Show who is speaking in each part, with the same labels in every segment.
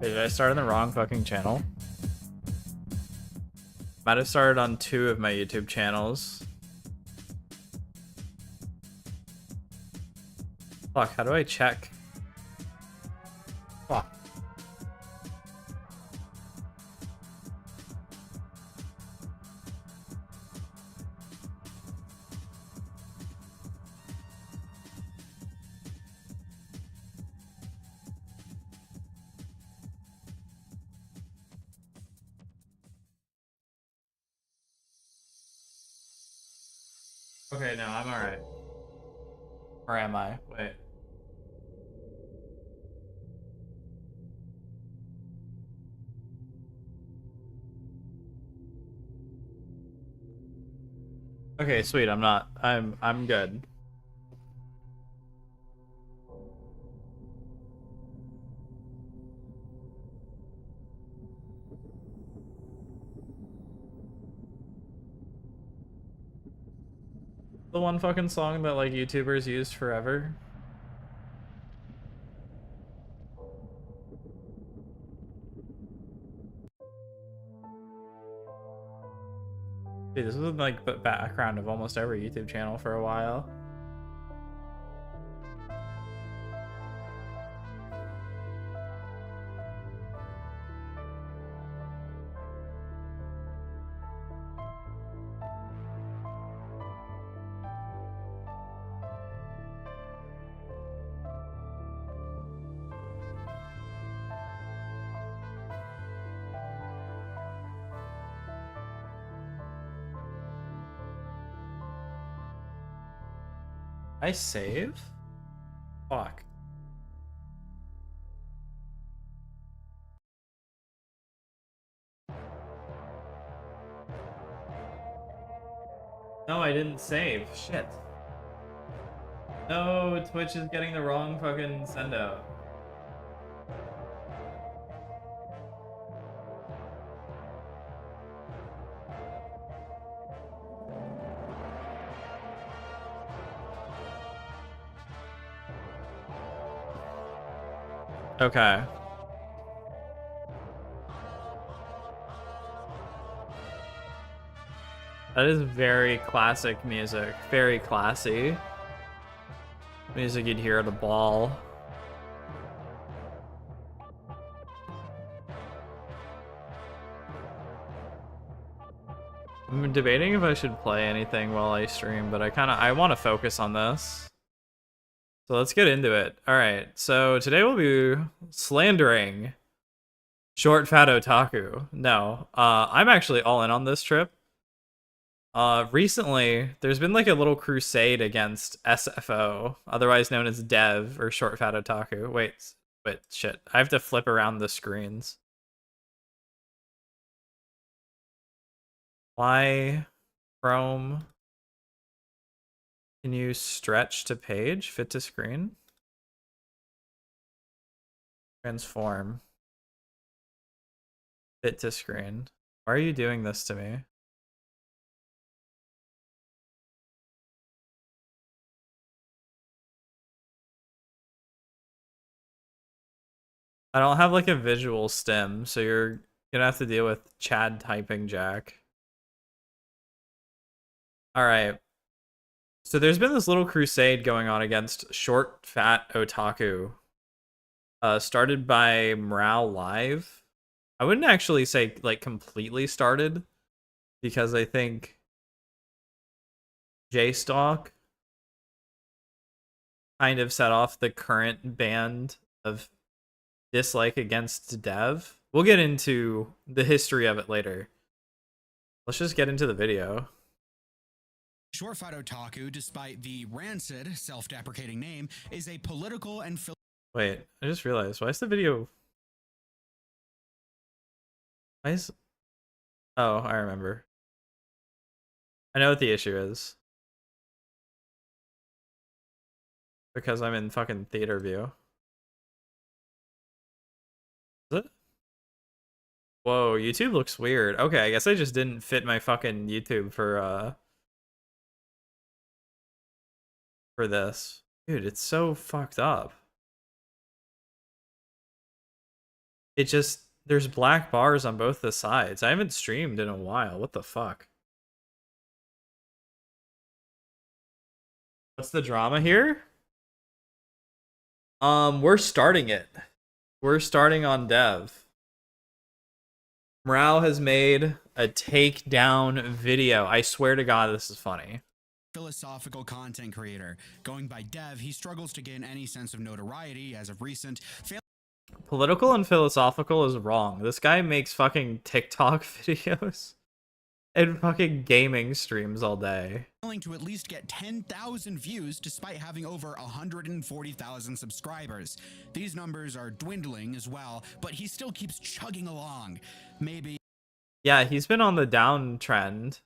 Speaker 1: Wait, did I start on the wrong fucking channel? Might have started on 2 of my YouTube channels. Fuck, how do I check? Fuck. Okay, no, I'm alright. Or am I? Wait. Okay, sweet, I'm not. I'm good. The one fucking song that like YouTubers used forever. Dude, this was like the background of almost every YouTube channel for a while. I save? Fuck. No, I didn't save. Shit. No, Twitch is getting the wrong fucking send out. Okay. That is very classic music. Very classy. Music you'd hear at a ball. I'm debating if I should play anything while I stream, but I want to focus on this. So let's get into it. Alright, so today we'll be slandering Short Fat Otaku. No, I'm actually all in on this trip. Recently, there's been like a little crusade against SFO, otherwise known as Dev or Short Fat Otaku. Wait, shit. I have to flip around the screens. Why? Chrome. Can you stretch to page? Fit to screen? Transform. Fit to screen. Why are you doing this to me? I don't have like a visual stem, so you're gonna have to deal with Chad typing Jack. Alright. So there's been this little crusade going on against Short Fat Otaku. Started by Morale Live. I wouldn't actually say like completely started, because I think J-Stalk kind of set off the current band of dislike against Dev. We'll get into the history of it later. Let's just get into the video.
Speaker 2: Short Fat Otaku, despite the rancid, self-deprecating name, is a political and...
Speaker 1: Wait, I just realized, why is the video... Why is... Oh, I remember. I know what the issue is. Because I'm in fucking theater view. Is it? Whoa, YouTube looks weird. Okay, I guess I just didn't fit my fucking YouTube for this. Dude, it's so fucked up. it just there's black bars on both the sides. I haven't streamed in a while. What the fuck? What's the drama here? We're starting it. We're starting on dev. Morale has made a takedown video. I swear to God, this is funny.
Speaker 2: Philosophical content creator. Going by Dev, he struggles to gain any sense of notoriety as of recent.
Speaker 1: Political and philosophical is wrong. This guy makes fucking TikTok videos and fucking gaming streams all day.
Speaker 2: Failing to at least get 10,000 views despite having over 140,000 subscribers. These numbers are dwindling as well, but he still keeps chugging along. Maybe.
Speaker 1: Yeah, he's been on the downtrend.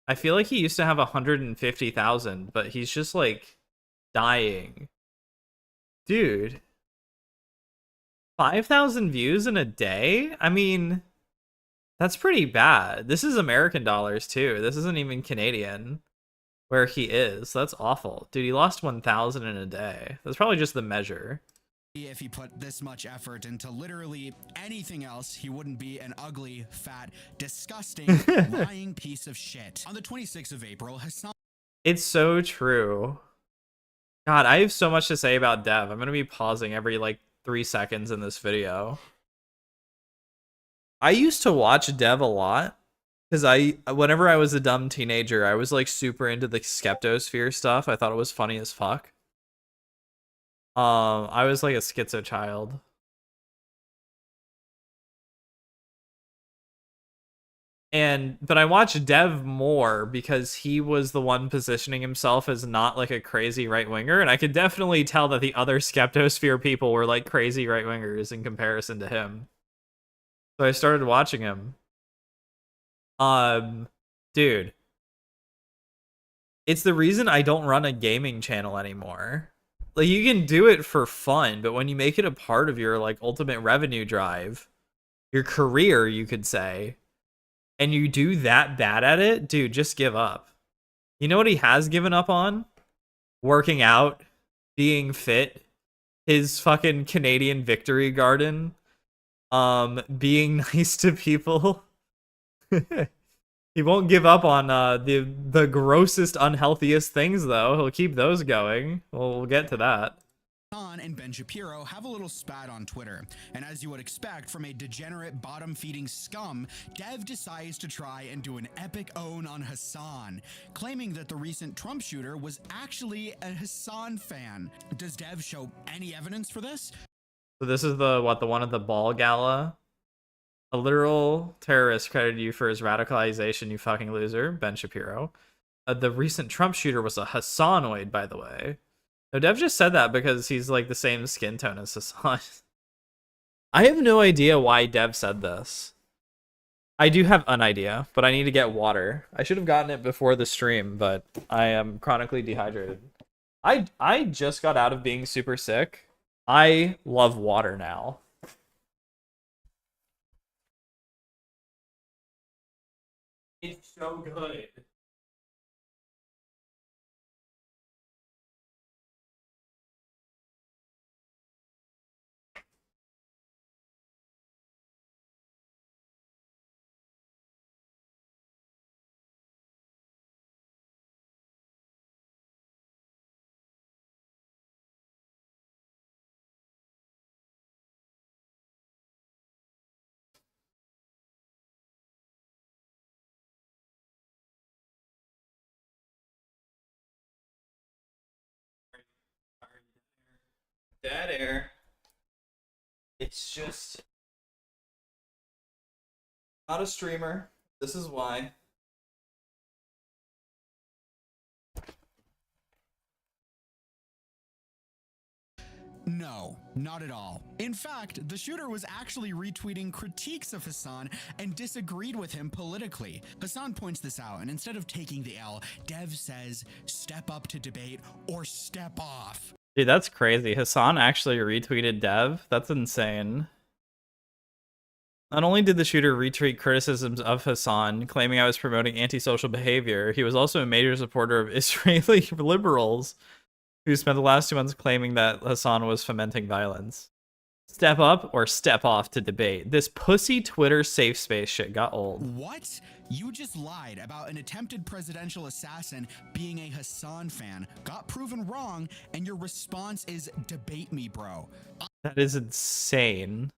Speaker 1: I feel like he used to have 150,000, but he's just like dying. Dude. 5,000 views in a day? I mean, that's pretty bad. This is American dollars too. This isn't even Canadian where he is. That's awful. Dude, he lost 1,000 in a day. That's probably just the measure.
Speaker 2: If he put this much effort into literally anything else, he wouldn't be an ugly, fat, disgusting, lying piece of shit. On the 26th of April, Hassan.
Speaker 1: It's so true. God, I have so much to say about Dev. I'm going to be pausing every like 3 seconds in this video. I used to watch Dev a lot because whenever I was a dumb teenager, I was like super into the Skeptosphere stuff. I thought it was funny as fuck. I was like a schizo child. But I watched Dev more because he was the one positioning himself as not like a crazy right-winger, and I could definitely tell that the other Skeptosphere people were like crazy right-wingers in comparison to him. So I started watching him. Dude. It's the reason I don't run a gaming channel anymore. Like, you can do it for fun, but when you make it a part of your, like, ultimate revenue drive, your career, you could say, and you do that bad at it, dude, just give up. You know what he has given up on? Working out, being fit, his fucking Canadian victory garden, being nice to people. He won't give up on the grossest, unhealthiest things, though. He'll keep those going. We'll get to that.
Speaker 2: Hassan and Ben Shapiro have a little spat on Twitter, and as you would expect from a degenerate bottom-feeding scum, Dev decides to try and do an epic own on Hassan, claiming that the recent Trump shooter was actually a Hassan fan. Does Dev show any evidence for this?
Speaker 1: So this is the one at the ball gala. A literal terrorist credited you for his radicalization, you fucking loser, Ben Shapiro. The recent Trump shooter was a Hassanoid, by the way. No, Dev just said that because he's like the same skin tone as Hassan. I have no idea why Dev said this. I do have an idea, but I need to get water. I should have gotten it before the stream, but I am chronically dehydrated. I just got out of being super sick. I love water now. It's so good. Dead air. It's just not a streamer. This is why.
Speaker 2: No, not at all. In fact, the shooter was actually retweeting critiques of Hassan and disagreed with him politically. Hassan points this out, and instead of taking the L, Dev says, step up to debate or step off.
Speaker 1: Dude, that's crazy. Hassan actually retweeted Dev? That's insane. Not only did the shooter retweet criticisms of Hassan, claiming I was promoting antisocial behavior, he was also a major supporter of Israeli liberals who spent the last 2 months claiming that Hassan was fomenting violence. Step up or step off to debate. This pussy Twitter safe space shit got old.
Speaker 2: What? You just lied about an attempted presidential assassin being a Hassan fan, got proven wrong, and your response is debate me, bro.
Speaker 1: That is insane.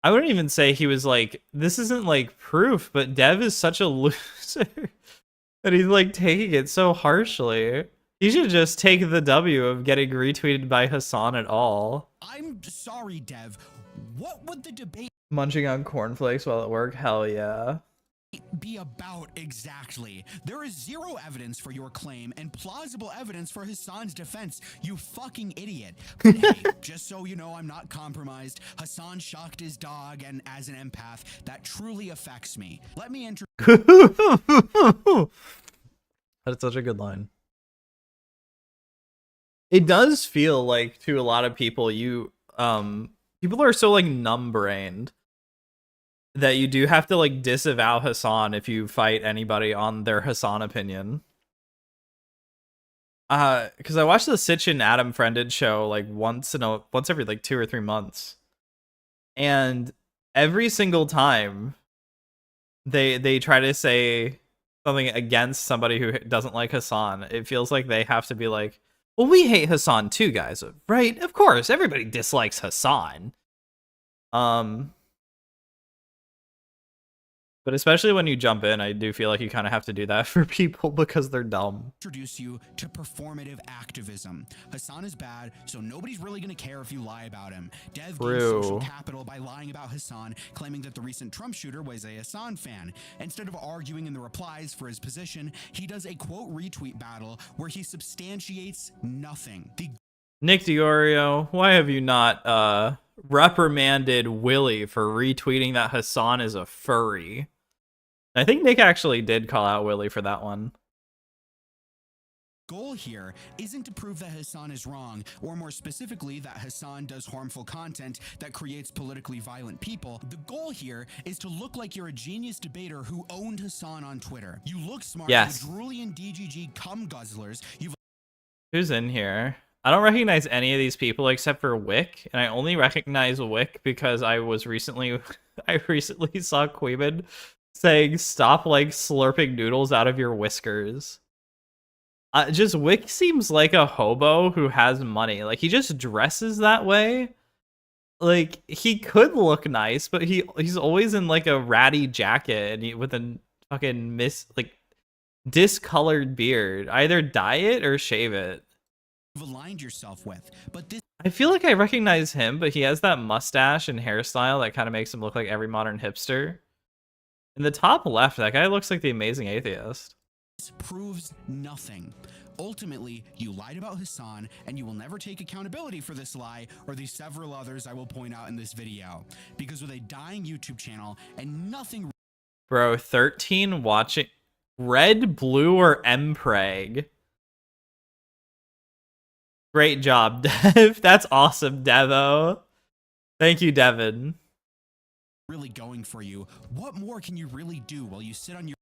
Speaker 1: I wouldn't even say he was like, this isn't like proof, but Dev is such a loser that he's like taking it so harshly. He should just take the W of getting retweeted by Hassan at all.
Speaker 2: I'm sorry, Dev. What would the debate
Speaker 1: Munching on cornflakes while at work? Hell yeah.
Speaker 2: be about exactly? There is zero evidence for your claim and plausible evidence for Hassan's defense, you fucking idiot. But hey, just so you know I'm not compromised, Hassan shocked his dog, and as an empath, that truly affects me. Let me
Speaker 1: That's such a good line. It does feel like to a lot of people, people are so like numb-brained that you do have to like disavow Hassan if you fight anybody on their Hassan opinion. Because I watched the Sitch and Adam Friended show like once every like 2 or 3 months, and every single time they try to say something against somebody who doesn't like Hassan, it feels like they have to be like, well, we hate Hassan too, guys, right? Of course, everybody dislikes Hassan. But especially when you jump in, I do feel like you kind of have to do that for people because they're dumb.
Speaker 2: Introduce you to performative activism. Hassan is bad, so nobody's really going to care if you lie about him. Dev gained social capital by lying about Hassan, claiming that the recent Trump shooter was a Hassan fan. Instead of arguing in the replies for his position, he does a quote retweet battle where he substantiates nothing.
Speaker 1: Nick Diorio, why have you not reprimanded Willie for retweeting that Hassan is a furry? I think Nick actually did call out Willie for that one.
Speaker 2: Goal here isn't to prove that Hassan is wrong, or more specifically, that Hassan does harmful content that creates politically violent people. The goal here is to look like you're a genius debater who owned Hassan on Twitter. You look smart.
Speaker 1: Yes.
Speaker 2: The Drulian DGG cum guzzlers.
Speaker 1: Who's in here? I don't recognize any of these people except for Wick, and I only recognize Wick because I recently saw Queeman saying, "Stop like slurping noodles out of your whiskers." Just Wick seems like a hobo who has money. Like, he just dresses that way. Like, he could look nice, but he's always in like a ratty jacket and with a fucking discolored beard. Either dye it or shave it.
Speaker 2: You've aligned yourself with, but this
Speaker 1: I feel like I recognize him, but he has that mustache and hairstyle that kind of makes him look like every modern hipster. In the top left, that guy looks like the Amazing Atheist.
Speaker 2: Proves nothing. Ultimately, you lied about Hassan, and you will never take accountability for this lie or the several others I will point out in this video. Because with a dying YouTube channel and nothing...
Speaker 1: Bro, 13 watching... Red, blue, or Mpreg? Great job, Dev. That's awesome, Devo. Thank you, Devin.
Speaker 2: Really going for you. What more can you really do while you sit on your...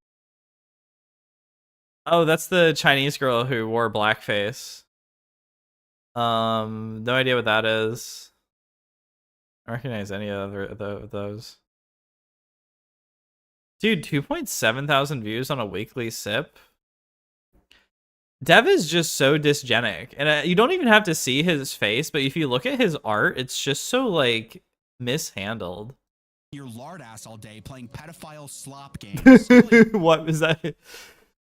Speaker 1: Oh, that's the Chinese girl who wore blackface. No idea what that is. I don't recognize any of those. Dude, 2.7 thousand views on a weekly sip. Dev is just so dysgenic, and you don't even have to see his face, but if you look at his art, it's just so like mishandled.
Speaker 2: Your lard ass all day playing pedophile slop games.
Speaker 1: What is that?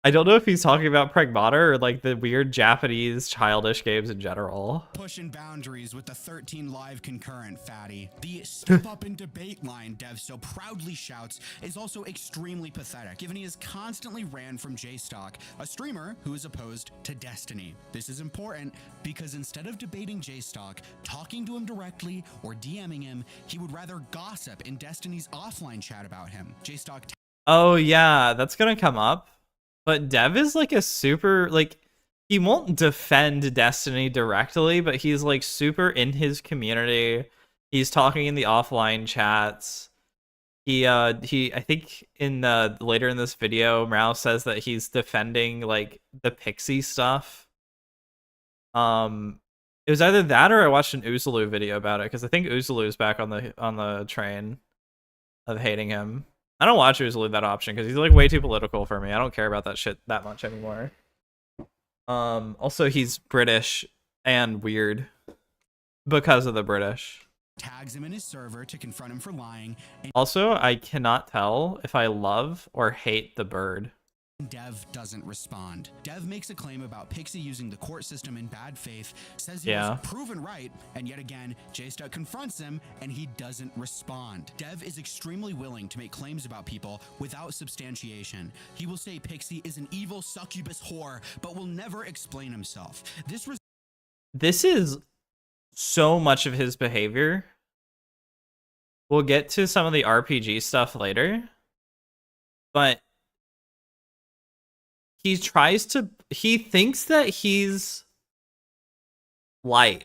Speaker 1: I don't know if he's talking about Pragmata or like the weird Japanese childish games in general.
Speaker 2: Pushing boundaries with the 13 live concurrent, fatty. The step up in debate line Dev so proudly shouts is also extremely pathetic, given he has constantly ran from JStock, a streamer who is opposed to Destiny. This is important because instead of debating JStock, talking to him directly, or DMing him, he would rather gossip in Destiny's offline chat about him. JStock.
Speaker 1: Oh yeah, that's gonna come up. But Dev is like a super, like, he won't defend Destiny directly, but he's like super in his community. He's talking in the offline chats. I think in later in this video, Mrao says that he's defending like the Pixie stuff. It was either that or I watched an Uzulu video about it, because I think Uzulu's back on the train of hating him. I don't watch Uzulu that option because he's like way too political for me. I don't care about that shit that much anymore. Also he's British and weird because of the British.
Speaker 2: Tags him in his server to confront him for lying. And
Speaker 1: Also, I cannot tell if I love or hate the bird.
Speaker 2: Dev doesn't respond. Dev makes a claim about Pixie using the court system in bad faith, says he was proven right, and yet again, J-Stud confronts him and he doesn't respond. Dev is extremely willing to make claims about people without substantiation. He will say Pixie is an evil succubus whore, but will never explain himself.
Speaker 1: This is so much of his behavior. We'll get to some of the RPG stuff later, but he thinks that he's Light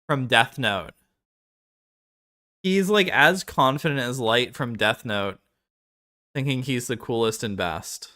Speaker 1: from Death Note. He's like as confident as Light from Death Note, thinking he's the coolest and best.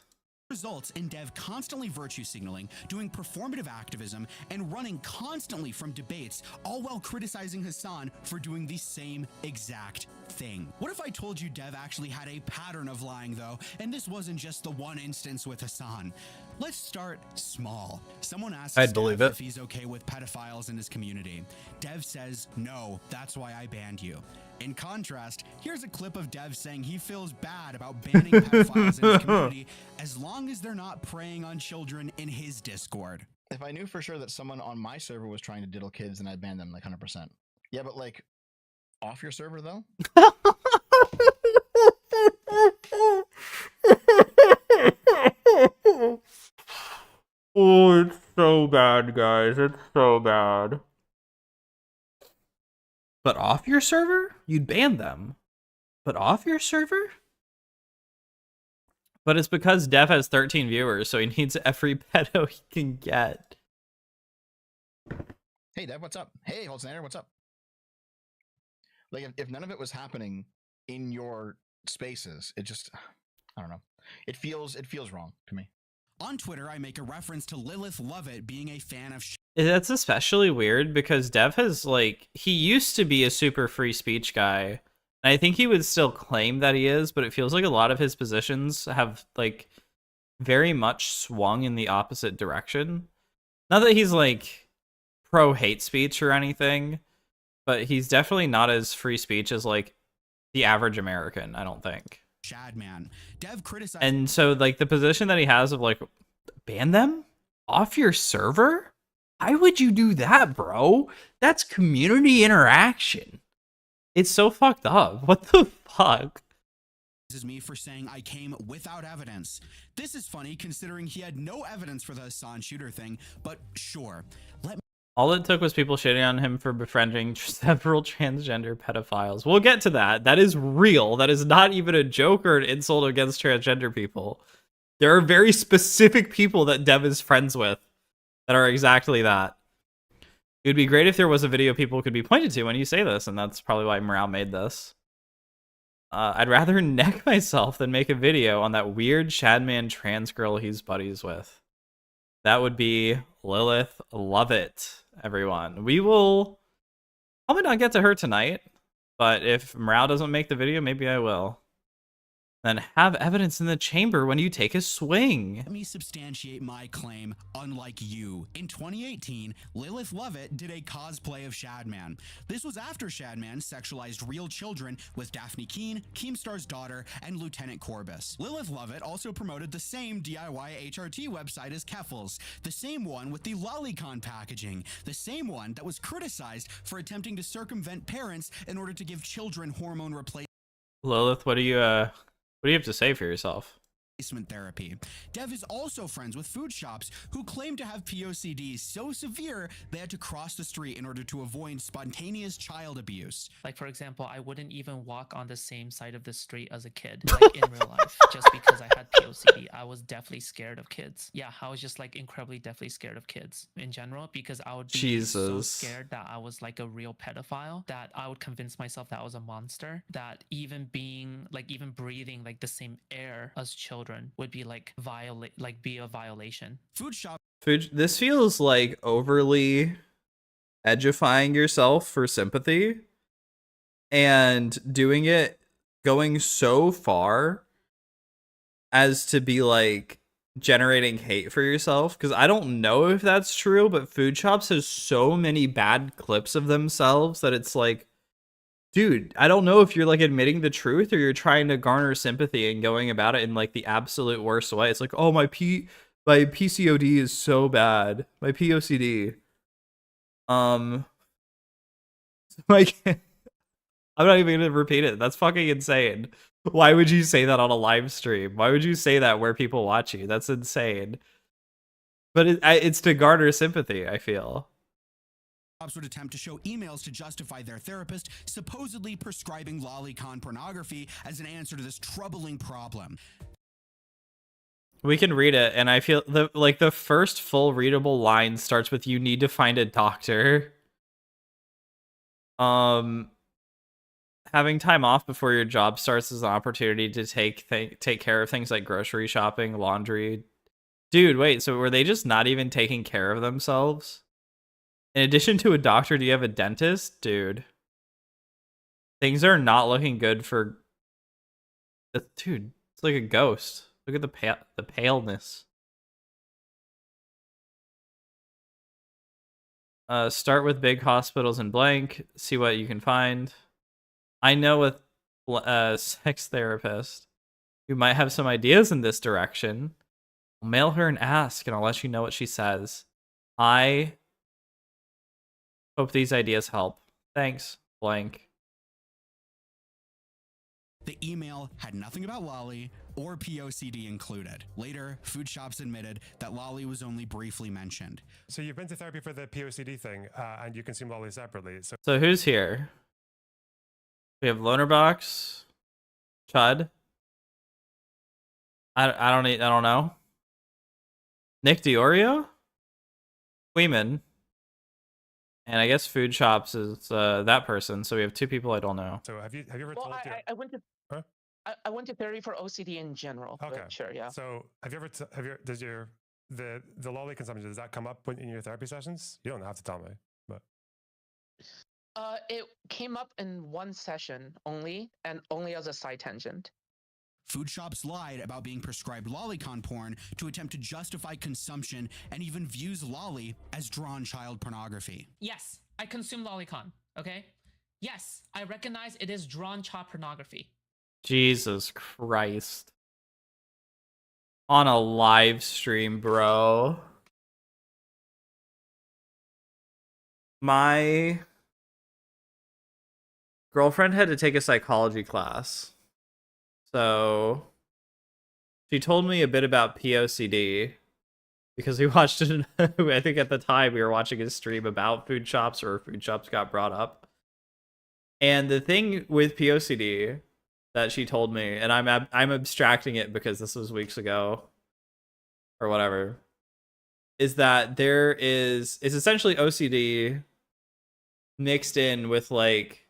Speaker 2: Results in Dev constantly virtue signaling, doing performative activism, and running constantly from debates, all while criticizing Hassan for doing the same exact thing. What if I told you Dev actually had a pattern of lying though, and this wasn't just the one instance with Hassan? Let's start small. Someone asks Dev if he's okay with pedophiles in his community. Dev says, no, that's why I banned you. In contrast, here's a clip of Dev saying he feels bad about banning pedophiles in his community as long as they're not preying on children in his Discord.
Speaker 3: If I knew for sure that someone on my server was trying to diddle kids, then I'd ban them like 100%. Yeah, but like, off your server though?
Speaker 1: Oh, it's so bad, guys. It's so bad. But off your server? You'd ban them. But off your server? But it's because Dev has 13 viewers, so he needs every pedo he can get.
Speaker 3: Hey, Dev, what's up? Hey, Holznander, what's up? Like, if none of it was happening in your spaces, it just, I don't know. It feels wrong to me.
Speaker 2: On Twitter, I make a reference to Lilith Lovett being a fan of
Speaker 1: That's especially weird because Dev has, like, he used to be a super free speech guy. And I think he would still claim that he is, but it feels like a lot of his positions have, like, very much swung in the opposite direction. Not that he's, like, pro hate speech or anything, but he's definitely not as free speech as, like, the average American, I don't think.
Speaker 2: Shadman. Dev criticized,
Speaker 1: and so like the position that he has of like, ban them off your server? Why would you do that, bro? That's community interaction. It's so fucked up. What the fuck?
Speaker 2: This is me for saying I came without evidence. This is funny considering he had no evidence for the Hassan shooter thing, but sure.
Speaker 1: All it took was people shitting on him for befriending several transgender pedophiles. We'll get to that. That is real. That is not even a joke or an insult against transgender people. There are very specific people that Dev is friends with that are exactly that. It would be great if there was a video people could be pointed to when you say this, and that's probably why Morale made this. I'd rather neck myself than make a video on that weird Shadman trans girl he's buddies with. That would be Lilith Lovett, everyone. We will probably not get to her tonight, but if Morale doesn't make the video, maybe I will. Then have evidence in the chamber when you take a swing.
Speaker 2: Let me substantiate my claim, unlike you. In 2018, Lilith Lovett did a cosplay of Shadman. This was after Shadman sexualized real children with Daphne Keene, Keemstar's daughter, and Lieutenant Corbus. Lilith Lovett also promoted the same DIY HRT website as Keffels, the same one with the lolicon packaging, the same one that was criticized for attempting to circumvent parents in order to give children hormone replacement.
Speaker 1: Lilith, what do you have to say for yourself?
Speaker 2: Therapy. Dev is also friends with food shops who claim to have POCD so severe they had to cross the street in order to avoid spontaneous child abuse.
Speaker 4: Like, for example, I wouldn't even walk on the same side of the street as a kid, like in real life, just because I had POCD. I was definitely scared of kids. Yeah, I was just like incredibly definitely scared of kids in general because I would be so scared that I was like a real pedophile, that I would convince myself that I was a monster, that even breathing like the same air as children children would be like be a violation.
Speaker 2: Food shop
Speaker 1: This feels like overly edifying yourself for sympathy and doing it going so far as to be like generating hate for yourself, because I don't know if that's true, but Food Shops has so many bad clips of themselves that it's like, dude, I don't know if you're like admitting the truth or you're trying to garner sympathy and going about it in like the absolute worst way. It's like, oh, my PCOD is so bad. My POCD. Like, I'm not even gonna repeat it. That's fucking insane. Why would you say that on a live stream? Why would you say that where people watch you? That's insane. But it's to garner sympathy, I feel.
Speaker 2: shops would attempt to show emails to justify their therapist supposedly prescribing lolicon pornography as an answer to this troubling problem.
Speaker 1: We can read it, and I feel the first full readable line starts with, "You need to find a doctor." Having time off before your job starts is an opportunity to take care of things like grocery shopping, laundry. Dude, wait, so were they just not even taking care of themselves? In addition to a doctor, do you have a dentist? Dude. Things are not looking good for... Dude, it's like a ghost. Look at the paleness. Start with big hospitals in blank. See what you can find. I know a sex therapist who might have some ideas in this direction. I'll mail her and ask, and I'll let you know what she says. I hope these ideas help. Thanks, blank.
Speaker 2: The email had nothing about Lolly or POCD included. Later, Food Shops admitted that Lolly was only briefly mentioned.
Speaker 5: So you've been to therapy for the POCD thing, and you consume Lolly separately.
Speaker 1: So who's here? We have Lonerbox, Chud. I don't know. Nick Diorio, Queeman, and I guess Food Shops is that person. So we have two people I don't know.
Speaker 5: So have you ever told your...
Speaker 6: I went to
Speaker 5: Huh?
Speaker 6: I went to therapy for OCD in general.
Speaker 5: Okay,
Speaker 6: But sure, yeah.
Speaker 5: So have you ever does your the Lolly consumption, does that come up in your therapy sessions? You don't have to tell me, but
Speaker 6: It came up in one session only, and only as a side tangent.
Speaker 2: Food Shops lied about being prescribed lolicon porn to attempt to justify consumption and even views Lolly as drawn child pornography.
Speaker 4: Yes, I consume lolicon. Okay. Yes, I recognize it is drawn child pornography.
Speaker 1: Jesus Christ. On a live stream, bro. My girlfriend had to take a psychology class. So she told me a bit about POCD because we watched it. I think at the time we were watching a stream about Food Shops, or Food Shops got brought up. And the thing with POCD that she told me, and I'm abstracting it because this was weeks ago or whatever, is that it's essentially OCD mixed in with like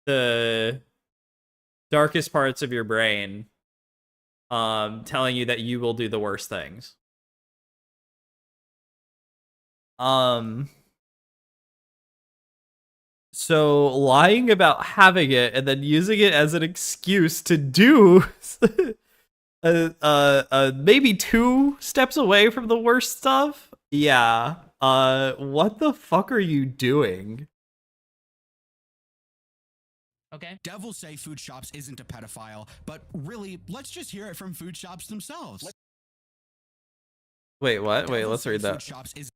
Speaker 1: the darkest parts of your brain telling you that you will do the worst things. So lying about having it and then using it as an excuse to do maybe 2 steps away from the worst stuff? Yeah. What the fuck are you doing?
Speaker 4: Okay.
Speaker 2: Devils say Food Shops isn't a pedophile, but really, let's just hear it from Food Shops themselves.
Speaker 1: Wait, what? Wait,
Speaker 2: Devils
Speaker 1: let's
Speaker 2: say
Speaker 1: read that.
Speaker 2: Food Shops is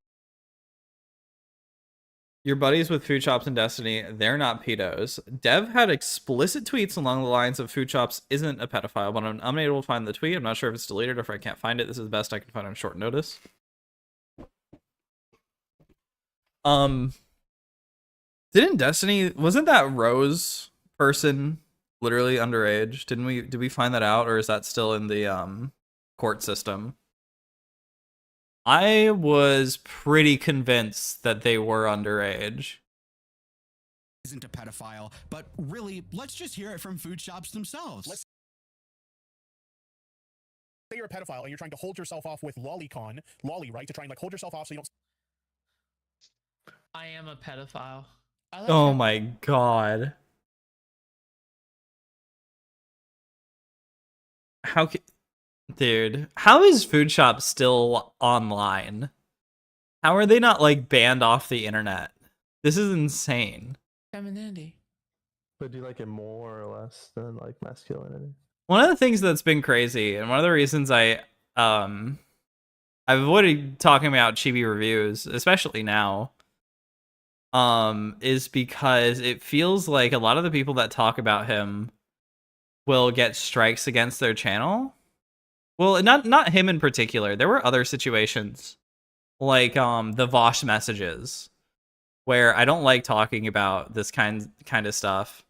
Speaker 1: Your buddies with Food Shops and Destiny, they're not pedos. Dev had explicit tweets along the lines of Food Shops isn't a pedophile, but I'm unable to find the tweet. I'm not sure if it's deleted or if I can't find it. This is the best I can find on short notice. Didn't Destiny, wasn't that Rose person literally underage? Did we find that out, or is that still in the court system? I was pretty convinced that they were underage.
Speaker 2: isn't a pedophile, but really, let's just hear it from Food Shops themselves.
Speaker 7: say you're a pedophile and you're trying to hold yourself off with lolicon, lolly, right? To try and like hold yourself off so you don't.
Speaker 4: I am a pedophile. I like
Speaker 1: Oh
Speaker 4: how-
Speaker 1: my god. How dude, how is Food Shop still online? How are they not like banned off the internet? This is insane.
Speaker 4: femininity.
Speaker 8: But do you like it more or less than like masculinity?
Speaker 1: One of the things that's been crazy, and one of the reasons I've avoided talking about chibi reviews, especially now, is because it feels like a lot of the people that talk about him will get strikes against their channel. Well, not him in particular. There were other situations, like the Vosh messages, where I don't like talking about this kind of stuff.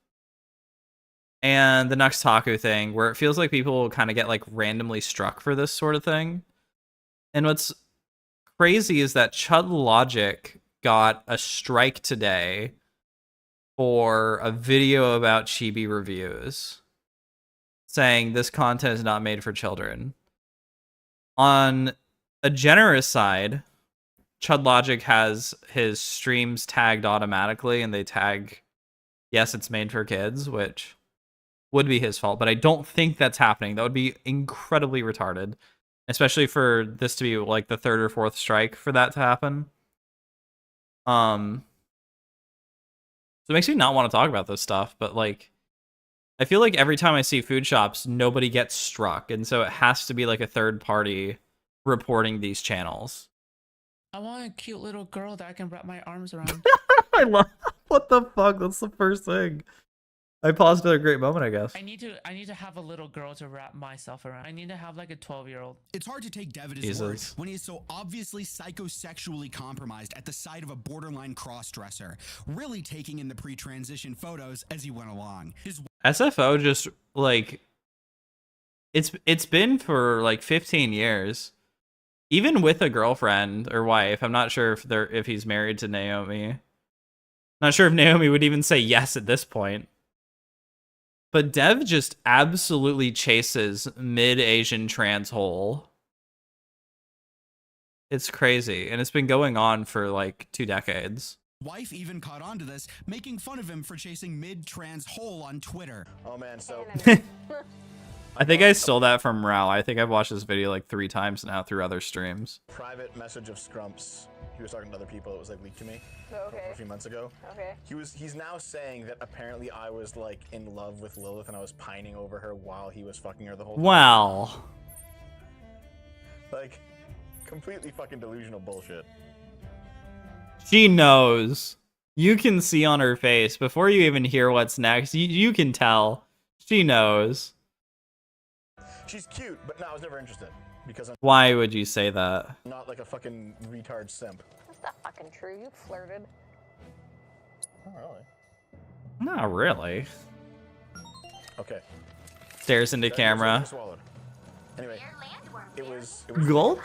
Speaker 1: And the Nux Taku thing, where it feels like people kind of get like randomly struck for this sort of thing. And what's crazy is that Chud Logic got a strike today for a video about chibi reviews, saying this content is not made for children. On a generous side, Chud Logic has his streams tagged automatically, and they tag, yes, it's made for kids, which would be his fault, but I don't think that's happening. That would be incredibly retarded, especially for this to be like the third or fourth strike for that to happen. So it makes me not want to talk about this stuff, but like, I feel like every time I see food shops, nobody gets struck, and so it has to be like a third party reporting these channels.
Speaker 4: I want a cute little girl that I can wrap my arms around.
Speaker 1: I love, what the fuck? That's the first thing. I paused at a great moment, I guess.
Speaker 4: I need to have a little girl to wrap myself around. I need to have like a 12-year-old.
Speaker 2: It's hard to take Dev at his word
Speaker 1: Jesus.
Speaker 2: when he is so obviously psychosexually compromised at the sight of a borderline crossdresser, really taking in the pre-transition photos as he went along. His
Speaker 1: SFO just like it's been for like 15 years. Even with a girlfriend or wife, I'm not sure if he's married to Naomi. Not sure if Naomi would even say yes at this point. But Dev just absolutely chases mid-Asian trans hole. It's crazy, and it's been going on for like 2 decades.
Speaker 2: wife even caught on to this, making fun of him for chasing mid-trans hole on Twitter.
Speaker 3: Oh man, so
Speaker 1: I think I stole that from Rao. I think I've watched this video like 3 times now through other streams.
Speaker 3: private message of Scrumps. He was talking to other people. It was like leaked to me a few months ago.
Speaker 9: Okay.
Speaker 3: He's now saying that apparently I was like in love with Lilith and I was pining over her while he was fucking her the whole time.
Speaker 1: Wow.
Speaker 3: Like, completely fucking delusional bullshit.
Speaker 1: She knows. You can see on her face before you even hear what's next. You can tell. She knows.
Speaker 3: She's cute, but no, I was never interested because I'm
Speaker 1: Why would you say that?
Speaker 3: not like a fucking retard simp.
Speaker 9: That's not fucking true. You flirted.
Speaker 3: Oh, really?
Speaker 1: Not really.
Speaker 3: Okay.
Speaker 1: Stares into
Speaker 3: That was
Speaker 1: camera.
Speaker 3: swallowed. Anyway, it was
Speaker 1: Gulp.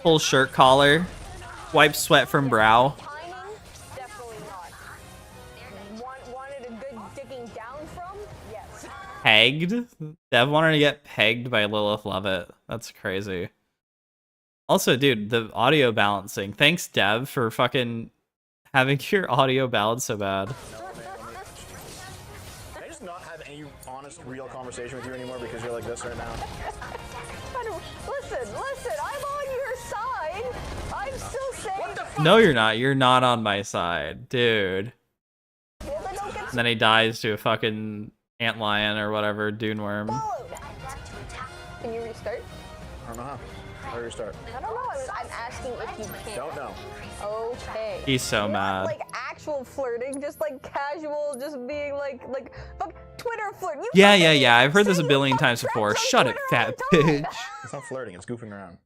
Speaker 1: Full shirt collar. Wipe sweat from brow.
Speaker 9: Timing? Definitely not. Wanted a good digging down from? Yes.
Speaker 1: Pegged? Dev wanted to get pegged by Lilith Lovett. That's crazy. Also, dude, the audio balancing. Thanks, Dev, for fucking having your audio balance so bad.
Speaker 3: Can I just not have any honest, real conversation with you anymore because you're like this right now?
Speaker 9: Listen, I'm on your side. I'm still saying. What the fuck?
Speaker 1: No, you're not. You're not on my side, dude. And then he dies to a fucking antlion or whatever, dune worm.
Speaker 9: Can you restart?
Speaker 3: I don't know how. How do you start?
Speaker 9: I don't know. I'm asking if you can.
Speaker 3: Don't know.
Speaker 9: Okay.
Speaker 1: He's so
Speaker 9: Not
Speaker 1: mad.
Speaker 9: like actual flirting, just like casual, just being like fuck Twitter flirt. You
Speaker 1: Yeah,
Speaker 9: fucking
Speaker 1: yeah, yeah. I've heard this
Speaker 9: say
Speaker 1: a
Speaker 9: you
Speaker 1: billion
Speaker 9: fuck
Speaker 1: times
Speaker 9: friends
Speaker 1: before.
Speaker 9: on
Speaker 1: Shut it,
Speaker 9: Twitter all
Speaker 1: fat
Speaker 9: the time.
Speaker 1: bitch.
Speaker 3: It's not flirting. It's goofing around.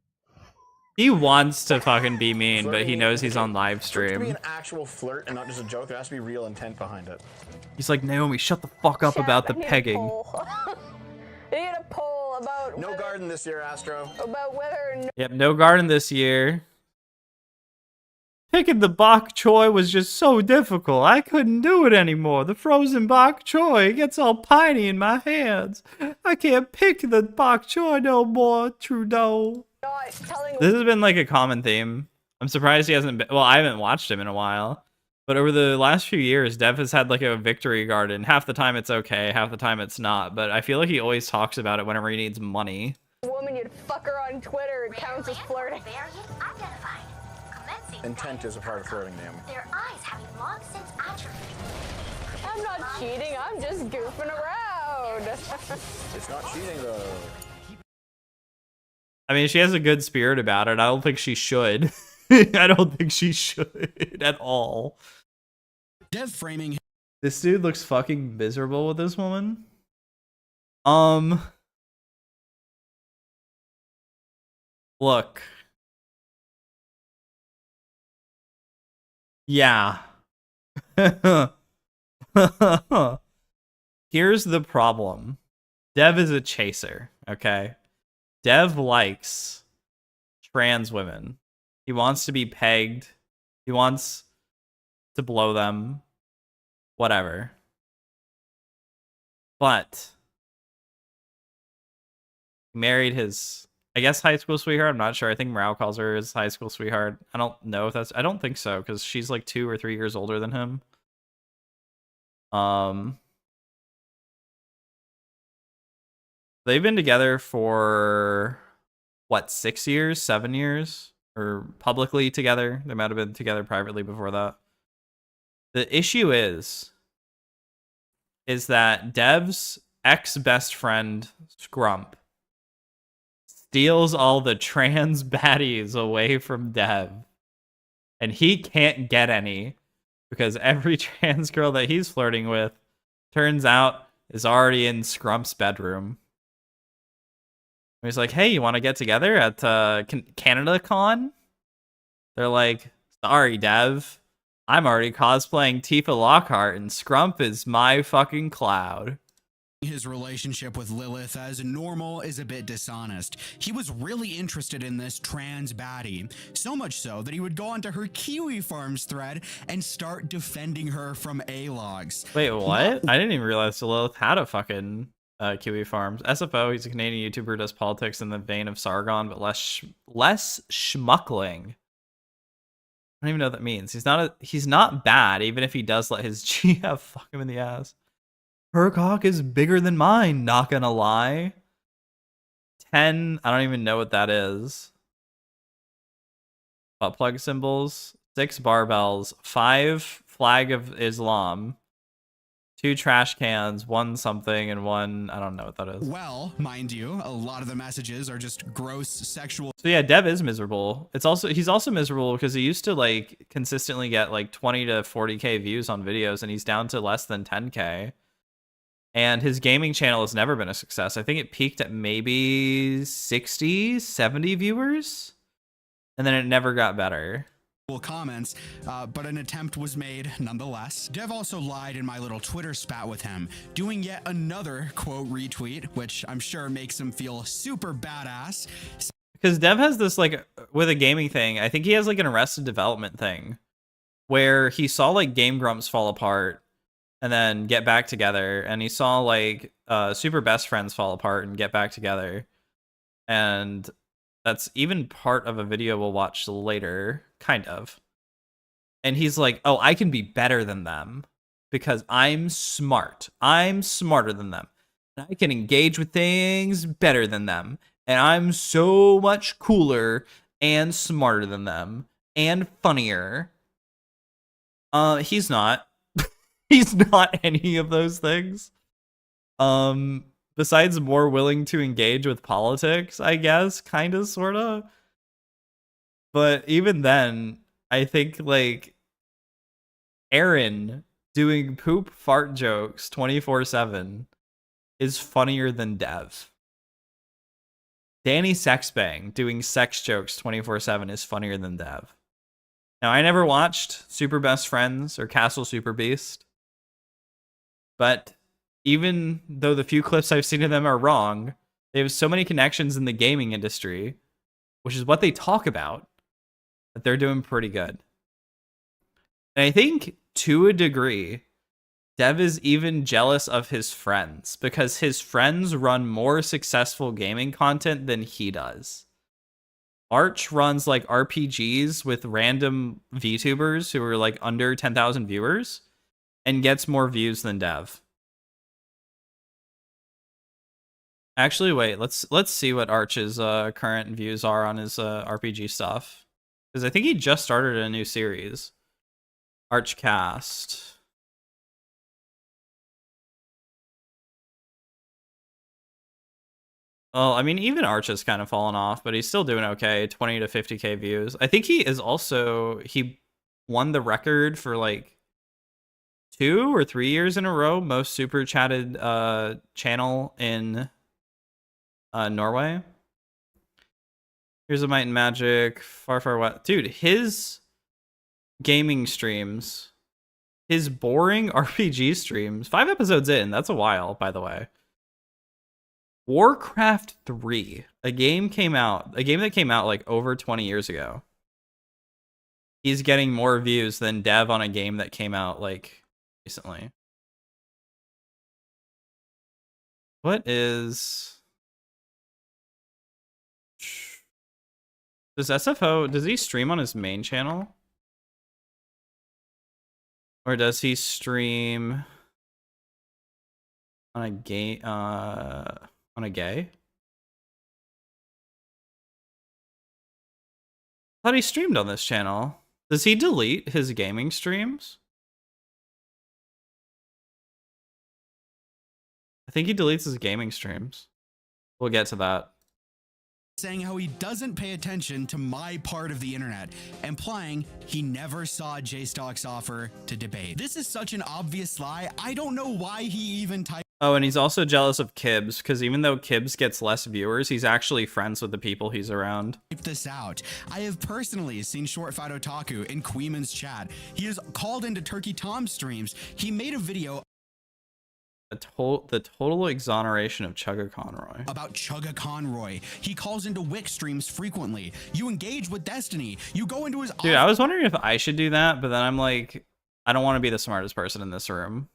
Speaker 1: He wants to fucking be mean, but he
Speaker 3: Flirting
Speaker 1: knows
Speaker 3: is-
Speaker 1: he's on live
Speaker 3: For it to be
Speaker 1: stream.
Speaker 3: an actual flirt and not just a joke, there has to be real intent behind it.
Speaker 1: He's like, Naomi, shut the fuck up
Speaker 9: Chat,
Speaker 1: about the
Speaker 9: I need a
Speaker 1: pegging.
Speaker 9: poll. I need a poll about
Speaker 3: No garden this year, Astro.
Speaker 9: about whether or not
Speaker 1: Yep, no garden this year. Picking the bok choy was just so difficult. I couldn't do it anymore. The frozen bok choy gets all piney in my hands. I can't pick the bok choy no more, Trudeau.
Speaker 9: Not telling
Speaker 1: This has been like a common theme. I'm surprised he hasn't been. Well, I haven't watched him in a while. But over the last few years, Dev has had like a victory garden. Half the time it's okay, half the time it's not. But I feel like he always talks about it whenever he needs money.
Speaker 9: a woman you'd fuck her on Twitter. It counts as flirting.
Speaker 10: Intent is a part of flirting, Naomi.
Speaker 11: Their eyes having long since atrophied.
Speaker 9: I'm not cheating. I'm just goofing around.
Speaker 10: It's not cheating, though.
Speaker 1: I mean, she has a good spirit about it. I don't think she should. I don't think she should at all.
Speaker 2: Dev framing
Speaker 1: This dude looks fucking miserable with this woman. Look. Yeah. Here's the problem. Dev is a chaser, okay? Dev likes trans women. He wants to be pegged. He wants to blow them. Whatever. But he married his, I guess, high school sweetheart. I'm not sure. I think Morale calls her his high school sweetheart. I don't know if that's, I don't think so, because she's like 2 or 3 years older than him. They've been together for what, 6 years, 7 years, or publicly together. They might have been together privately before that. The issue is that Dev's ex-best friend, Scrump, steals all the trans baddies away from Dev. And he can't get any because every trans girl that he's flirting with, turns out, is already in Scrump's bedroom. He's like, hey, you want to get together at Canada Con? They're like, sorry, Dev. I'm already cosplaying Tifa Lockhart, and Scrump is my fucking cloud.
Speaker 2: his relationship with Lilith as normal is a bit dishonest. He was really interested in this trans baddie, so much so that he would go onto her Kiwi Farms thread and start defending her from A-logs.
Speaker 1: Wait, what? I didn't even realize Lilith had a fucking Kiwi Farms. SFO, he's a Canadian YouTuber who does politics in the vein of Sargon, but less schmuckling. I don't even know what that means. He's not bad, even if he does let his GF fuck him in the ass. Her cock is bigger than mine, not gonna lie. 10, I don't even know what that is. Butt plug symbols, 6 barbells, 5 flag of Islam, 2 trash cans, 1 something, and 1, I don't know what that is.
Speaker 2: Well, mind you, a lot of the messages are just gross sexual.
Speaker 1: So yeah, Dev is miserable. He's also miserable because he used to like consistently get like 20 to 40k views on videos, and he's down to less than 10k. And his gaming channel has never been a success. I think it peaked at maybe 60, 70 viewers, and then it never got better.
Speaker 2: Comments, but an attempt was made nonetheless. Dev also lied in my little Twitter spat with him, doing yet another quote retweet, which I'm sure makes him feel super badass.
Speaker 1: Because Dev has this, like, with a gaming thing, I think he has like an Arrested Development thing, where he saw like Game Grumps fall apart and then get back together, and he saw like Super Best Friends fall apart and get back together, and that's even part of a video we'll watch later, kind of. And he's like, oh, I can be better than them because I'm smart. I'm smarter than them. And I can engage with things better than them. And I'm so much cooler and smarter than them and funnier. He's not. He's not any of those things. Besides more willing to engage with politics, I guess, kind of, sort of. But even then, I think, like, Aaron doing poop fart jokes 24/7 is funnier than Dev. Danny Sexbang doing sex jokes 24/7 is funnier than Dev. Now, I never watched Super Best Friends or Castle Super Beast, but even though the few clips I've seen of them are wrong, they have so many connections in the gaming industry, which is what they talk about, that they're doing pretty good. And I think to a degree, Dev is even jealous of his friends because his friends run more successful gaming content than he does. Arch runs like RPGs with random VTubers who are like under 10,000 viewers and gets more views than Dev. Actually, wait, let's see what Arch's current views are on his RPG stuff. Because I think he just started a new series. Archcast. Well, I mean, even Arch has kind of fallen off, but he's still doing okay. 20 to 50k views. I think he is also, he won the record for like 2 or 3 years in a row, most super chatted channel in Norway. Here's a Might and Magic, Far Far West. Dude, his gaming streams, his boring RPG streams, 5 episodes in, that's a while, by the way. Warcraft 3, a game that came out like over 20 years ago. He's getting more views than Dev on a game that came out like recently. What is... Does SFO, does he stream on his main channel? Or does he stream on a gay, on a gay? I thought he streamed on this channel. Does he delete his gaming streams? I think he deletes his gaming streams. We'll get to that.
Speaker 2: Saying how he doesn't pay attention to my part of the internet, implying he never saw J-Stock's offer to debate. This is such an obvious lie. I don't know why he even typed.
Speaker 1: Oh, and he's also jealous of Kibbs, because even though Kibbs gets less viewers, he's actually friends with the people he's around.
Speaker 2: This out. I have personally seen Short Fat Otaku in Queeman's chat. He is called into Turkey Tom's streams. He made a video
Speaker 1: The total exoneration of Chugga Conroy.
Speaker 2: About Chugga Conroy. He calls into Wick streams frequently. You engage with Destiny. You go into his...
Speaker 1: Dude, I was wondering if I should do that, but then I'm like, I don't want to be the smartest person in this room.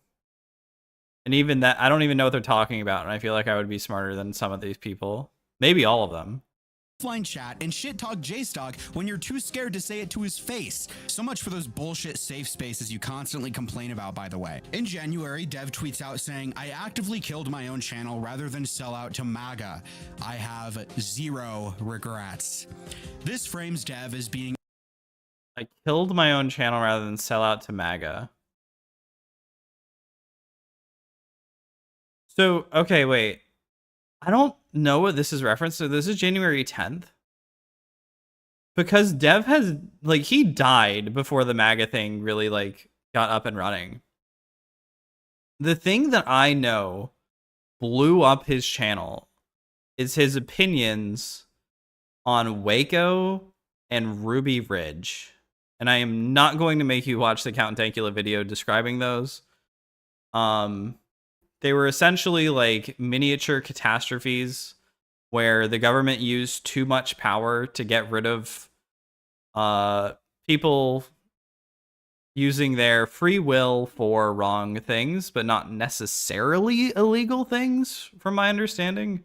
Speaker 1: And even that, I don't even know what they're talking about, and I feel like I would be smarter than some of these people. Maybe all of them.
Speaker 2: Offline chat and shit talk J-Stock when you're too scared to say it to his face. So much for those bullshit safe spaces you constantly complain about, by the way. In January, Dev tweets out saying, I actively killed my own channel rather than sell out to MAGA. I have 0 regrets. This frames Dev as being...
Speaker 1: I killed my own channel rather than sell out to MAGA. So, okay, wait. I don't know what this is referenced to. This is January 10th. Because Dev has, like, he died before the MAGA thing really, like, got up and running. The thing that I know blew up his channel is his opinions on Waco and Ruby Ridge. And I am not going to make you watch the Count Dankula video describing those. They were essentially like miniature catastrophes where the government used too much power to get rid of people using their free will for wrong things, but not necessarily illegal things, from my understanding.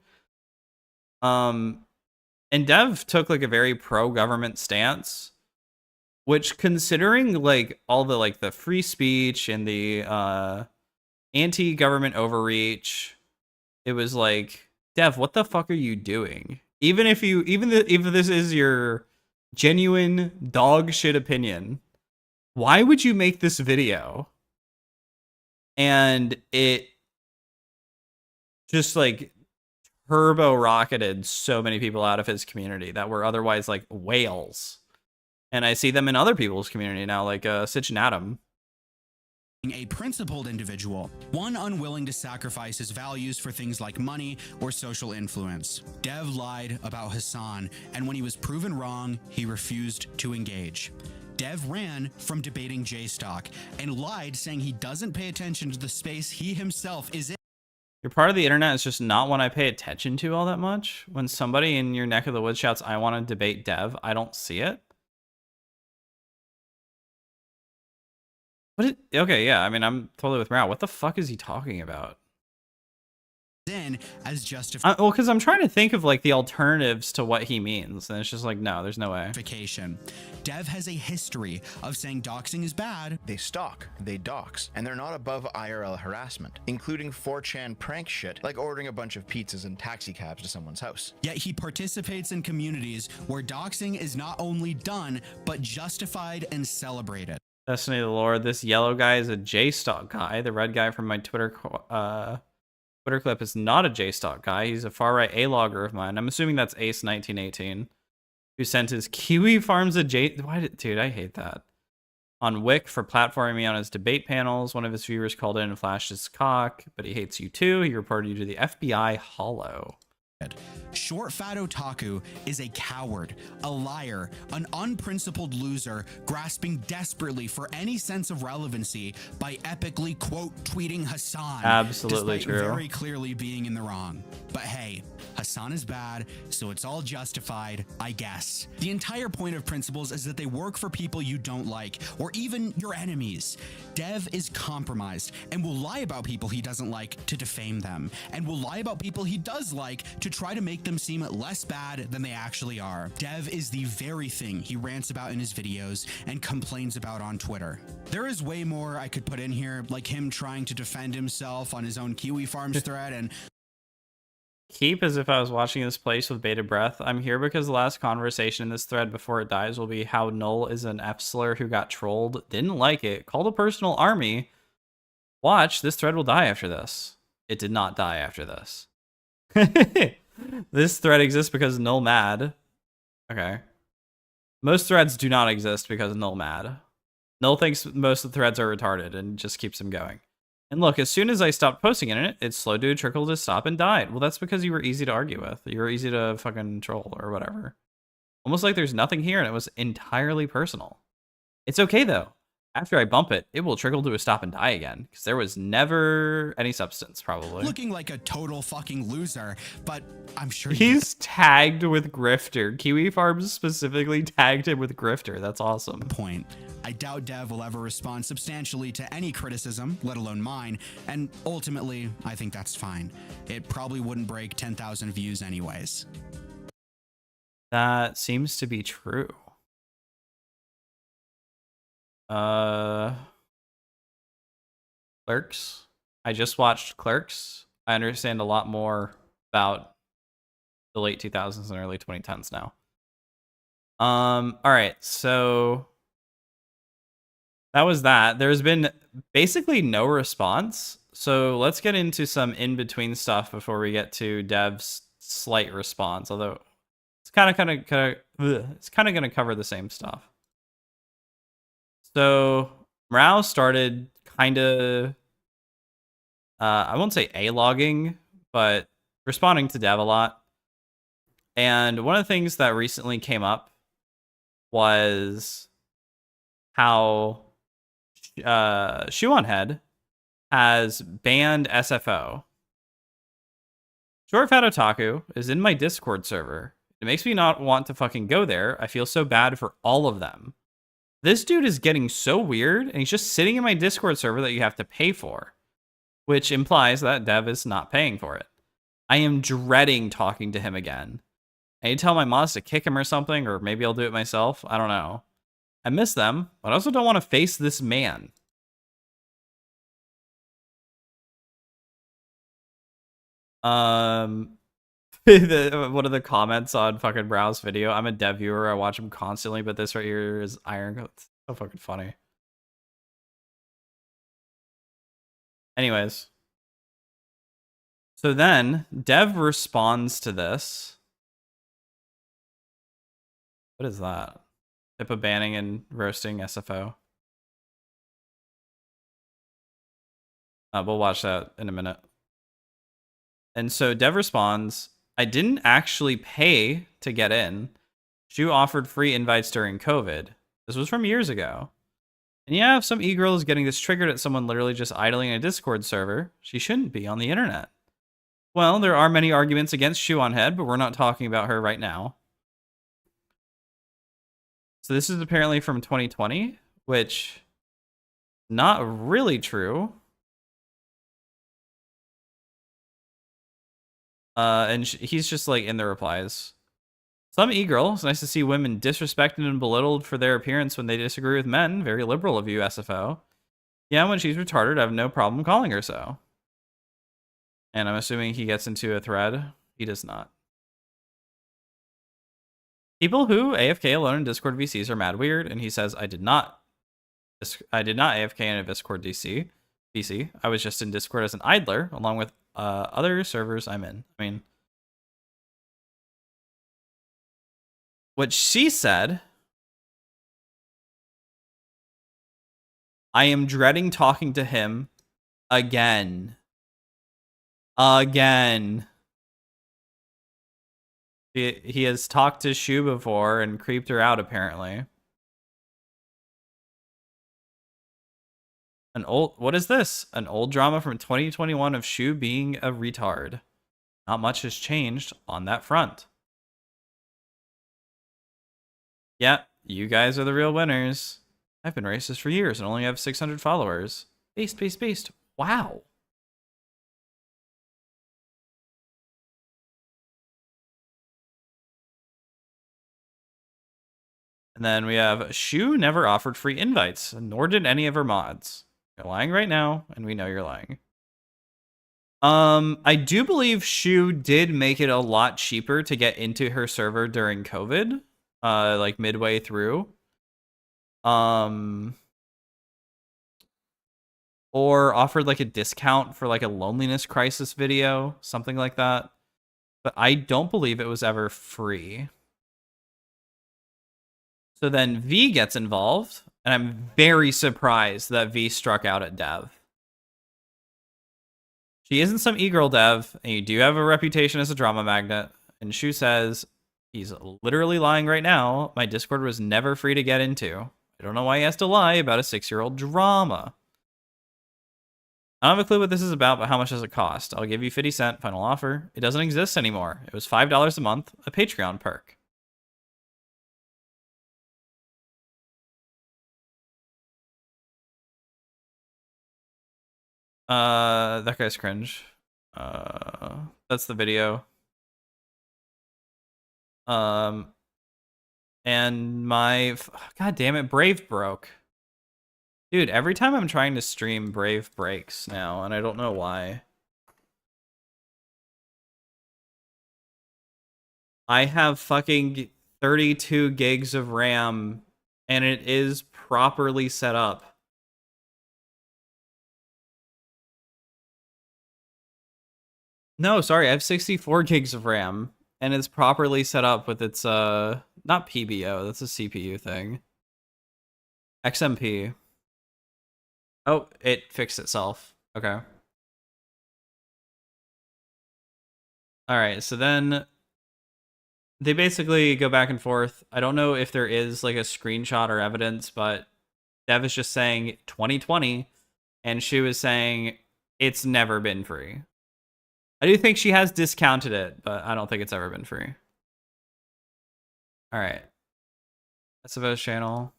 Speaker 1: And Dev took like a very pro-government stance, which, considering like all the like the free speech and the anti-government overreach, it was like, Dev, what the fuck are you doing? Even if this is your genuine dog shit opinion, why would you make this video? And it just like turbo rocketed so many people out of his community that were otherwise like whales. And I see them in other people's community now, like Sitch and Adam.
Speaker 2: A principled individual, one unwilling to sacrifice his values for things like money or social influence. Dev lied about Hassan, and when he was proven wrong, he refused to engage. Dev ran from debating J-Stock and lied, saying he doesn't pay attention to the space he himself is in.
Speaker 1: Your part of the internet is just not one I pay attention to all that much. When somebody in your neck of the woods shouts, I want to debate Dev, I don't see it. Okay, yeah. I mean, I'm totally with Mao. What the fuck is he talking about?
Speaker 2: In as justification.
Speaker 1: Well, because I'm trying to think of like the alternatives to what he means, and it's just like, no, there's no way.
Speaker 2: Dev has a history of saying doxing is bad.
Speaker 3: They stalk, they dox, and they're not above IRL harassment, including 4chan prank shit like ordering a bunch of pizzas and taxi cabs to someone's house.
Speaker 2: Yet he participates in communities where doxing is not only done, but justified and celebrated.
Speaker 1: Destiny of the Lord, this yellow guy is a J-Stock guy. The red guy from my Twitter clip is not a J-Stock guy. He's a far-right A-logger of mine. I'm assuming that's Ace1918, who sent his Kiwi Farms a J... Dude, I hate that. On Wick for platforming me on his debate panels. One of his viewers called in and flashed his cock, but he hates you too. He reported you to the FBI Hollow.
Speaker 2: Short Fat Otaku is a coward, a liar, an unprincipled loser, grasping desperately for any sense of relevancy by epically quote tweeting Hassan.
Speaker 1: Absolutely
Speaker 2: despite
Speaker 1: true.
Speaker 2: very clearly being in the wrong. But hey, Hassan is bad, so it's all justified, I guess. The entire point of principles is that they work for people you don't like, or even your enemies. Dev is compromised and will lie about people he doesn't like to defame them, and will lie about people he does like to try to make them seem less bad than they actually are. Dev is the very thing he rants about in his videos and complains about on Twitter. There is way more I could put in here, like him trying to defend himself on his own Kiwi Farms thread and
Speaker 1: Keep as if I was watching this place with bated breath. I'm here because the last conversation in this thread before it dies will be how Null is an F-slur who got trolled, didn't like it, called a personal army. Watch, this thread will die after this. It did not die after this. This thread exists because Null mad. Okay. Most threads do not exist because Null mad. Null thinks most of the threads are retarded and just keeps them going. And look, as soon as I stopped posting in it, it slowed to a trickle to stop and died. Well, that's because you were easy to argue with. You were easy to fucking troll or whatever. Almost like there's nothing here and it was entirely personal. It's okay though. After I bump it, it will trickle to a stop and die again, because there was never any substance, probably.
Speaker 2: looking like a total fucking loser, but I'm sure
Speaker 1: he's tagged with Grifter. Kiwi Farms specifically tagged him with Grifter. That's awesome.
Speaker 2: Point. I doubt Dev will ever respond substantially to any criticism, let alone mine, and ultimately, I think that's fine. It probably wouldn't break 10,000 views anyways.
Speaker 1: That seems to be true. Clerks. I just watched Clerks. I understand a lot more about the late 2000s and early 2010s now. All right, so that was that. There's been basically no response. So let's get into some in-between stuff before we get to Dev's slight response. Although it's kind of going to cover the same stuff. So Morale started kind of, I won't say A-logging, but responding to Dev a lot. And one of the things that recently came up was how Shoe-on-Head has banned SFO. Short Fat Otaku is in my Discord server. It makes me not want to fucking go there. I feel so bad for all of them. This dude is getting so weird, and he's just sitting in my Discord server that you have to pay for, which implies that Dev is not paying for it. I am dreading talking to him again. I need to tell my mods to kick him or something, or maybe I'll do it myself. I don't know. I miss them, but I also don't want to face this man. One of the comments on fucking Brow's video, I'm a Dev viewer, I watch him constantly, but this right here is Iron. It's so fucking funny. Anyways. So then, Dev responds to this. What is that? HIPAA banning and roasting SFO. We'll watch that in a minute. And so Dev responds, I didn't actually pay to get in. Shu offered free invites during COVID. This was from years ago. And yeah, if some e-girl is getting this triggered at someone literally just idling a Discord server, she shouldn't be on the internet. Well, there are many arguments against Shoe-on-Head, but we're not talking about her right now. So this is apparently from 2020, which not really true. And he's just like in the replies. Some e-girl. It's nice to see women disrespected and belittled for their appearance when they disagree with men. Very liberal of you, SFO. Yeah, when she's retarded, I have no problem calling her so. And I'm assuming he gets into a thread. He does not. People who AFK alone in Discord VCs are mad weird, and he says, I did not AFK in a Discord VC. I was just in Discord as an idler, along with other servers I'm in. I mean, what she said, I am dreading talking to him again. Again. He has talked to Shu before and creeped her out, apparently. What is this? An old drama from 2021 of Shu being a retard. Not much has changed on that front. Yeah, you guys are the real winners. I've been racist for years and only have 600 followers. Based. Wow. And then we have Shu never offered free invites, nor did any of her mods. You're lying right now, and we know you're lying. I do believe Shu did make it a lot cheaper to get into her server during COVID, like midway through. Or offered like a discount for like a loneliness crisis video, something like that. But I don't believe it was ever free. So then V gets involved, and I'm very surprised that V struck out at Dev. She isn't some e-girl Dev, and you do have a reputation as a drama magnet. And Shu says, he's literally lying right now. My Discord was never free to get into. I don't know why he has to lie about a 6-year-old drama. I don't have a clue what this is about, but how much does it cost? I'll give you 50 cent final offer. It doesn't exist anymore. It was $5 a month, a Patreon perk. That guy's cringe. That's the video. And my god damn it, Brave broke. Dude, every time I'm trying to stream, Brave breaks now, and I don't know why. I have fucking 32 gigs of RAM, and it is properly set up. No, sorry, I have 64 gigs of RAM, and it's properly set up with its, not PBO, that's a CPU thing. XMP. Oh, it fixed itself. Okay. Alright, so then they basically go back and forth. I don't know if there is like a screenshot or evidence, but Dev is just saying 2020, and Shu is saying it's never been free. I do think she has discounted it, but I don't think it's ever been free. Alright. SFO's channel.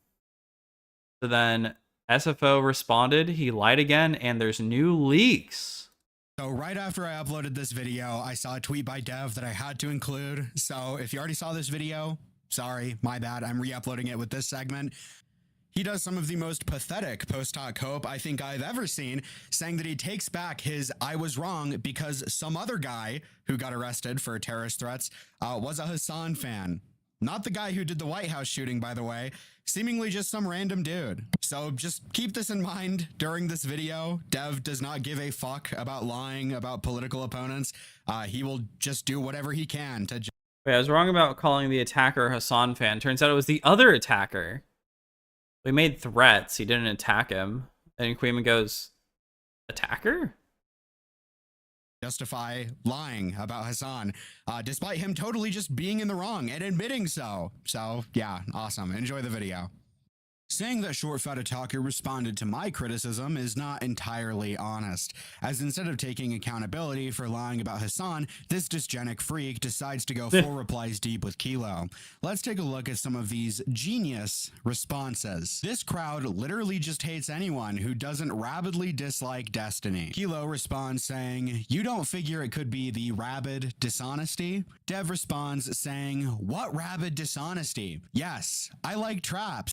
Speaker 1: So then SFO responded, he lied again, and there's new leaks.
Speaker 2: So right after I uploaded this video, I saw a tweet by Dev that I had to include. So if you already saw this video, sorry, my bad. I'm re-uploading it with this segment. He does some of the most pathetic post-hoc cope I think I've ever seen, saying that he takes back his I was wrong because some other guy who got arrested for terrorist threats was a Hassan fan. Not the guy who did the White House shooting, by the way, seemingly just some random dude. So just keep this in mind during this video. Dev does not give a fuck about lying about political opponents. He will just do whatever he can to...
Speaker 1: Wait, I was wrong about calling the attacker Hassan fan. Turns out it was the other attacker. We made threats. He didn't attack him. And Queeman goes, attacker?
Speaker 2: Justify lying about Hassan, despite him totally just being in the wrong and admitting so. So, yeah, awesome. Enjoy the video. Saying that short-fat Otaku responded to my criticism is not entirely honest, as instead of taking accountability for lying about Hassan, this dysgenic freak decides to go 4 replies deep with Kilo. Let's take a look at some of these genius responses. This crowd literally just hates anyone who doesn't rabidly dislike Destiny. Kilo responds saying, "You don't figure it could be the rabid dishonesty?" Dev responds saying, "What rabid dishonesty? Yes, I like traps."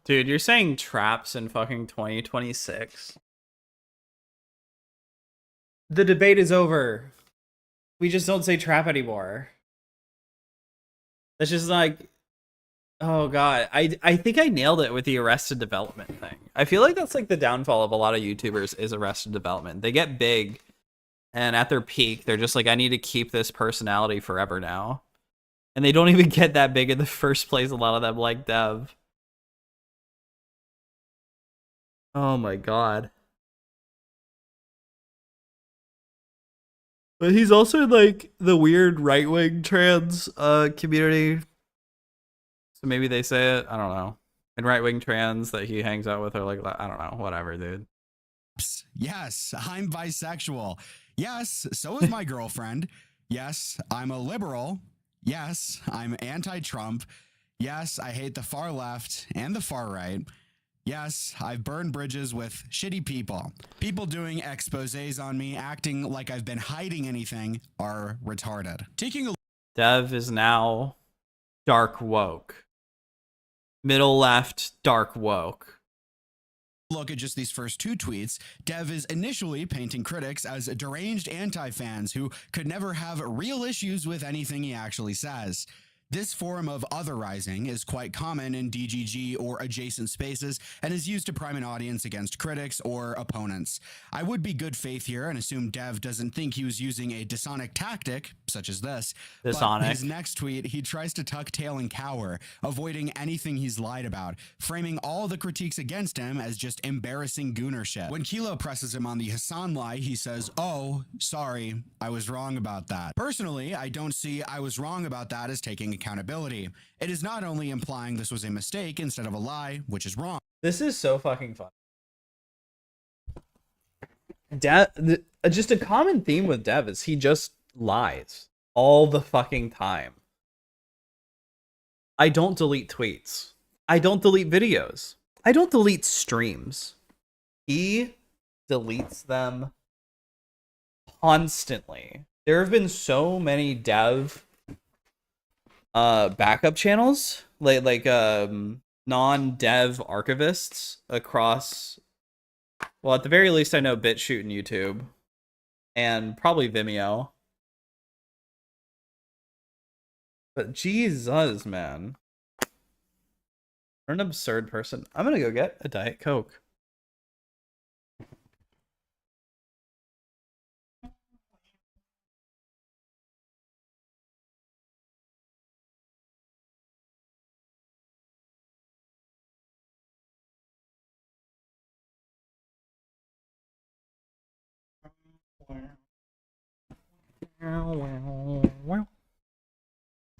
Speaker 1: Dude, you're saying traps in fucking 2026? The debate is over. We just don't say trap anymore. That's just like, oh god. I think I nailed it with the Arrested Development thing. I feel like that's like the downfall of a lot of YouTubers is Arrested Development. They get big, and at their peak, they're just like, I need to keep this personality forever now. And they don't even get that big in the first place, a lot of them, like Dev. Oh my god. But he's also in like the weird right-wing trans community. So maybe they say it, I don't know. And right-wing trans that he hangs out with are like, I don't know, whatever, dude.
Speaker 2: Yes, I'm bisexual. Yes, so is my girlfriend. Yes, I'm a liberal. Yes, I'm anti-Trump. Yes, I hate the far left and the far right. Yes, I've burned bridges with shitty people. People doing exposés on me, acting like I've been hiding anything, are retarded. Taking a
Speaker 1: Dev is now dark woke. Middle left, dark woke.
Speaker 2: look at just these first 2 tweets, Dev is initially painting critics as deranged anti-fans who could never have real issues with anything he actually says. This form of otherizing is quite common in DGG or adjacent spaces and is used to prime an audience against critics or opponents. I would be good faith here and assume Dev doesn't think he was using a dishonic tactic, such as this.
Speaker 1: Dishonic.
Speaker 2: But his next tweet, he tries to tuck tail and cower, avoiding anything he's lied about, framing all the critiques against him as just embarrassing gooner shit. When Kilo presses him on the Hassan lie, he says, "Oh, sorry, I was wrong about that." Personally, I don't see "I was wrong about that" as taking accountability. It is not only implying this was a mistake instead of a lie, which is wrong.
Speaker 1: This is so fucking fun. Just a common theme with Dev is he just lies all the fucking time. I don't delete tweets. I don't delete videos. I don't delete streams. He deletes them constantly. There have been so many Dev backup channels, like non-dev archivists across, well, at the very least I know BitChute and YouTube and probably Vimeo. But Jesus, man, you're an absurd person. I'm gonna go get a Diet Coke.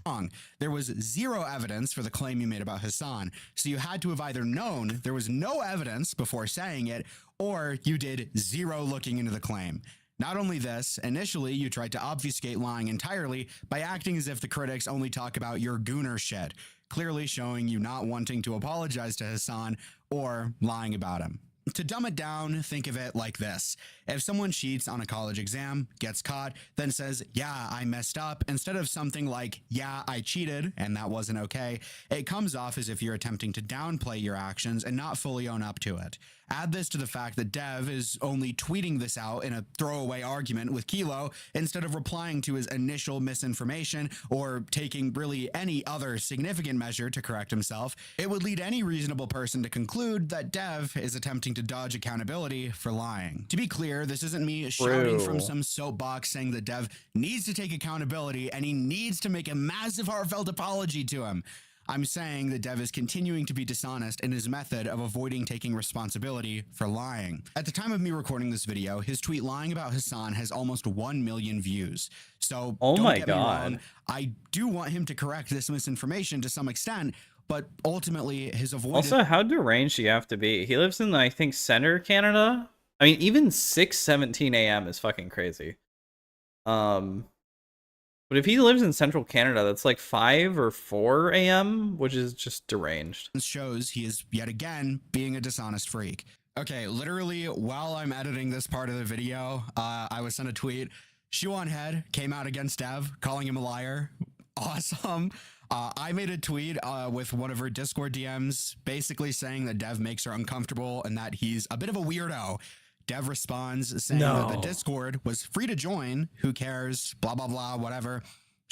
Speaker 2: Wrong. There was zero evidence for the claim you made about Hassan, so you had to have either known there was no evidence before saying it, or you did zero looking into the claim. Not only this, initially you tried to obfuscate lying entirely by acting as if the critics only talk about your gooner shit, clearly showing you not wanting to apologize to Hassan or lying about him. To dumb it down, think of it like this. If someone cheats on a college exam, gets caught, then says, "Yeah, I messed up," instead of something like, "Yeah, I cheated, and that wasn't okay," it comes off as if you're attempting to downplay your actions and not fully own up to it. Add this to the fact that Dev is only tweeting this out in a throwaway argument with Kilo instead of replying to his initial misinformation or taking really any other significant measure to correct himself. It would lead any reasonable person to conclude that Dev is attempting to dodge accountability for lying. To be clear, this isn't me shouting from some soapbox saying that Dev needs to take accountability and he needs to make a massive heartfelt apology to him. I'm saying that Dev is continuing to be dishonest in his method of avoiding taking responsibility for lying. At the time of me recording this video, his tweet lying about Hassan has almost 1 million views. So
Speaker 1: oh
Speaker 2: don't
Speaker 1: my
Speaker 2: get me
Speaker 1: God.
Speaker 2: wrong, I do want him to correct this misinformation to some extent, but ultimately his avoidance.
Speaker 1: Also, how deranged do you have to be? He lives in, I think, center Canada. I mean, even 6:17 a.m. is fucking crazy. But if he lives in central Canada, that's like 5 or 4 a.m., which is just deranged.
Speaker 2: Shows he is yet again being a dishonest freak. Okay, literally while I'm editing this part of the video, I was sent a tweet. Shuan Head came out against Dev, calling him a liar. Awesome. I made a tweet with one of her Discord DMs, basically saying that Dev makes her uncomfortable and that he's a bit of a weirdo. Dev responds saying that the Discord was free to join. Who cares? Blah, blah, blah, whatever.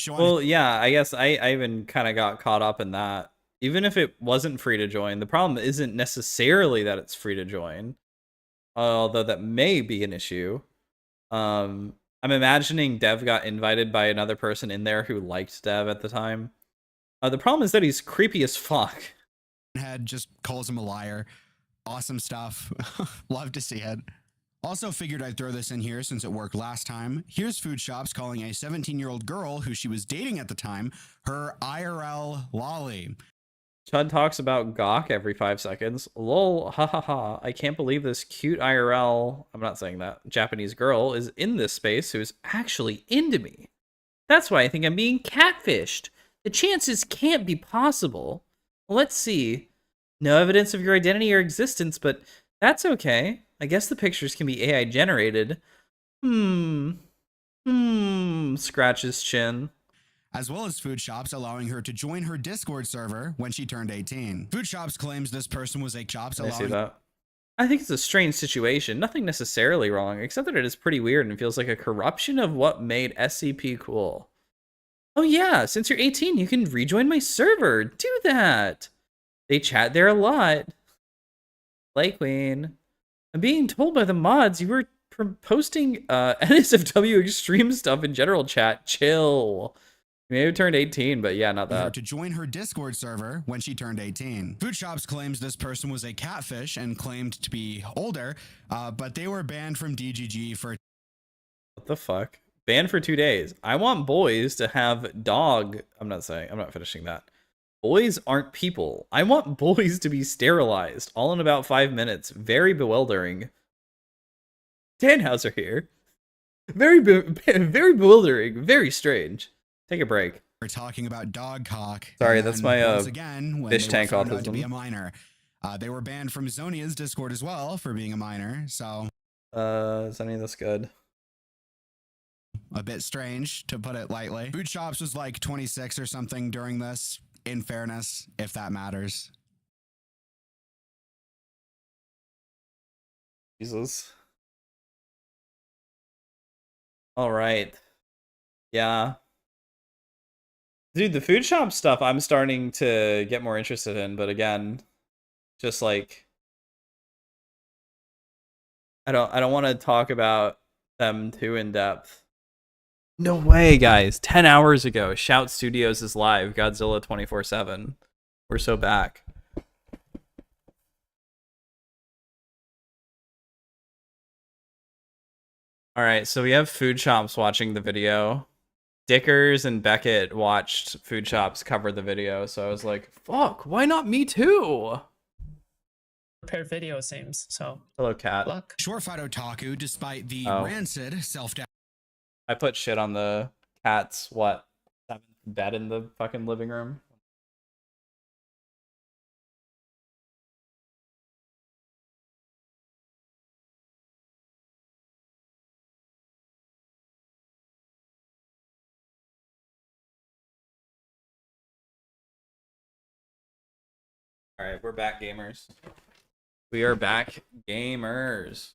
Speaker 1: Well, yeah, I guess I even kind of got caught up in that. Even if it wasn't free to join, the problem isn't necessarily that it's free to join. Although that may be an issue. I'm imagining Dev got invited by another person in there who liked Dev at the time. The problem is that he's creepy as fuck.
Speaker 2: Head just calls him a liar. Awesome stuff. Love to see it. Also figured I'd throw this in here since it worked last time. Here's Food Shops calling a 17-year-old girl who she was dating at the time her IRL lolly.
Speaker 1: Chud talks about Gawk every 5 seconds. Lol, ha ha ha. I can't believe this cute IRL, I'm not saying that, Japanese girl is in this space who's actually into me. That's why I think I'm being catfished. The chances can't be possible. Let's see. No evidence of your identity or existence, but that's okay. I guess the pictures can be AI generated. Scratch his chin.
Speaker 2: As well as Food Shops allowing her to join her Discord server when she turned 18. Food Shops claims this person was a Shops
Speaker 1: I see that. I think it's a strange situation. Nothing necessarily wrong, except that it is pretty weird and feels like a corruption of what made SCP cool. Oh yeah, since you're 18, you can rejoin my server. Do that. They chat there a lot. Play Queen. I'm being told by the mods you were posting NSFW extreme stuff in general chat. Chill. You may have turned 18, but yeah, not that.
Speaker 2: To join her Discord server when she turned 18. Food Shops claims this person was a catfish and claimed to be older, but they were banned from DGG for...
Speaker 1: What the fuck? Banned for 2 days. I want boys to have dog... I'm not finishing that. Boys aren't people. I want boys to be sterilized, all in about 5 minutes. Very bewildering. Tannhauser here. Very bewildering. Very strange. Take a break.
Speaker 2: We're talking about dog cock.
Speaker 1: Sorry, that's my
Speaker 2: again,
Speaker 1: fish tank autism.
Speaker 2: To be a minor. They were banned from Zonia's Discord as well for being a minor. So
Speaker 1: is any of this good?
Speaker 2: A bit strange, to put it lightly. Food Shops was like 26 or something during this. In fairness, if that matters.
Speaker 1: Jesus. All right. Yeah. Dude, the Food Shop stuff I'm starting to get more interested in, but again, just like I don't want to talk about them too in depth. No way, guys. 10 hours ago, Shout Studios is live. Godzilla 24/7. We're so back. All right, so we have Food Shops watching the video. Dickers and Beckett watched Food Shops cover the video, so I was like, fuck, why not me too?
Speaker 4: Prepared video seems, so.
Speaker 1: Hello, cat.
Speaker 4: Luck.
Speaker 2: Short Fight Otaku, despite the rancid self-doubt.
Speaker 1: I put shit on the cat's, what, 7th bed in the fucking living room? Alright, we're back, gamers. We are back, gamers.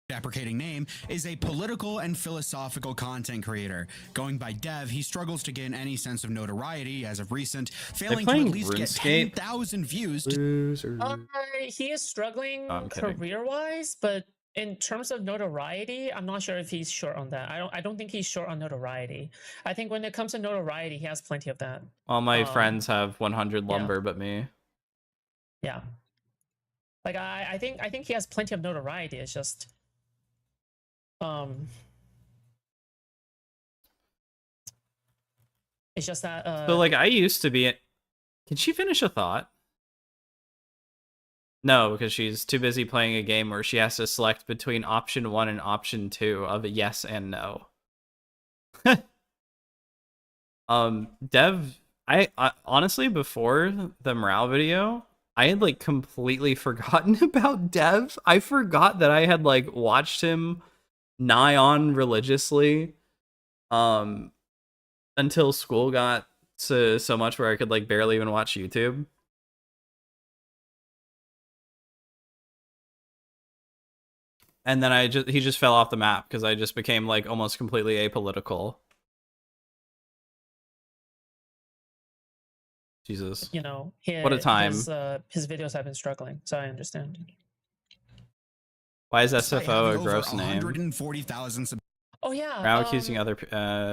Speaker 2: Deprecating name is a political and philosophical content creator. Going by Dev, he struggles to gain any sense of notoriety as of recent, failing to at least get 10,000 views.
Speaker 4: He is struggling career-wise, but in terms of notoriety, I'm not sure if he's short on that. I don't think he's short on notoriety. I think when it comes to notoriety, he has plenty of that.
Speaker 1: All my friends have 100 lumber, but me.
Speaker 4: Yeah. Like I think he has plenty of notoriety. It's just It's just that
Speaker 1: So like I used to be. Can she finish a thought? No, because she's too busy playing a game where she has to select between option 1 and option 2 of a yes and no. Dev, I honestly, before the morale video, I had like completely forgotten about Dev. I forgot that I had like watched him nigh on religiously until school got to so much where I could like barely even watch YouTube. And then he just fell off the map because I just became like almost completely apolitical. Jesus.
Speaker 4: You know,
Speaker 1: what a time.
Speaker 4: His videos have been struggling, so I understand.
Speaker 1: Why is
Speaker 2: Despite
Speaker 1: SFO a
Speaker 2: having
Speaker 1: gross
Speaker 2: over
Speaker 1: name?
Speaker 2: 140,000
Speaker 4: Oh yeah.
Speaker 1: Morale accusing other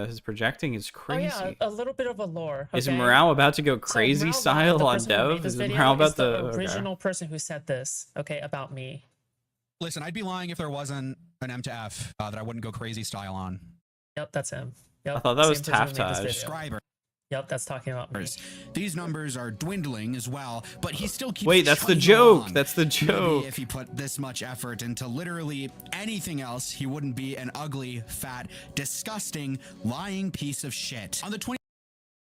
Speaker 1: his projecting is crazy.
Speaker 4: Oh yeah, a little bit of a lore. Okay?
Speaker 1: Is Morale about to go crazy
Speaker 4: so Morale,
Speaker 1: style on Dev? Is Morale about
Speaker 4: the original person who said this? Okay, about me.
Speaker 2: Listen, I'd be lying if there wasn't an M to F that I wouldn't go crazy style on.
Speaker 4: Yep, that's him. Yep,
Speaker 1: I thought that was
Speaker 4: same person who made this
Speaker 1: Taftage.
Speaker 4: video.
Speaker 2: Subscriber.
Speaker 4: Yep, that's talking about me.
Speaker 2: These numbers are dwindling as well, but he still keeps.
Speaker 1: Wait, that's the
Speaker 2: chugging
Speaker 1: joke.
Speaker 2: along.
Speaker 1: That's the joke.
Speaker 2: Maybe if he put this much effort into literally anything else, he wouldn't be an ugly, fat, disgusting, lying piece of shit. On the 20.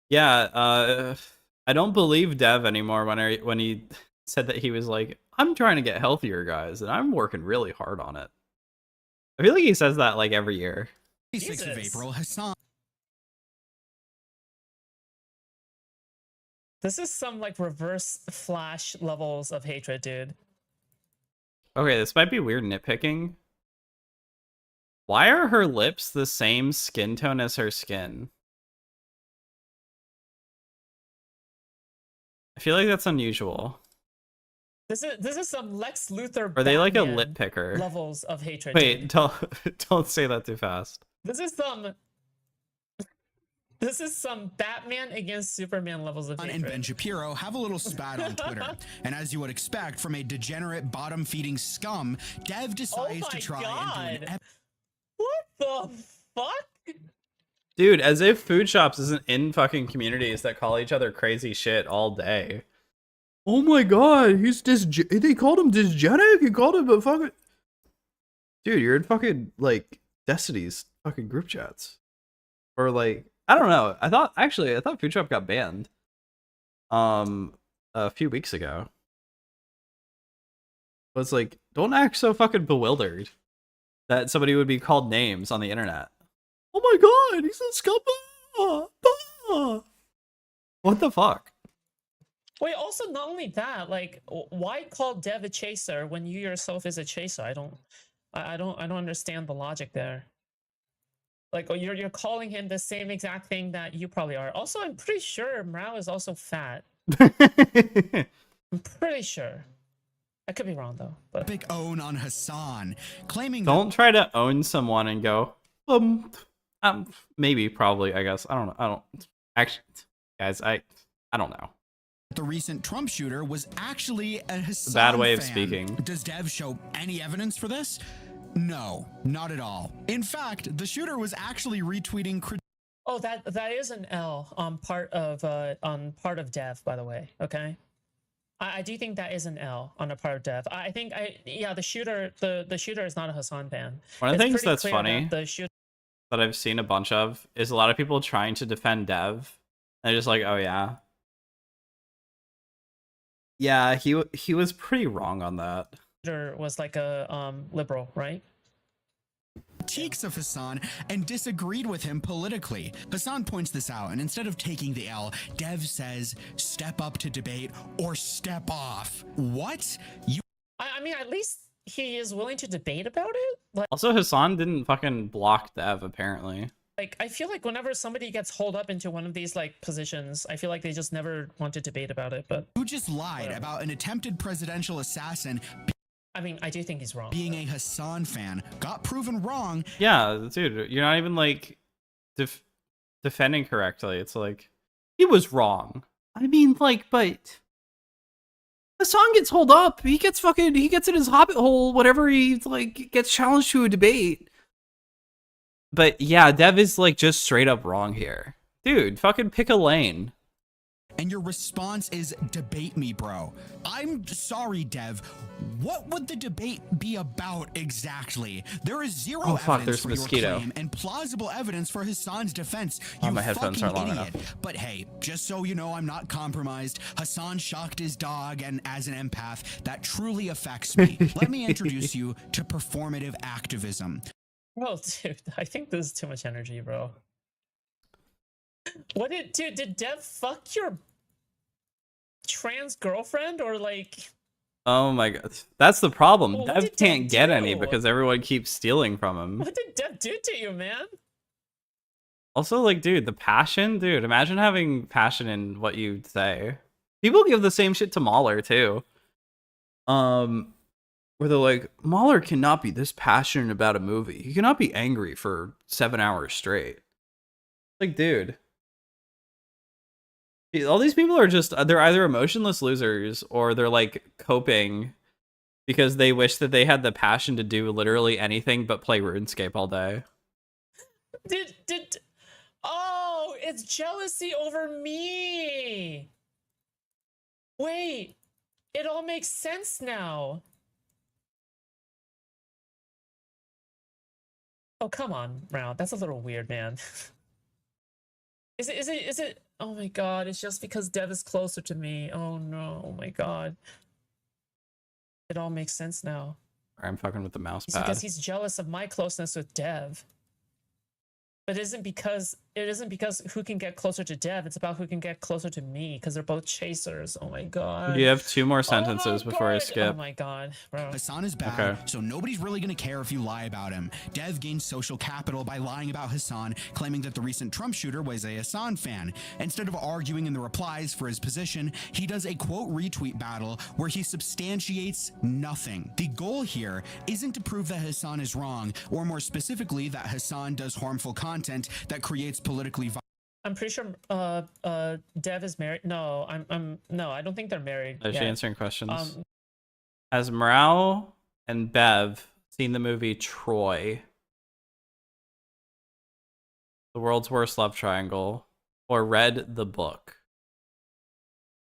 Speaker 1: Yeah, I don't believe Dev anymore when he said that he was like, I'm trying to get healthier, guys, and I'm working really hard on it. I feel like he says that like every year.
Speaker 2: 26th of April, Hassan.
Speaker 4: This is some like reverse Flash levels of hatred, dude.
Speaker 1: Okay, this might be weird nitpicking. Why are her lips the same skin tone as her skin? I feel like that's unusual.
Speaker 4: This is some Lex Luthor.
Speaker 1: Are they like a
Speaker 4: Batman
Speaker 1: lip picker?
Speaker 4: levels of hatred?
Speaker 1: Wait,
Speaker 4: dude.
Speaker 1: don't say that too fast.
Speaker 4: This is some Batman against Superman levels of hatred.
Speaker 2: And Ben Shapiro have a little spat on Twitter. And as you would expect from a degenerate bottom-feeding scum, Dev decides to try and do an
Speaker 4: What the fuck?
Speaker 1: Dude, as if food shops isn't in fucking communities that call each other crazy shit all day. Oh my god, they called him dysgenic? You called him a fucking... Dude, you're in fucking, like, Destiny's fucking group chats. Or, like, I don't know. I thought food shop got banned. A few weeks ago. But it's like, don't act so fucking bewildered that somebody would be called names on the internet. Oh my god, he's a scumbag! What the fuck?
Speaker 4: Wait, also not only that, like, why call Dev a chaser when you yourself is a chaser? I don't understand the logic there. Like, you're calling him the same exact thing that you probably are. Also, I'm pretty sure Morale is also fat. I'm pretty sure. I could be wrong though. But
Speaker 2: epic own on Hassan, claiming
Speaker 1: don't try to own someone and go, maybe, probably, I guess. I don't actually, guys, I don't know.
Speaker 2: The recent Trump shooter was actually a Hassan
Speaker 1: bad way of
Speaker 2: fan.
Speaker 1: speaking.
Speaker 2: Does Dev show any evidence for this? No, not at all. In fact, the shooter was actually retweeting.
Speaker 4: Oh, that is an L on part of Dev, by the way. Okay, I do think that is an L on a part of Dev. I think the shooter is not a Hassan fan.
Speaker 1: One of the things that's
Speaker 4: clear
Speaker 1: funny
Speaker 4: that
Speaker 1: I've seen a bunch of is a lot of people trying to defend Dev. And they're just like, oh yeah. Yeah, he was pretty wrong on that.
Speaker 4: Was like a liberal, right?
Speaker 2: Critiques of Hassan and disagreed with him politically. Hassan points this out, and instead of taking the L, Dev says, step up to debate or step off. What?
Speaker 4: I mean, at least he is willing to debate about it. Like,
Speaker 1: also, Hassan didn't fucking block Dev, apparently.
Speaker 4: Like, I feel like whenever somebody gets holed up into one of these, like, positions, I feel like they just never want to debate about it, but...
Speaker 2: Who just lied about an attempted presidential assassin...
Speaker 4: I mean, I do think he's wrong.
Speaker 2: Being a Hassan fan, got proven wrong.
Speaker 1: Yeah, dude, you're not even, like, defending correctly. It's like, he was wrong. I mean, like, but... Hassan gets holed up. He gets in his hobbit hole whenever he, like, gets challenged to a debate. But, yeah, Dev is, like, just straight up wrong here. dude, fucking pick a lane.
Speaker 2: And your response is debate me, bro. I'm sorry, Dev. What would the debate be about exactly? There is zero
Speaker 1: Oh, fuck,
Speaker 2: evidence
Speaker 1: there's
Speaker 2: for
Speaker 1: mosquito.
Speaker 2: your claim and plausible evidence for Hassan's defense.
Speaker 1: Oh,
Speaker 2: You
Speaker 1: my headphones
Speaker 2: fucking
Speaker 1: aren't long
Speaker 2: idiot.
Speaker 1: enough.
Speaker 2: But hey, just so you know, I'm not compromised. Hassan shocked his dog, and as an empath, that truly affects me. Let me introduce you to performative activism.
Speaker 4: Bro, dude, I think this is too much energy, bro. What did Dev fuck your trans girlfriend or like?
Speaker 1: Oh my god, that's the problem.
Speaker 4: Well, what
Speaker 1: Dev
Speaker 4: did
Speaker 1: can't
Speaker 4: Dev
Speaker 1: get any
Speaker 4: do?
Speaker 1: because everyone keeps stealing from him.
Speaker 4: What did Dev do to you, man?
Speaker 1: Also, like, dude, the passion, dude. Imagine having passion in what you say. People give the same shit to Mahler too. Where they're like, Mahler cannot be this passionate about a movie. He cannot be angry for 7 hours straight. Like, dude. All these people are just, they're either emotionless losers or they're like coping because they wish that they had the passion to do literally anything but play RuneScape all day.
Speaker 4: Oh, it's jealousy over me. Wait, it all makes sense now. Oh, come on, Round. That's a little weird, man. Is it? Oh my god, it's just because Dev is closer to me. Oh no, oh my god. It all makes sense now.
Speaker 1: I'm fucking with the mouse
Speaker 4: It's
Speaker 1: pad.
Speaker 4: because he's jealous of my closeness with Dev. But it isn't because who can get closer to Dev, it's about who can get closer to me, because they're both chasers. Oh my god.
Speaker 1: You have 2 more
Speaker 4: Oh
Speaker 1: sentences
Speaker 4: my
Speaker 1: before I
Speaker 4: god.
Speaker 1: skip.
Speaker 4: Oh my god, bro.
Speaker 2: Hassan is bad,
Speaker 1: Okay.
Speaker 2: so nobody's really going to care if you lie about him. Dev gained social capital by lying about Hassan, claiming that the recent Trump shooter was a Hassan fan. Instead of arguing in the replies for his position, he does a quote retweet battle where he substantiates nothing. The goal here isn't to prove that Hassan is wrong, or more specifically, that Hassan does harmful content that creates politically
Speaker 4: I'm pretty sure Dev is married. No, no, I don't think they're married.
Speaker 1: Is she
Speaker 4: yet.
Speaker 1: answering questions? Has Morale and Bev seen the movie Troy? The World's Worst Love Triangle, or read the book?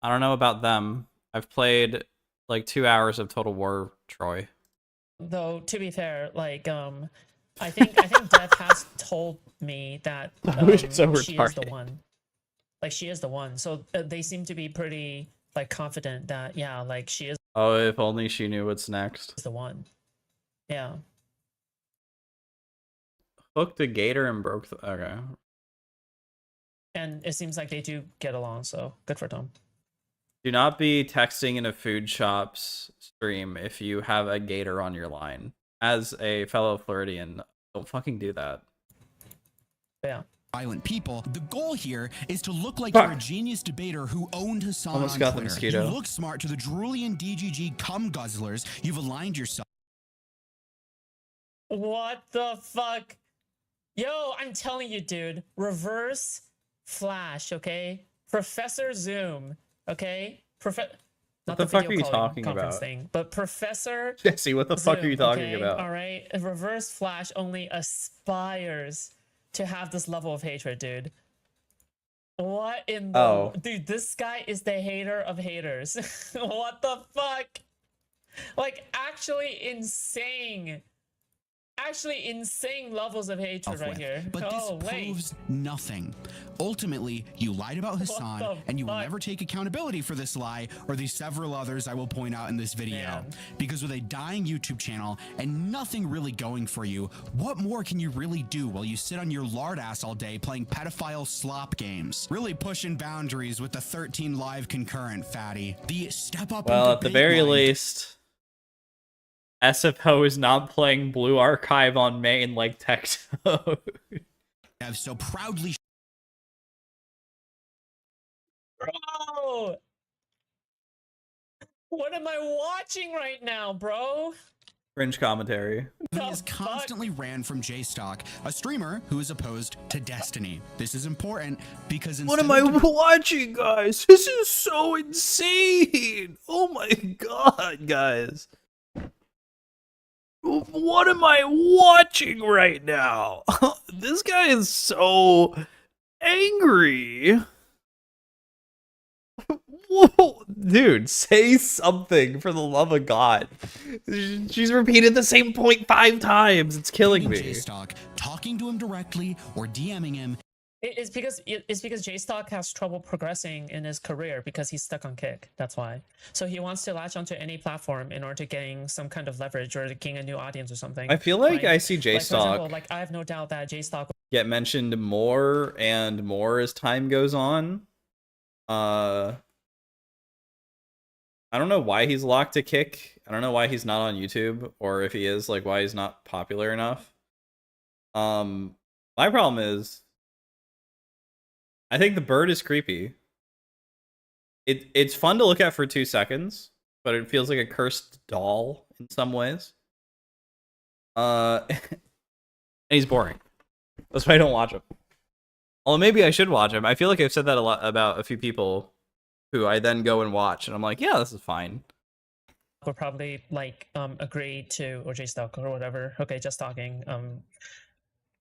Speaker 1: I don't know about them. I've played like 2 hours of Total War Troy.
Speaker 4: Though to be fair, like I think Dev has told me that
Speaker 1: Which is so
Speaker 4: she is the
Speaker 1: retarded.
Speaker 4: one. Like she is the one. So they seem to be pretty like confident that yeah, like she is
Speaker 1: Oh, if only she knew what's next.
Speaker 4: the one. Yeah.
Speaker 1: Hooked a gator and broke the... Okay.
Speaker 4: And it seems like they do get along, so good for them.
Speaker 1: Do not be texting in a food shop's stream if you have a gator on your line. As a fellow Floridian, don't fucking do that.
Speaker 4: Yeah.
Speaker 2: violent people. The goal here is to look like
Speaker 1: Fuck.
Speaker 2: you're a genius debater who owned Hassan
Speaker 1: Almost
Speaker 2: on
Speaker 1: got the
Speaker 2: Twitter.
Speaker 1: mosquito.
Speaker 2: You look smart to the drooling DGG cum guzzlers. You've aligned yourself.
Speaker 4: What the fuck? Yo, I'm telling you, dude. Reverse Flash, okay? Professor Zoom, okay?
Speaker 1: What the fuck are you talking
Speaker 4: conference
Speaker 1: about?
Speaker 4: thing, but Professor
Speaker 1: Jesse, what the fuck are you
Speaker 4: Zoom,
Speaker 1: talking
Speaker 4: okay?
Speaker 1: about?
Speaker 4: All right, a Reverse Flash only aspires to have this level of hatred, dude. What in the...
Speaker 1: Oh.
Speaker 4: Dude, this guy is the hater of haters. What the fuck? Like, actually insane levels of hatred right
Speaker 2: with.
Speaker 4: here.
Speaker 2: But
Speaker 4: oh,
Speaker 2: this
Speaker 4: wait.
Speaker 2: proves nothing. Ultimately, you lied about Hassan,
Speaker 4: the
Speaker 2: and you will
Speaker 4: fuck?
Speaker 2: never take accountability for this lie or the several others I will point out in this video.
Speaker 4: Man.
Speaker 2: Because with a dying YouTube channel and nothing really going for you, what more can you really do while you sit on your lard ass all day playing pedophile slop games? Really pushing boundaries with the 13 live concurrent, fatty. The step up
Speaker 1: Well,
Speaker 2: and
Speaker 1: at the
Speaker 2: debate
Speaker 1: very
Speaker 2: line
Speaker 1: least, SFO is not playing Blue Archive on main like Tecto.
Speaker 2: have so proudly
Speaker 4: Bro! What am I watching right now, bro?
Speaker 1: Cringe commentary.
Speaker 2: He
Speaker 4: The
Speaker 2: is
Speaker 4: fuck?
Speaker 2: constantly ran from J-Stock, a streamer who is opposed to Destiny. This is important because
Speaker 1: What
Speaker 2: instead
Speaker 1: am I
Speaker 2: of
Speaker 1: watching, guys? This is so insane. Oh my god, guys. What am I watching right now? This guy is so angry. Whoa, dude, say something for the love of God. She's repeated the same point 5 times. It's killing me.
Speaker 2: J-Stock, talking to him directly or DMing him.
Speaker 4: It's because J-Stock has trouble progressing in his career because he's stuck on Kick. That's why. So he wants to latch onto any platform in order to gain some kind of leverage or to gain a new audience or something.
Speaker 1: I feel like
Speaker 4: right?
Speaker 1: I see J-Stock
Speaker 4: Like I have no doubt that J-Stock
Speaker 1: get mentioned more and more as time goes on. I don't know why he's locked to Kick. I don't know why he's not on YouTube, or if he is, like, why he's not popular enough. My problem is, I think the bird is creepy. It's fun to look at for 2 seconds, but it feels like a cursed doll in some ways. And he's boring. That's why I don't watch him. Well, maybe I should watch him. I feel like I've said that a lot about a few people who I then go and watch, and I'm like, yeah, this is fine.
Speaker 4: would probably like agree to, or J-Stock or whatever. Okay, just talking.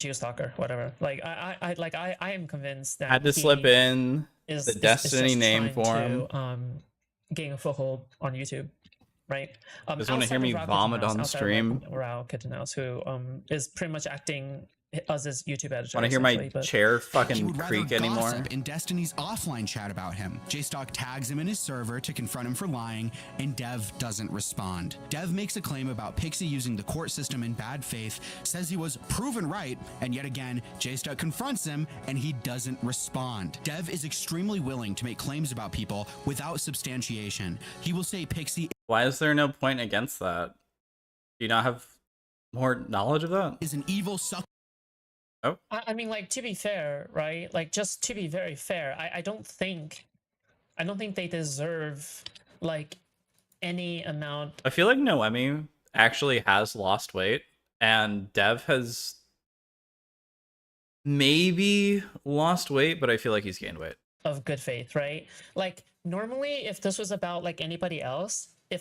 Speaker 4: Geostalker, whatever. Like I am convinced that
Speaker 1: had to slip in the Destiny name for him.
Speaker 4: Gain a foothold on YouTube, right?
Speaker 1: Just want to hear me vomit on stream.
Speaker 4: Rao Kittenhouse, who is pretty much acting as his YouTube editor.
Speaker 1: Want to hear my chair fucking creak anymore?
Speaker 2: In Destiny's offline chat about him, J-Stock tags him in his server to confront him for lying, and Dev doesn't respond. Dev makes a claim about Pixie using the court system in bad faith, says he was proven right, and yet again, J-Stock confronts him, and he doesn't respond. Dev is extremely willing to make claims about people without substantiation. He will say Pixie...
Speaker 1: Why is there no point against that? Do you not have more knowledge of that?
Speaker 2: ...is an evil sucker.
Speaker 1: Oh.
Speaker 4: I mean, like, to be fair, right? Like, just to be very fair, I don't think they deserve like any amount.
Speaker 1: I feel like Noemi actually has lost weight, and Dev has maybe lost weight, but I feel like he's gained weight.
Speaker 4: Of good faith, right? Like, normally, if this was about like anybody else, I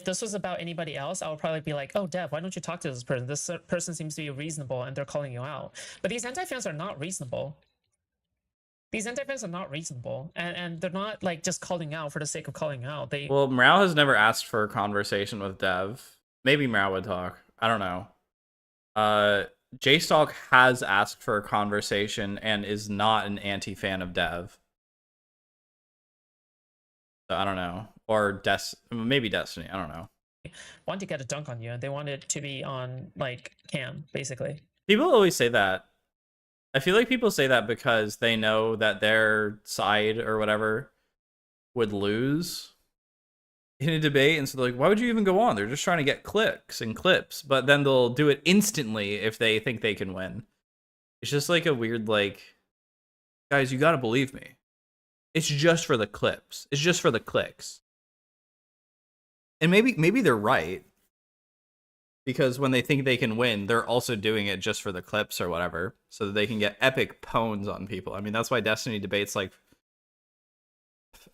Speaker 4: would probably be like, oh, Dev, why don't you talk to this person? This person seems to be reasonable and they're calling you out. But these anti-fans are not reasonable. These anti-fans are not reasonable. And they're not like just calling out for the sake of calling out.
Speaker 1: Well, Mrao has never asked for a conversation with Dev. Maybe Mrao would talk. I don't know. J-Stock has asked for a conversation and is not an anti-fan of Dev. So I don't know. Or maybe Destiny, I don't know.
Speaker 4: Want to get a dunk on you, and they want it to be on like cam, basically.
Speaker 1: People always say that. I feel like people say that because they know that their side or whatever would lose in a debate, and so they're like, why would you even go on? They're just trying to get clicks and clips, but then they'll do it instantly if they think they can win. It's just like a weird, like, guys, you gotta believe me. It's just for the clips. It's just for the clicks. And maybe they're right. Because when they think they can win, they're also doing it just for the clips or whatever. So that they can get epic pwns on people. I mean, that's why Destiny debates like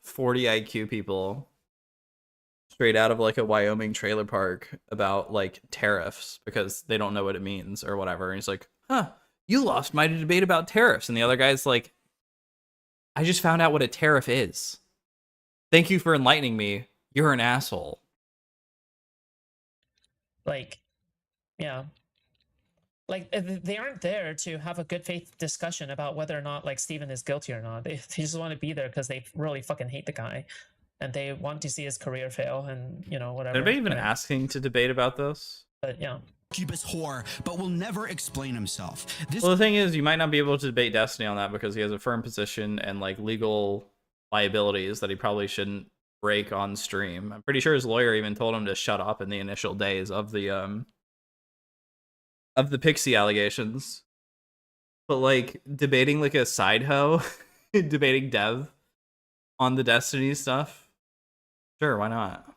Speaker 1: 40 IQ people straight out of like a Wyoming trailer park about like tariffs. Because they don't know what it means or whatever. And he's like, huh, you lost my debate about tariffs. And the other guy's like, I just found out what a tariff is. Thank you for enlightening me. You're an asshole.
Speaker 4: Like, yeah. Like, they aren't there to have a good faith discussion about whether or not, like, Steven is guilty or not. They just want to be there because they really fucking hate the guy. And they want to see his career fail and, you know, whatever.
Speaker 1: Are they even asking to debate about this?
Speaker 4: But, yeah.
Speaker 2: Whore, but will never explain himself.
Speaker 1: Well, the thing is, you might not be able to debate Destiny on that because he has a firm position and, like, legal liabilities that he probably shouldn't break on stream. I'm pretty sure his lawyer even told him to shut up in the initial days of the Pixie allegations. But like debating like a side hoe, debating Dev on the Destiny stuff. Sure, why not? What's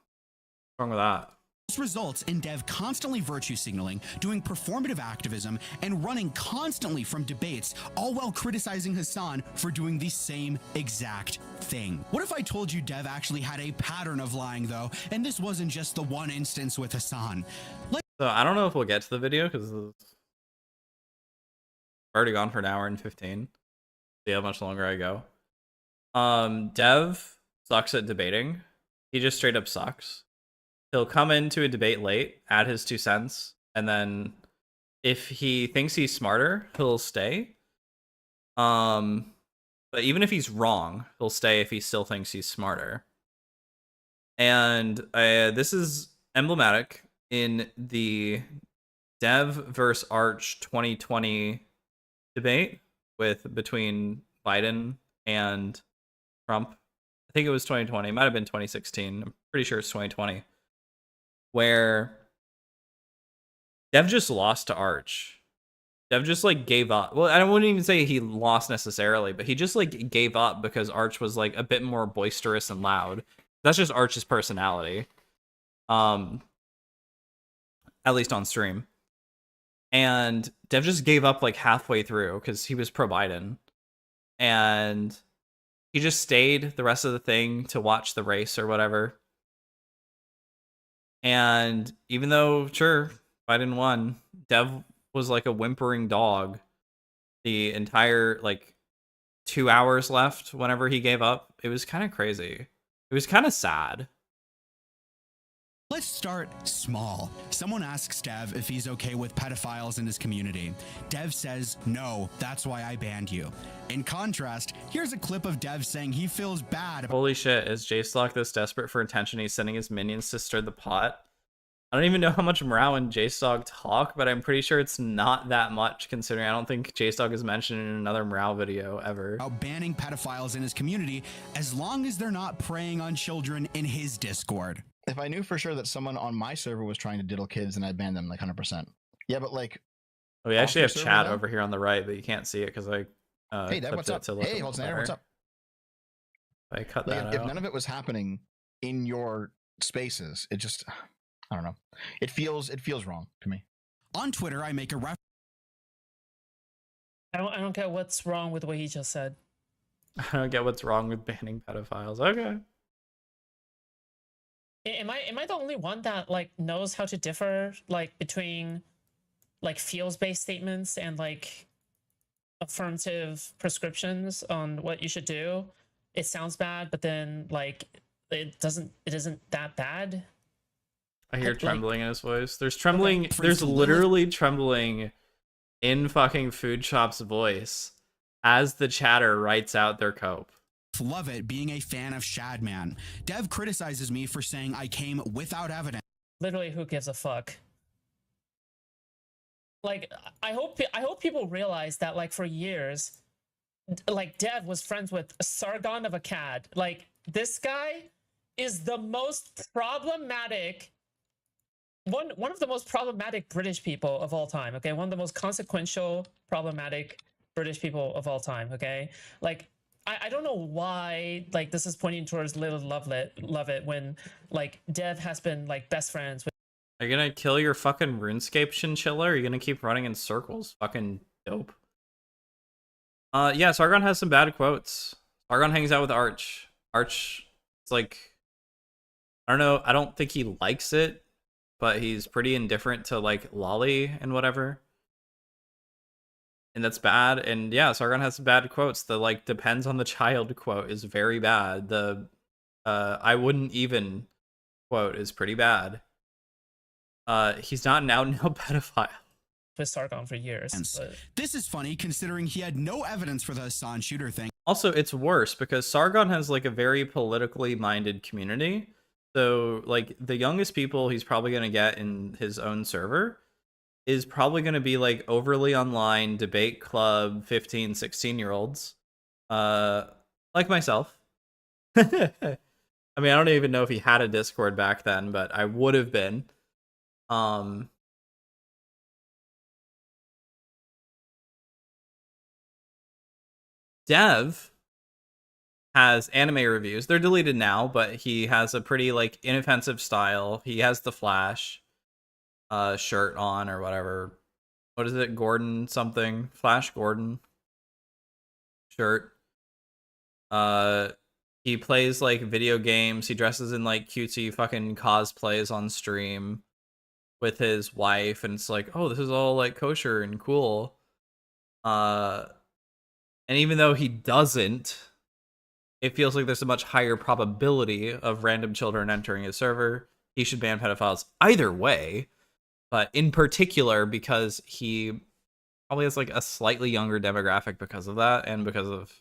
Speaker 1: wrong with that?
Speaker 2: This results in Dev constantly virtue signaling, doing performative activism, and running constantly from debates, all while criticizing Hassan for doing the same exact thing. What if I told you Dev actually had a pattern of lying, though, and this wasn't just the one instance with Hassan?
Speaker 1: So I don't know if we'll get to the video because it's already gone for an hour and 15. See how much longer I go. Dev sucks at debating. He just straight up sucks. He'll come into a debate late, add his 2 cents, and then if he thinks he's smarter, he'll stay. But even if he's wrong, he'll stay if he still thinks he's smarter. And this is emblematic in the Dev versus Arch 2020 debate between Biden and Trump. I think it was 2020. It might have been 2016. I'm pretty sure it's 2020. Where Dev just lost to Arch. Dev just like gave up. Well, I wouldn't even say he lost necessarily, but he just like gave up because Arch was like a bit more boisterous and loud. That's just Arch's personality. At least on stream. And Dev just gave up like halfway through because he was pro Biden. And he just stayed the rest of the thing to watch the race or whatever. And even though, sure, Biden won, Dev was like a whimpering dog the entire like 2 hours left whenever he gave up. It was kind of crazy. It was kind of sad.
Speaker 2: Let's start small. Someone asks Dev if he's okay with pedophiles in his community. Dev says, no, that's why I banned you. In contrast, here's a clip of Dev saying he feels bad about—
Speaker 1: Holy shit, is J-Slock this desperate for attention he's sending his minions to stir the pot? I don't even know how much Morale and J-Stock talk, but I'm pretty sure it's not that much considering I don't think J-Stock is mentioned in another Morale video ever.
Speaker 2: about banning pedophiles in his community as long as they're not preying on children in his Discord.
Speaker 3: If I knew for sure that someone on my server was trying to diddle kids, then I'd ban them like 100%. Yeah, but like,
Speaker 1: Oh, we actually have
Speaker 3: off the server,
Speaker 1: chat
Speaker 3: though?
Speaker 1: over here on the right, but you can't see it because I
Speaker 3: Hey, Deb,
Speaker 1: clipped
Speaker 3: what's
Speaker 1: it
Speaker 3: up?
Speaker 1: to look
Speaker 3: Hey,
Speaker 1: a
Speaker 3: Holtz
Speaker 1: little
Speaker 3: what's
Speaker 1: better.
Speaker 3: up?
Speaker 1: I cut
Speaker 3: Like,
Speaker 1: that
Speaker 3: if
Speaker 1: out.
Speaker 3: none of it was happening in your spaces, it just, I don't know. It feels wrong to me.
Speaker 2: On Twitter, I make a reference
Speaker 12: I don't get what's wrong with what he just said.
Speaker 1: I don't get what's wrong with banning pedophiles. Okay.
Speaker 12: Am I the only one that like knows how to differ like between like feels-based statements and like affirmative prescriptions on what you should do? It sounds bad, but then like it isn't that bad.
Speaker 1: I hear
Speaker 12: Like-
Speaker 1: trembling in his voice. There's trembling.
Speaker 2: For
Speaker 1: There's
Speaker 2: instance,
Speaker 1: literally trembling in fucking Food Shop's voice as the chatter writes out their cope.
Speaker 2: Love it being a fan of Shadman. Dev criticizes me for saying I came without evidence.
Speaker 12: Literally, who gives a fuck? Like, I hope people realize that like for years, like Dev was friends with Sargon of Akkad. Like this guy is the most problematic. One of the most problematic British people of all time. Okay, one of the most consequential, problematic British people of all time. Okay, like. I don't know why like this is pointing towards Little Lovett when like Dev has been like best friends with.
Speaker 1: Are you gonna kill your fucking RuneScape chinchilla? Or are you gonna keep running in circles? Fucking dope. Yeah, Sargon has some bad quotes. Sargon hangs out with Arch. Arch, it's like, I don't know. I don't think he likes it, but he's pretty indifferent to like Lolly and whatever. And that's bad. And yeah, Sargon has some bad quotes. The like depends on the child quote is very bad. The I wouldn't even quote is pretty bad. He's not an out and out pedophile.
Speaker 12: With Sargon for years. But...
Speaker 2: This is funny considering he had no evidence for the Hassan shooter thing.
Speaker 1: Also, it's worse because Sargon has like a very politically minded community. So like the youngest people he's probably gonna get in his own server is probably going to be like overly online debate club 15, 16-year-olds. Like myself. I mean, I don't even know if he had a Discord back then, but I would have been. Dev has anime reviews. They're deleted now, but he has a pretty like inoffensive style. He has the Flash shirt on or whatever. What is it? Gordon something. Flash Gordon shirt. He plays like video games. He dresses in like cutesy fucking cosplays on stream with his wife, and it's like, oh, this is all like kosher and cool. And even though he doesn't, it feels like there's a much higher probability of random children entering his server. He should ban pedophiles either way, but in particular because he probably has like a slightly younger demographic because of that and because of...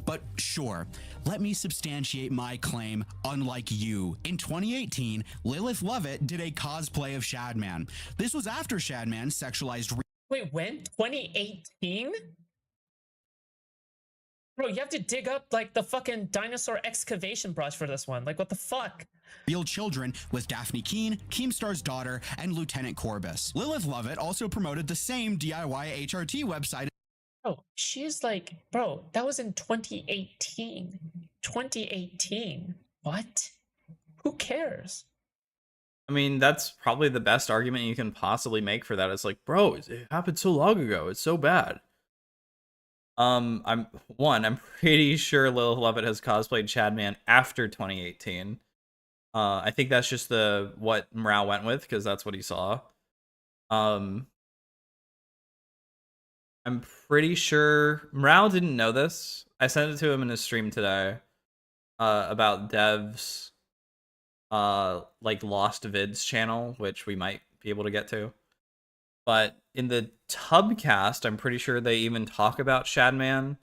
Speaker 2: But sure, let me substantiate my claim. Unlike you, in 2018, Lilith Lovett did a cosplay of Shadman. This was after Shadman sexualized.
Speaker 12: Wait, when? 2018? Bro, you have to dig up like the fucking dinosaur excavation brush for this one. Like, what the fuck?
Speaker 2: Real children with Daphne Keene, Keemstar's daughter, and Lieutenant Corbus. Lilith Lovett also promoted the same DIY HRT website.
Speaker 12: Oh, she's like, bro, that was in 2018. 2018. What? Who cares?
Speaker 1: I mean, that's probably the best argument you can possibly make for that. It's like, bro, it happened so long ago. It's so bad. I'm pretty sure Lilith Lovett has cosplayed Chadman after 2018. I think that's just what Morale went with because that's what he saw. I'm pretty sure Morale didn't know this. I sent it to him in his stream today about Dev's like Lost Vids channel, which we might be able to get to. But in the Tubcast, I'm pretty sure they even talk about Shadman.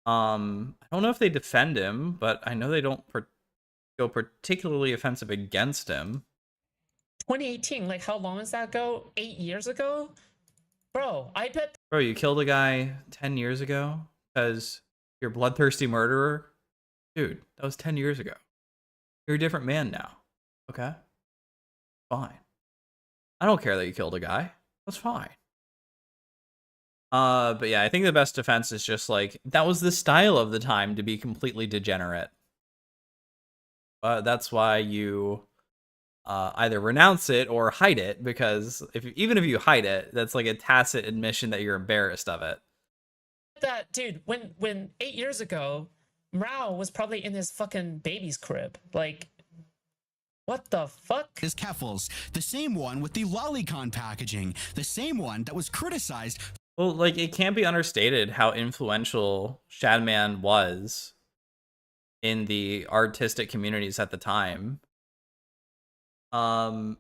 Speaker 1: I don't know if they defend him, but I know they don't go particularly offensive against him.
Speaker 12: 2018, like how long does that go? 8 years ago? Bro, I bet...
Speaker 1: Bro, you killed a guy 10 years ago because you're a bloodthirsty murderer? Dude, that was 10 years ago. You're a different man now. Okay? Fine. I don't care that you killed a guy. That's fine. But yeah, I think the best defense is just like, that was the style of the time to be completely degenerate. That's why you either renounce it or hide it, because even if you hide it, that's like a tacit admission that you're embarrassed of it.
Speaker 12: That dude, when 8 years ago, Mrao was probably in his fucking baby's crib. Like, what the fuck?
Speaker 2: Is Keffels, the same one with the lolicon packaging, the same one that was criticized.
Speaker 1: Well, like, it can't be understated how influential Shadman was in the artistic communities at the time. I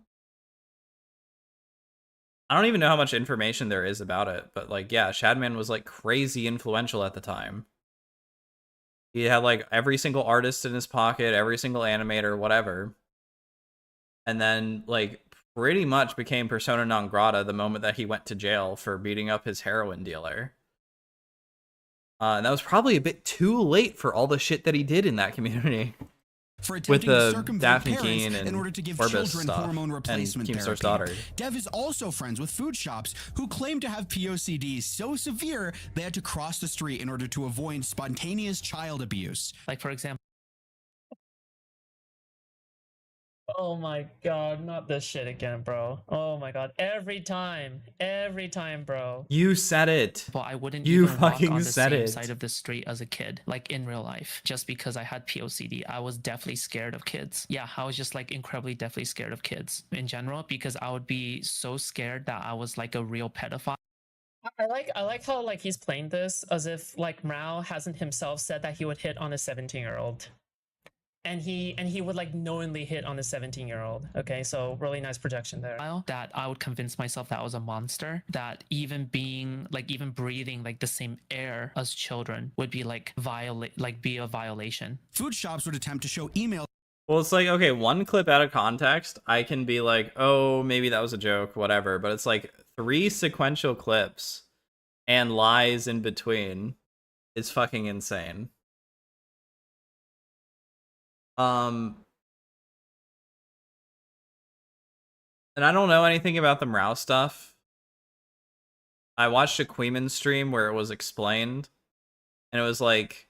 Speaker 1: don't even know how much information there is about it, but like, yeah, Shadman was like crazy influential at the time. He had like every single artist in his pocket, every single animator, whatever. And then like pretty much became persona non grata the moment that he went to jail for beating up his heroin dealer. And that was probably a bit too late for all the shit that he did in that community.
Speaker 2: For attempting to circumvent
Speaker 1: Daphne
Speaker 2: parents
Speaker 1: Keene and
Speaker 2: in order to give
Speaker 1: Corbus
Speaker 2: children
Speaker 1: stuff
Speaker 2: hormone replacement
Speaker 1: and Keemstar's
Speaker 2: therapy.
Speaker 1: daughter.
Speaker 2: Dev is also friends with food shops who claim to have POCD so severe they had to cross the street in order to avoid spontaneous child abuse.
Speaker 4: Like, for example,
Speaker 12: Oh my god, not this shit again, bro. Oh my god, every time, bro.
Speaker 1: You said it.
Speaker 4: well, I wouldn't
Speaker 1: You
Speaker 4: even walk
Speaker 1: fucking
Speaker 4: on the
Speaker 1: said
Speaker 4: same
Speaker 1: it.
Speaker 4: side of the street as a kid, like in real life, just because I had POCD. I was definitely scared of kids. Yeah, I was just like incredibly definitely scared of kids in general, because I would be so scared that I was like a real pedophile.
Speaker 12: I like how like he's playing this as if like Mrao hasn't himself said that he would hit on a 17-year-old. And he would like knowingly hit on a 17-year-old. Okay, so really nice projection there.
Speaker 4: That I would convince myself that I was a monster, that even breathing like the same air as children would be like be a violation.
Speaker 2: Food shops would attempt to show email.
Speaker 1: Well, it's like, okay, one clip out of context, I can be like, oh, maybe that was a joke, whatever. But it's like 3 sequential clips and lies in between is fucking insane. And I don't know anything about the Mrao stuff. I watched a Queeman stream where it was explained, and it was like,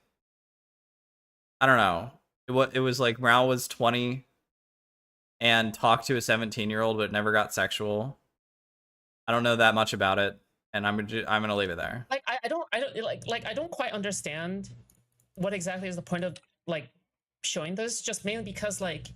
Speaker 1: I don't know. It was like Mrao was 20 and talked to a 17-year-old, but never got sexual. I don't know that much about it, and I'm gonna leave it there.
Speaker 12: Like I don't quite understand what exactly is the point of like showing this, just mainly because like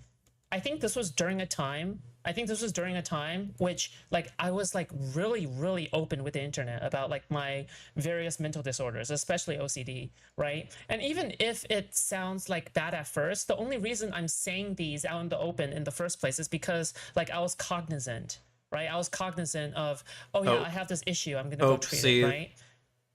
Speaker 12: I think this was during a time I think this was during a time which like I was like really open with the internet about like my various mental disorders, especially OCD, right? And even if it sounds like bad at first, the only reason I'm saying these out in the open in the first place is because like I was cognizant, right? I was cognizant of, oh yeah, I have this issue, I'm gonna go treat it, right?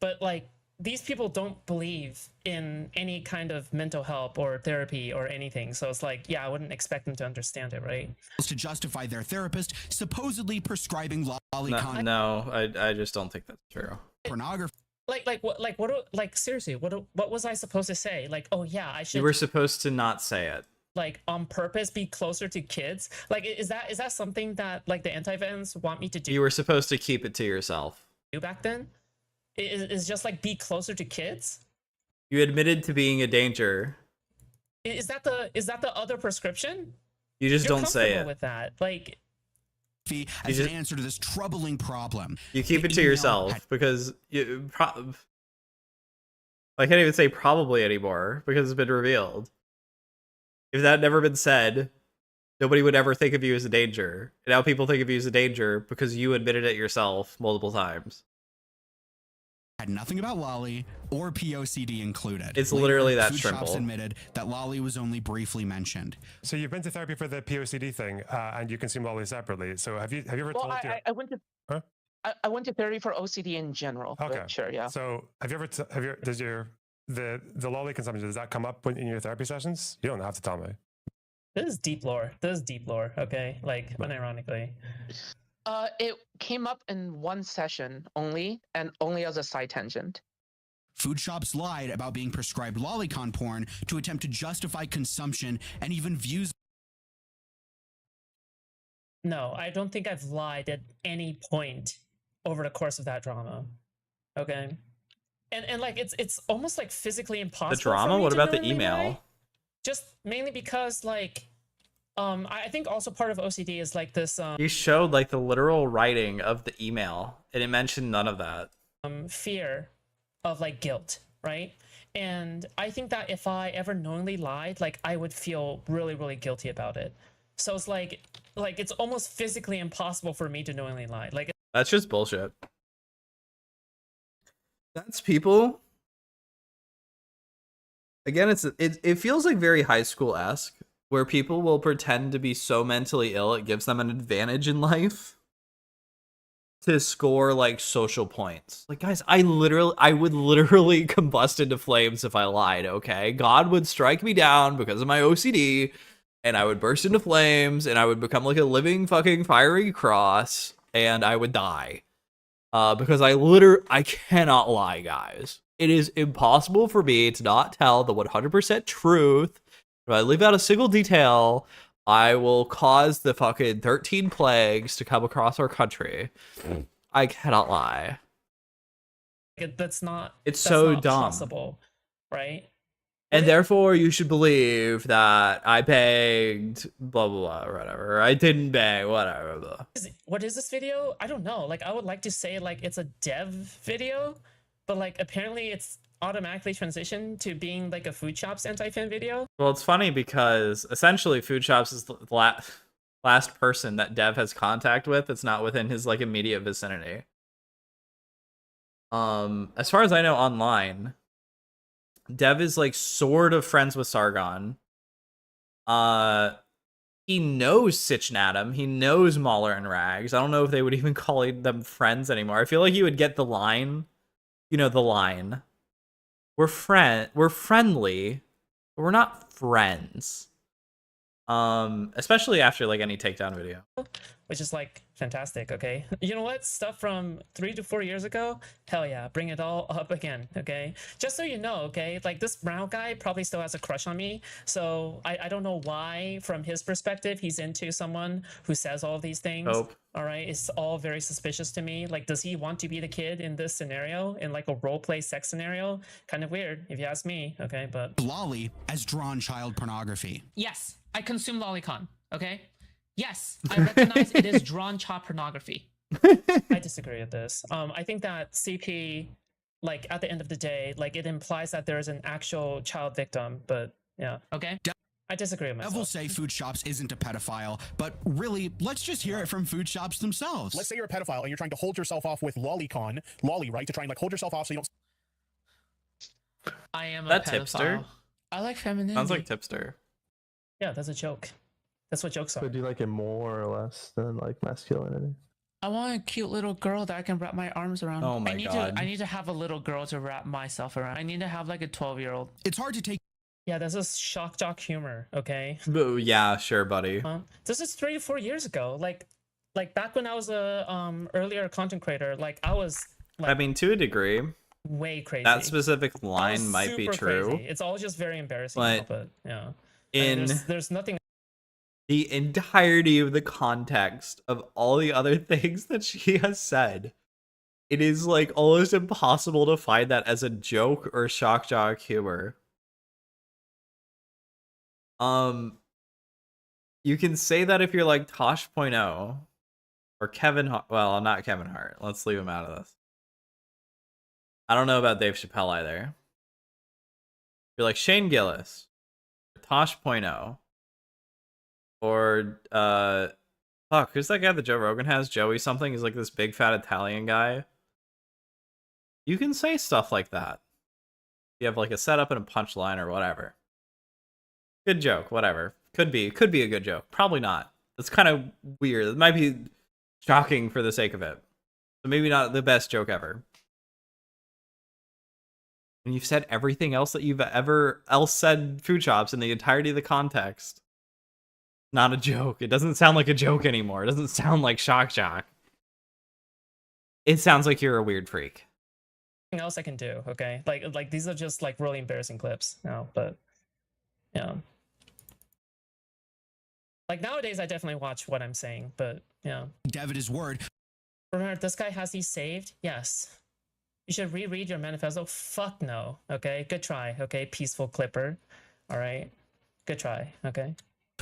Speaker 12: But like these people don't believe in any kind of mental help or therapy or anything. So it's like, yeah, I wouldn't expect them to understand it, right?
Speaker 2: To justify their therapist supposedly prescribing lolicon
Speaker 1: No, I just don't think that's true.
Speaker 2: pornography.
Speaker 12: Like seriously, what was I supposed to say? Like, oh yeah, I should.
Speaker 1: You were supposed to not say it.
Speaker 12: Like on purpose be closer to kids. Like is that something that like the anti-vans want me to do?
Speaker 1: You were supposed to keep it to yourself.
Speaker 12: Back then? Is just like be closer to kids?
Speaker 1: You admitted to being a danger.
Speaker 12: Is that the other prescription?
Speaker 1: You just don't say it.
Speaker 12: With that, like,
Speaker 2: as an answer to this troubling problem,
Speaker 1: you keep it to yourself because you. I can't even say probably anymore because it's been revealed. If that had never been said, nobody would ever think of you as a danger. And now people think of you as a danger because you admitted it yourself multiple times.
Speaker 2: Had nothing about Lolly or POCD included.
Speaker 1: It's literally that
Speaker 2: food
Speaker 1: simple.
Speaker 2: shops admitted that Lolly was only briefly mentioned.
Speaker 5: So you've been to therapy for the POCD thing, and you consume Lolly separately. So have you ever
Speaker 6: Well,
Speaker 5: told your...
Speaker 6: I went to
Speaker 5: Huh?
Speaker 6: I went to therapy for OCD in general.
Speaker 5: Okay,
Speaker 6: But sure, yeah.
Speaker 5: So have you ever does your the Lolly consumption, does that come up in your therapy sessions? You don't have to tell me.
Speaker 12: This is deep lore. Okay, like unironically.
Speaker 6: It came up in one session only, and only as a side tangent.
Speaker 2: Food shops lied about being prescribed lolicon porn to attempt to justify consumption and even views.
Speaker 12: No, I don't think I've lied at any point over the course of that drama. Okay. And like it's almost like physically impossible.
Speaker 1: The drama?
Speaker 12: For me
Speaker 1: What
Speaker 12: to
Speaker 1: about the
Speaker 12: knowingly
Speaker 1: email?
Speaker 12: lie. Just mainly because like I think also part of OCD is like this
Speaker 1: You showed like the literal writing of the email and it mentioned none of that.
Speaker 12: Fear of like guilt, right? And I think that if I ever knowingly lied, like I would feel really guilty about it. So it's like it's almost physically impossible for me to knowingly lie. Like
Speaker 1: That's just bullshit. That's people. Again, it feels like very high school-esque, where people will pretend to be so mentally ill it gives them an advantage in life to score like social points. Like, guys, I would literally combust into flames if I lied, okay? God would strike me down because of my OCD, and I would burst into flames, and I would become like a living fucking fiery cross, and I would die. Because I cannot lie, guys. It is impossible for me to not tell the 100% truth. If I leave out a single detail, I will cause the fucking 13 plagues to come across our country. I cannot lie.
Speaker 12: That's not possible, right?
Speaker 1: And therefore, you should believe that I begged, blah, blah, blah, or whatever. I didn't beg, whatever. Blah.
Speaker 12: What is this video? I don't know. Like, I would like to say, like, it's a dev video, but, like, apparently it's automatically transitioned to being, like, a Food Shops anti-fan video.
Speaker 1: Well, it's funny because, essentially, Food Shops is the last person that Dev has contact with that's not within his, like, immediate vicinity. As far as I know, online... Dev is like sort of friends with Sargon. He knows Sitch and Adam. He knows Mauler and Rags. I don't know if they would even call them friends anymore. I feel like you would get the line. You know, the line. We're friendly, but we're not friends. Especially after like any takedown video.
Speaker 12: Which is like fantastic, okay? You know what? Stuff from 3 to 4 years ago? Hell yeah, bring it all up again, okay? Just so you know, okay? Like this brown guy probably still has a crush on me. So I don't know why, from his perspective, he's into someone who says all these things.
Speaker 1: Hope.
Speaker 12: All right, it's all very suspicious to me. Like, does he want to be the kid in this scenario, in like a role play sex scenario? Kind of weird, if you ask me, okay? But
Speaker 2: Lolly as drawn child pornography.
Speaker 4: Yes, I consume lolicon, okay? Yes, I recognize it is drawn child pornography.
Speaker 12: I disagree with this. I think that CP, like at the end of the day, like it implies that there is an actual child victim, but yeah.
Speaker 4: Okay.
Speaker 12: I disagree with
Speaker 2: Dev
Speaker 12: myself.
Speaker 2: will say Food Shops isn't a pedophile, but really, let's just hear it from Food Shops themselves.
Speaker 7: Let's say you're a pedophile and you're trying to hold yourself off with lolicon, lolly, right? To try and like hold yourself off so you don't.
Speaker 4: I am
Speaker 1: That
Speaker 4: a
Speaker 1: tipster?
Speaker 4: pedophile. I like femininity.
Speaker 1: Sounds like tipster.
Speaker 12: Yeah, that's a joke. That's what jokes are.
Speaker 8: But do you like it more or less than like masculinity?
Speaker 4: I want a cute little girl that I can wrap my arms around.
Speaker 1: Oh my God.
Speaker 4: I need to have a little girl to wrap myself around. I need to have like a 12-year-old.
Speaker 2: It's hard to take.
Speaker 12: Yeah, this is shock jock humor, okay?
Speaker 1: Oh, yeah, sure, buddy.
Speaker 12: This is 3 to 4 years ago. Like back when I was a earlier content creator, like I was like
Speaker 1: I mean, to a degree,
Speaker 12: way crazy.
Speaker 1: that specific
Speaker 12: I was
Speaker 1: line might be
Speaker 12: super
Speaker 1: true.
Speaker 12: crazy. It's all just very embarrassing,
Speaker 1: But
Speaker 12: but yeah.
Speaker 1: In
Speaker 12: There's nothing.
Speaker 1: the entirety of the context of all the other things that she has said, it is like almost impossible to find that as a joke or shock jock humor. You can say that if you're like Tosh.0 or Kevin Hart. Well, not Kevin Hart. Let's leave him out of this. I don't know about Dave Chappelle either. You're like Shane Gillis, Tosh.0, or fuck, who's that guy that Joe Rogan has? Joey something. He's like this big fat Italian guy. You can say stuff like that. You have like a setup and a punchline or whatever. Good joke, whatever. Could be a good joke. Probably not. It's kind of weird. It might be shocking for the sake of it. So maybe not the best joke ever. And you've said everything else that you've ever else said Food Shops in the entirety of the context. Not a joke. It doesn't sound like a joke anymore. It doesn't sound like shock jock. It sounds like you're a weird freak.
Speaker 12: Else I can do, okay? Like these are just like really embarrassing clips now, but yeah. Like nowadays I definitely watch what I'm saying, but yeah.
Speaker 2: Dev at his word.
Speaker 12: Remember, this guy has these saved? Yes. You should reread your manifesto. Fuck no. Okay, good try. Okay, peaceful clipper. All right, good try. Okay.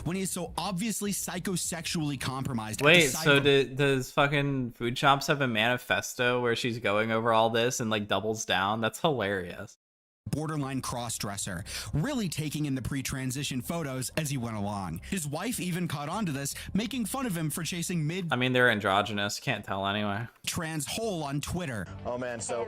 Speaker 2: When he is so obviously psychosexually compromised.
Speaker 1: Wait, so does fucking Food Shops have a manifesto where she's going over all this and like doubles down? That's hilarious.
Speaker 2: Borderline cross-dresser, really taking in the pre-transition photos as he went along. His wife even caught on to this, making fun of him for chasing
Speaker 1: I mean, they're androgynous. Can't tell anyway.
Speaker 2: trans hole on Twitter.
Speaker 10: Oh man, so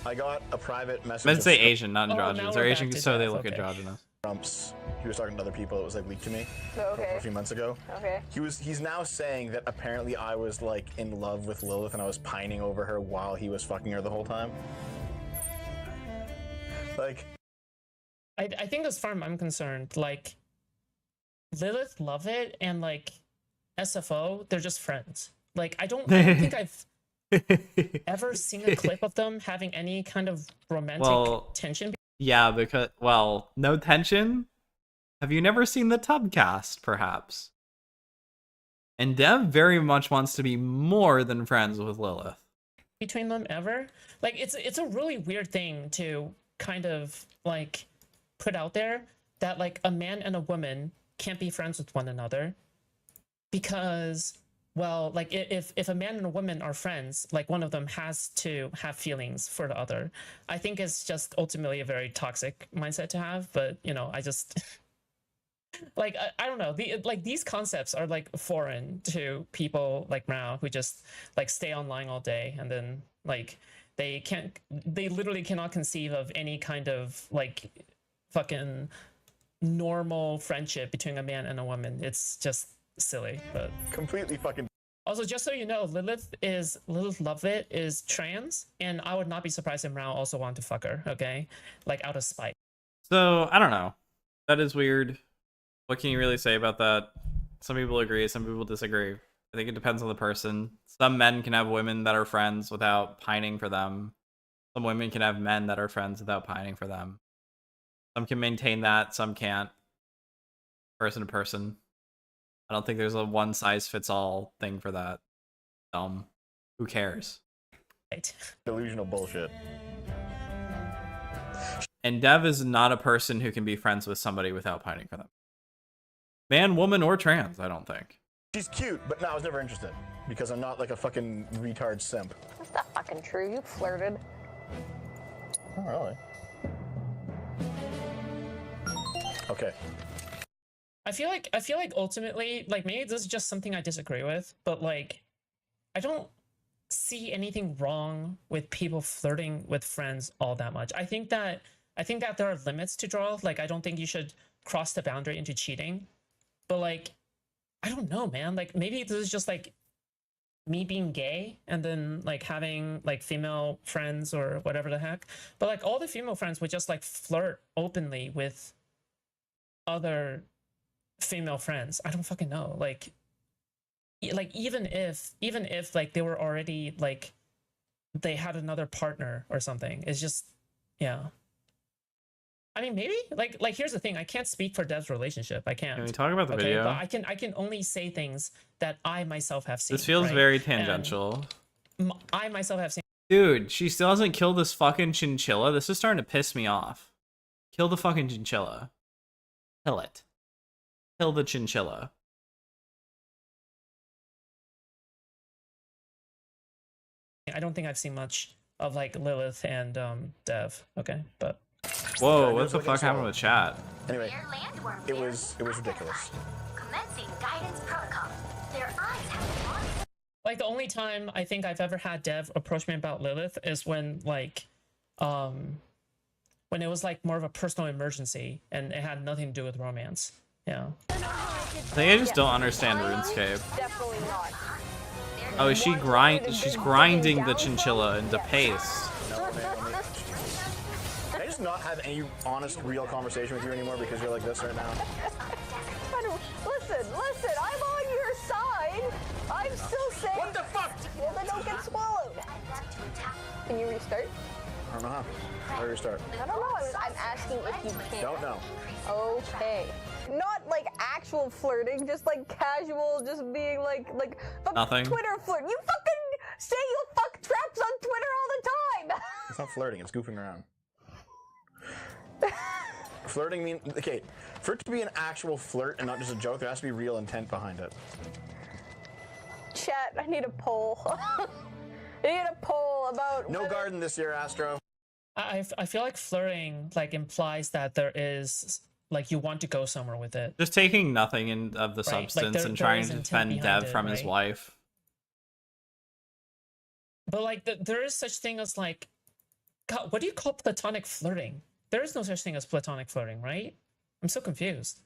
Speaker 10: I got a private message.
Speaker 1: I meant to say Asian, not
Speaker 12: Oh,
Speaker 1: androgynous.
Speaker 12: now
Speaker 1: Or
Speaker 12: we're
Speaker 1: Asian
Speaker 12: back to
Speaker 1: so they
Speaker 12: Jeff,
Speaker 1: look
Speaker 12: okay.
Speaker 1: androgynous.
Speaker 10: Trump's. He was talking to other people. It was like leaked to me
Speaker 9: Okay.
Speaker 10: a few months ago.
Speaker 9: Okay.
Speaker 10: He's now saying that apparently I was like in love with Lilith and I was pining over her while he was fucking her the whole time. Like,
Speaker 12: I think as far as I'm concerned, like Lilith Lovett and like SFO, they're just friends. Like I don't think I've ever seen a clip of them having any kind of romantic tension.
Speaker 1: Yeah, because, well, no tension? Have you never seen the Tubcast, perhaps? And Dev very much wants to be more than friends with Lilith.
Speaker 12: Between them ever. Like it's a really weird thing to kind of like put out there, that like a man and a woman can't be friends with one another because, well, like if a man and a woman are friends, like one of them has to have feelings for the other. I think it's just ultimately a very toxic mindset to have, but you know, I just like I don't know, like these concepts are like foreign to people like Mao, who just like stay online all day, and then like they literally cannot conceive of any kind of like fucking normal friendship between a man and a woman. It's just silly. But
Speaker 10: completely fucking.
Speaker 12: Also, just so you know, Lilith Lovett is trans, and I would not be surprised if Mao also wanted to fuck her. Okay, like out of spite.
Speaker 1: So, I don't know. That is weird. What can you really say about that? Some people agree, some people disagree. I think it depends on the person. Some men can have women that are friends without pining for them. Some women can have men that are friends without pining for them. Some can maintain that, some can't. Person to person. I don't think there's a one-size-fits-all thing for that. Who cares?
Speaker 12: Right.
Speaker 10: Delusional bullshit.
Speaker 1: And Dev is not a person who can be friends with somebody without pining for them. Man, woman, or trans, I don't think.
Speaker 10: She's cute, but no, I was never interested because I'm not like a fucking retard simp.
Speaker 9: That's not fucking true. You flirted.
Speaker 10: Oh, really? Okay.
Speaker 12: I feel like ultimately, like, maybe this is just something I disagree with, but like, I don't see anything wrong with people flirting with friends all that much. I think that there are limits to draw. Like, I don't think you should cross the boundary into cheating. But like, I don't know, man. Like, maybe this is just like me being gay and then like having like female friends or whatever the heck. But like, all the female friends would just like flirt openly with other female friends. I don't fucking know. Like even if like they were already like they had another partner or something, it's just, yeah. I mean, maybe like here's the thing. I can't speak for Dev's relationship. I can't.
Speaker 1: Can we talk about the video?
Speaker 12: But I can only say things that I myself have seen.
Speaker 1: This feels
Speaker 12: right?
Speaker 1: very tangential.
Speaker 12: I myself have seen.
Speaker 1: Dude, she still hasn't killed this fucking chinchilla. This is starting to piss me off. Kill the fucking chinchilla. Kill it. Kill the chinchilla.
Speaker 12: I don't think I've seen much of like Lilith and Dev. Okay, but.
Speaker 1: Whoa, what the fuck happened with chat?
Speaker 10: Anyway, it was ridiculous.
Speaker 11: Commencing guidance protocol. Their eyes have long.
Speaker 12: Like, the only time I think I've ever had Dev approach me about Lilith is when like when it was like more of a personal emergency and it had nothing to do with romance. Yeah.
Speaker 1: I think I just don't understand RuneScape.
Speaker 9: Definitely not.
Speaker 1: Oh, is she she's grinding the chinchilla into paste.
Speaker 10: Can I just not have any honest, real conversation with you anymore because you're like this right now?
Speaker 9: Listen, I'm on your side. I'm still saying.
Speaker 10: What the fuck?
Speaker 9: Well, then don't get swallowed. Can you restart?
Speaker 10: I don't know how. How do you restart?
Speaker 9: I don't know. I'm asking if you can.
Speaker 10: Don't know.
Speaker 9: Okay. Not like actual flirting, just like casual, just being like fucking
Speaker 1: Nothing.
Speaker 9: Twitter flirt. You fucking say you fuck traps on Twitter all the time.
Speaker 10: It's not flirting, it's goofing around. Flirting means, okay, for it to be an actual flirt and not just a joke, there has to be real intent behind it.
Speaker 9: Chat, I need a poll. I need a poll about
Speaker 10: No garden this year, Astro.
Speaker 12: I feel like flirting like implies that there is like you want to go somewhere with it.
Speaker 1: Just taking nothing of the
Speaker 12: Right, like
Speaker 1: substance and trying to defend Dev from his wife.
Speaker 12: But like there is such thing as like, God, what do you call platonic flirting? There is no such thing as platonic flirting, right? I'm so confused.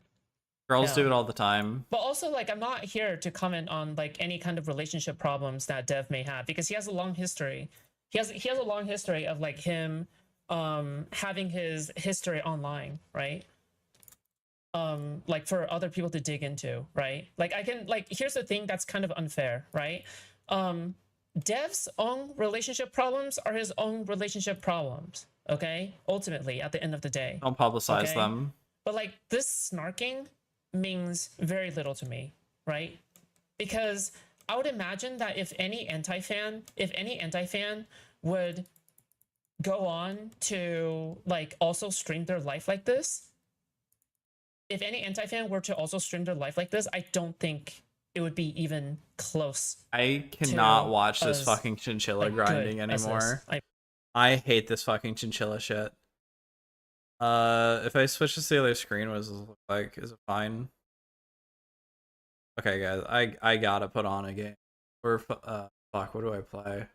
Speaker 1: Girls do it all the time.
Speaker 12: But also, like, I'm not here to comment on like any kind of relationship problems that Dev may have because he has a long history. He has a long history of like him having his history online, right? Like for other people to dig into, right? Like I can like here's the thing that's kind of unfair, right? Dev's own relationship problems are his own relationship problems, okay? Ultimately, at the end of the day.
Speaker 1: Don't publicize them.
Speaker 12: But like this snarking means very little to me, right? Because I would imagine that if any anti-fan would go on to like also stream their life like this, if any anti-fan were to also stream their life like this, I don't think it would be even close.
Speaker 1: I cannot watch this fucking chinchilla grinding anymore. I hate this fucking chinchilla shit. If I switch to the other screen, what does this look like? Is it fine? Okay, guys, I gotta put on a game. Or fuck, what do I play?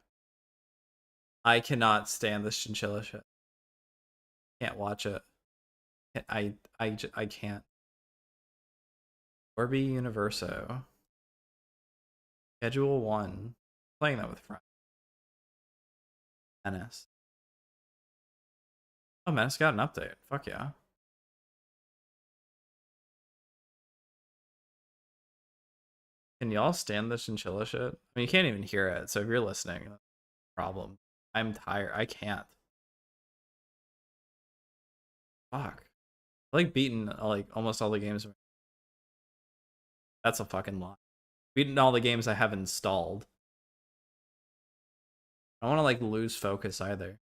Speaker 1: I cannot stand this chinchilla shit. Can't watch it. I can't. Orbi Universo. Schedule 1. Playing that with friends. Menace. Oh, Menace got an update. Fuck yeah. Can y'all stand the chinchilla shit? I mean, you can't even hear it, so if you're listening, that's a problem. I'm tired. I can't. Fuck. I like beating like almost all the games. That's a fucking lie. Beating all the games I have installed. I don't want to like lose focus either.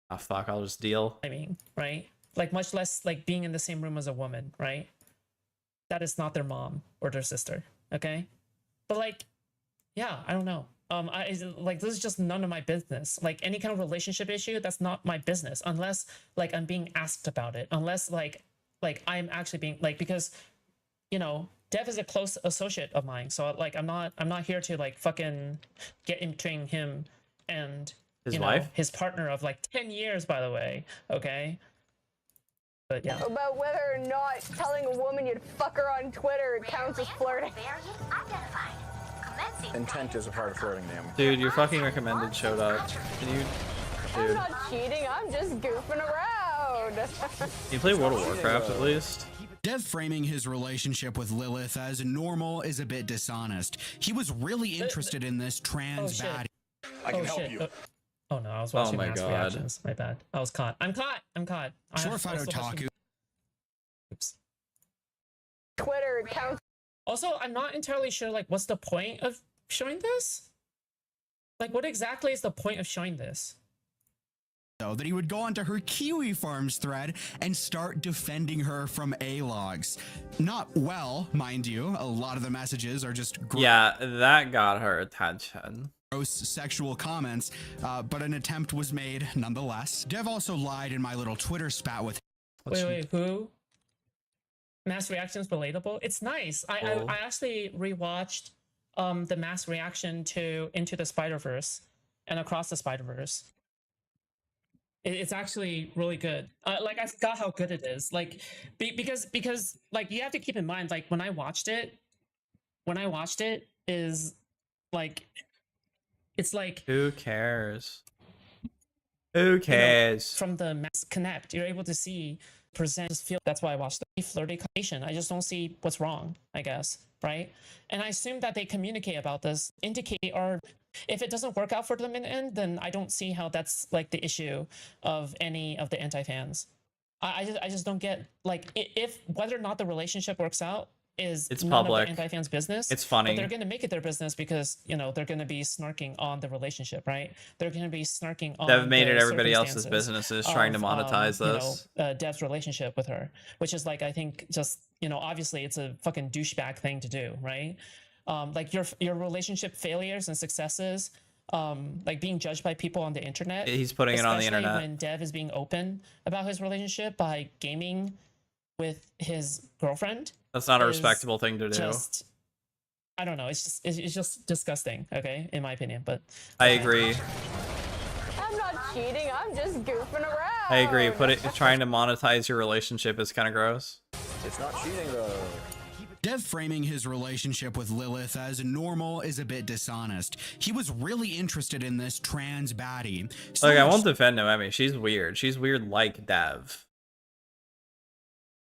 Speaker 1: Ah, fuck, I'll just deal.
Speaker 12: I mean, right? Like much less like being in the same room as a woman, right? That is not their mom or their sister, okay? But like, yeah, I don't know. Like this is just none of my business. Like any kind of relationship issue, that's not my business unless like I'm being asked about it. Unless like like I'm actually being like, because you know Dev is a close associate of mine, so like I'm not here to like fucking get in between him and
Speaker 1: His
Speaker 12: you know
Speaker 1: wife?
Speaker 12: his partner of like 10 years, by the way. Okay. But yeah.
Speaker 9: About whether or not telling a woman you'd fuck her on Twitter counts as flirting.
Speaker 10: Intent is a part of flirting, damn.
Speaker 1: Dude, your fucking recommended showed up. Can you,
Speaker 9: I'm
Speaker 1: dude?
Speaker 9: not cheating, I'm just goofing around.
Speaker 1: Can you play World of Warcraft at least?
Speaker 2: Dev framing his relationship with Lilith as normal is a bit dishonest. He was really interested in this trans
Speaker 12: shit.
Speaker 2: baddie.
Speaker 5: I can help you.
Speaker 12: Oh no, I was watching
Speaker 1: my
Speaker 12: mass
Speaker 1: God.
Speaker 12: reactions. My bad. I was caught. I'm caught.
Speaker 2: Surefire Otaku.
Speaker 12: Oops.
Speaker 9: Twitter counts.
Speaker 12: Also, I'm not entirely sure like what's the point of showing this? Like what exactly is the point of showing this?
Speaker 2: Though that he would go onto her Kiwi Farms thread and start defending her from A-logs. Not well, mind you. A lot of the messages are just
Speaker 1: Yeah, that got her attention.
Speaker 2: gross sexual comments, but an attempt was made nonetheless. Dev also lied in my little Twitter spat with
Speaker 12: Wait, who? Mass reactions relatable? It's nice. I actually rewatched the mass reaction to Into the Spider-Verse and Across the Spider-Verse. It's actually really good. Like I forgot how good it is. Like because like you have to keep in mind, like when I watched it is like it's like
Speaker 1: Who cares? Who cares?
Speaker 12: From the Mass Connect, you're able to see present just feel. That's why I watched the flirty conversation. I just don't see what's wrong, I guess, right? And I assume that they communicate about this, indicate, or if it doesn't work out for them in the end, then I don't see how that's like the issue of any of the anti-fans. I just don't get like if whether or not the relationship works out is
Speaker 1: It's
Speaker 12: none
Speaker 1: public.
Speaker 12: of the anti-fans business.
Speaker 1: It's funny.
Speaker 12: But they're going to make it their business because, you know, they're going to be snarking on the relationship, right? They're going to be snarking on
Speaker 1: They've made
Speaker 12: the
Speaker 1: it everybody else's
Speaker 12: circumstances
Speaker 1: business is trying to
Speaker 12: of,
Speaker 1: monetize this.
Speaker 12: You know, Dev's relationship with her, which is like, I think just, you know, obviously it's a fucking douchebag thing to do, right? Like your relationship failures and successes, like being judged by people on the internet.
Speaker 1: He's putting it on the
Speaker 12: especially
Speaker 1: internet.
Speaker 12: when Dev is being open about his relationship by gaming with his girlfriend.
Speaker 1: That's not a
Speaker 12: is
Speaker 1: respectable thing to do.
Speaker 12: Just, I don't know. It's just disgusting. Okay, in my opinion. But
Speaker 1: I agree.
Speaker 9: I'm not cheating, I'm just goofing around.
Speaker 1: I agree. Trying to monetize your relationship is kind of gross.
Speaker 10: It's not cheating though.
Speaker 2: Dev framing his relationship with Lilith as normal is a bit dishonest. He was really interested in this trans baddie.
Speaker 1: Like, I won't defend Noemi. She's weird. She's weird like Dev.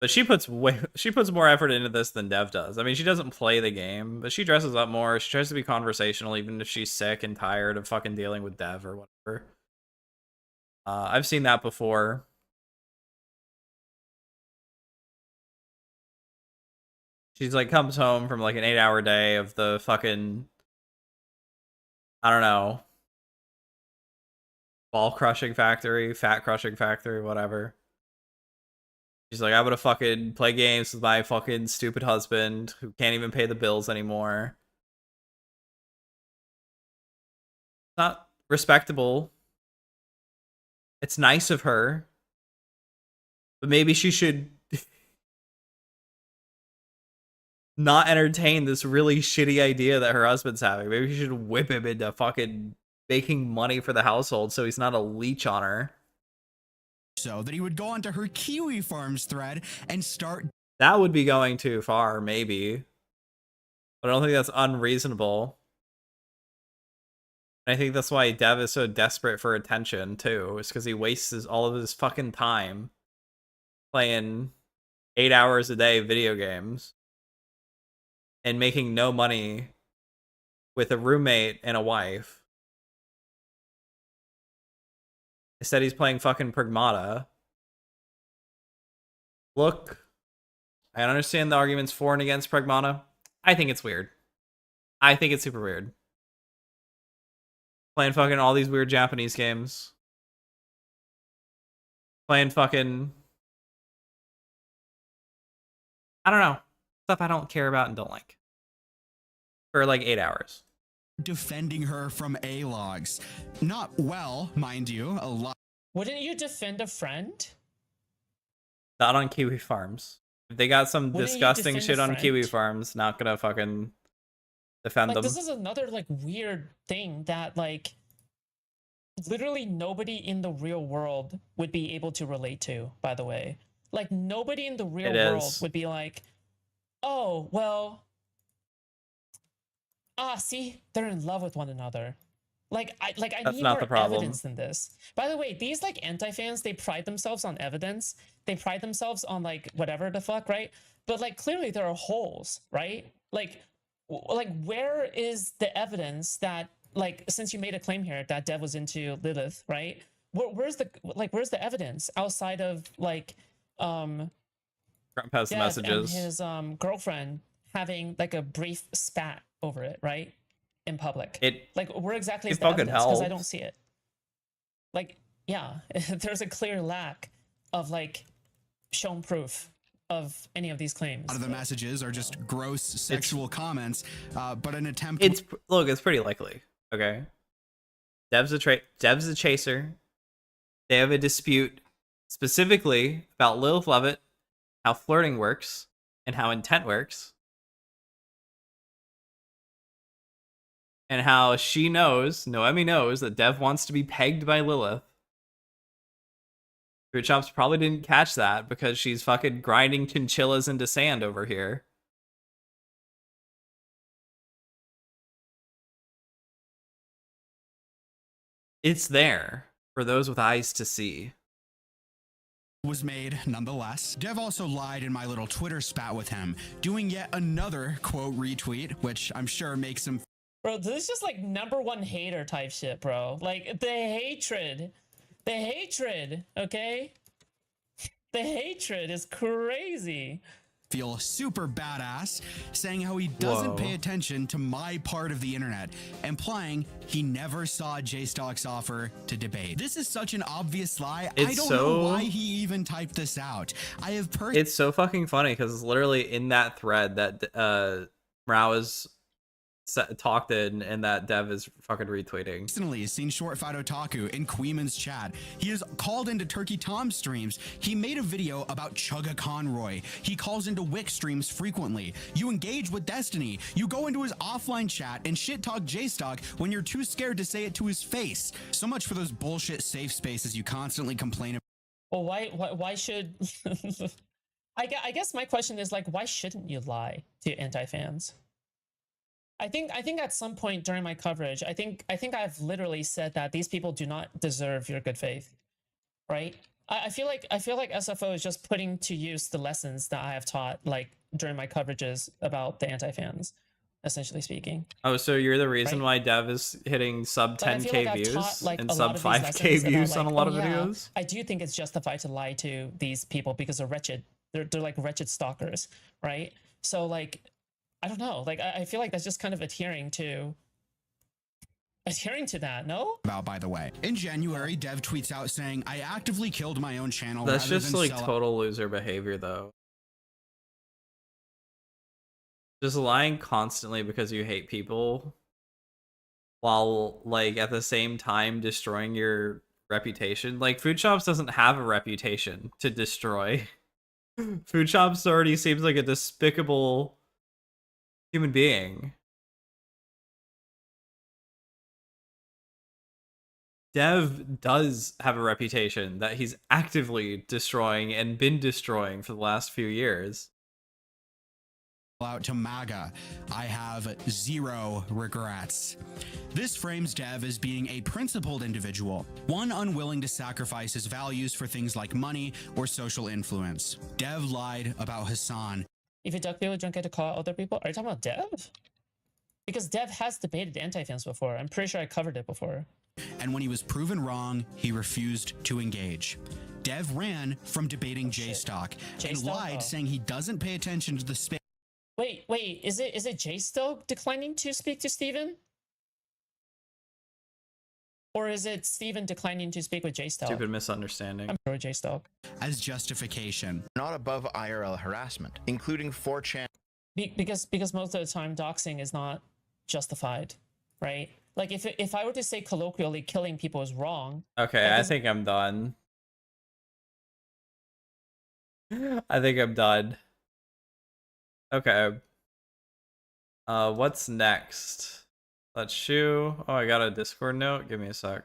Speaker 1: But she puts more effort into this than Dev does. I mean, she doesn't play the game, but she dresses up more. She tries to be conversational, even if she's sick and tired of fucking dealing with Dev or whatever. I've seen that before. She's like comes home from like an 8-hour day of the fucking, I don't know, ball crushing factory, fat crushing factory, whatever. She's like, I'm gonna fucking play games with my fucking stupid husband who can't even pay the bills anymore. Not respectable. It's nice of her. But maybe she should not entertain this really shitty idea that her husband's having. Maybe she should whip him into fucking making money for the household so he's not a leech on her.
Speaker 2: So that he would go onto her Kiwi Farms thread and start.
Speaker 1: That would be going too far, maybe. But I don't think that's unreasonable. And I think that's why Dev is so desperate for attention, too. It's because he wastes all of his fucking time playing 8 hours a day video games and making no money with a roommate and a wife. Instead, he's playing fucking Pragmata. Look, I understand the arguments for and against Pragmata. I think it's weird. I think it's super weird. Playing fucking all these weird Japanese games. Playing fucking, I don't know, stuff I don't care about and don't like. For like 8 hours.
Speaker 2: Defending her from A-logs. Not well, mind you, a lot.
Speaker 12: wouldn't you defend a friend?
Speaker 1: Not on Kiwi Farms. If they got some
Speaker 12: Wouldn't you
Speaker 1: disgusting
Speaker 12: defend
Speaker 1: shit
Speaker 12: a
Speaker 1: on Kiwi
Speaker 12: friend?
Speaker 1: Farms, not gonna fucking defend
Speaker 12: Like
Speaker 1: them.
Speaker 12: this is another like weird thing that like literally nobody in the real world would be able to relate to, by the way. Like nobody in the real world
Speaker 1: is.
Speaker 12: would be like, oh, well, see, they're in love with one another. I
Speaker 1: That's
Speaker 12: need
Speaker 1: not
Speaker 12: more
Speaker 1: the problem.
Speaker 12: evidence than this. By the way, these like anti-fans, they pride themselves on evidence. They pride themselves on like whatever the fuck, right? But like clearly there are holes, right? Like where is the evidence that like since you made a claim here that Dev was into Lilith, right? Where's the evidence outside of like
Speaker 1: Grump has the
Speaker 12: Dev
Speaker 1: messages.
Speaker 12: and his girlfriend having like a brief spat over it, right? In public. Where exactly is the
Speaker 1: fucking
Speaker 12: evidence? Because I don't
Speaker 1: helps.
Speaker 12: see it. Like, yeah, there's a clear lack of like shown proof of any of these claims.
Speaker 2: A lot of the messages are just gross sexual comments, but an attempt.
Speaker 1: It's pretty likely. Okay, Dev's a chaser. They have a dispute specifically about Lilith Lovett, how flirting works, and how intent works. And how Noemi knows that Dev wants to be pegged by Lilith. Fruit Chops probably didn't catch that because she's fucking grinding chinchillas into sand over here. It's there for those with eyes to see.
Speaker 2: Was made nonetheless. Dev also lied in my little Twitter spat with him, doing yet another quote retweet, which I'm sure makes him.
Speaker 12: Bro, this is just like #1 hater type shit, bro. Like the hatred, okay? The hatred is crazy.
Speaker 2: Feel super badass, saying how he doesn't pay attention to my part of the internet, implying he never saw J-Stock's offer to debate. This is such an obvious lie. I don't know why he even typed this out.
Speaker 1: It's so fucking funny because it's literally in that thread that Rao is talked in and that Dev is fucking retweeting.
Speaker 2: Recently seen Short Fat Otaku in Queeman's chat. He is called into Turkey Tom streams. He made a video about Chugga Conroy. He calls into Wick streams frequently. You engage with Destiny. You go into his offline chat and shit talk J-Stock when you're too scared to say it to his face. So much for those bullshit safe spaces you constantly complain about.
Speaker 12: Well, why should I guess my question is like, why shouldn't you lie to anti-fans? I think at some point during my coverage, I think I've literally said that these people do not deserve your good faith, right? I feel like SFO is just putting to use the lessons that I have taught like during my coverages about the anti-fans, essentially speaking.
Speaker 1: Oh, so you're the reason why Dev is hitting sub 10k views
Speaker 12: taught,
Speaker 1: and sub 5k views on a lot of videos?
Speaker 12: I do think it's justified to lie to these people because they're wretched. They're like wretched stalkers, right? So like, I don't know. Like, I feel like that's just kind of adhering to that, no?
Speaker 2: By the way. In January, Dev tweets out saying, I actively killed my own channel.
Speaker 1: That's just like total loser behavior, though. Just lying constantly because you hate people while, like, at the same time destroying your reputation. Like, Food Shops doesn't have a reputation to destroy. Food Shops already seems like a despicable human being. Dev does have a reputation that he's actively destroying and been destroying for the last few years.
Speaker 2: Out to MAGA. I have zero regrets. This frames Dev as being a principled individual, one unwilling to sacrifice his values for things like money or social influence. Dev lied about Hassan.
Speaker 12: If you duck people, you don't get to call out other people. Are you talking about Dev? Because Dev has debated anti-fans before. I'm pretty sure I covered it before.
Speaker 2: And when he was proven wrong, he refused to engage. Dev ran from debating J-Stock and lied, saying he doesn't pay attention to the space.
Speaker 12: Wait, is it J-Stock declining to speak to Steven? Or is it Steven declining to speak with J-Stock?
Speaker 1: Stupid misunderstanding.
Speaker 12: I'm sure J-Stock.
Speaker 2: As justification.
Speaker 3: Not above IRL harassment, including 4chan.
Speaker 12: Because most of the time doxing is not justified, right? Like if I were to say colloquially killing people is wrong.
Speaker 1: Okay, I think I'm done. I think I'm done. Okay. What's next? Let's shoo. Oh, I got a Discord note. Give me a sec.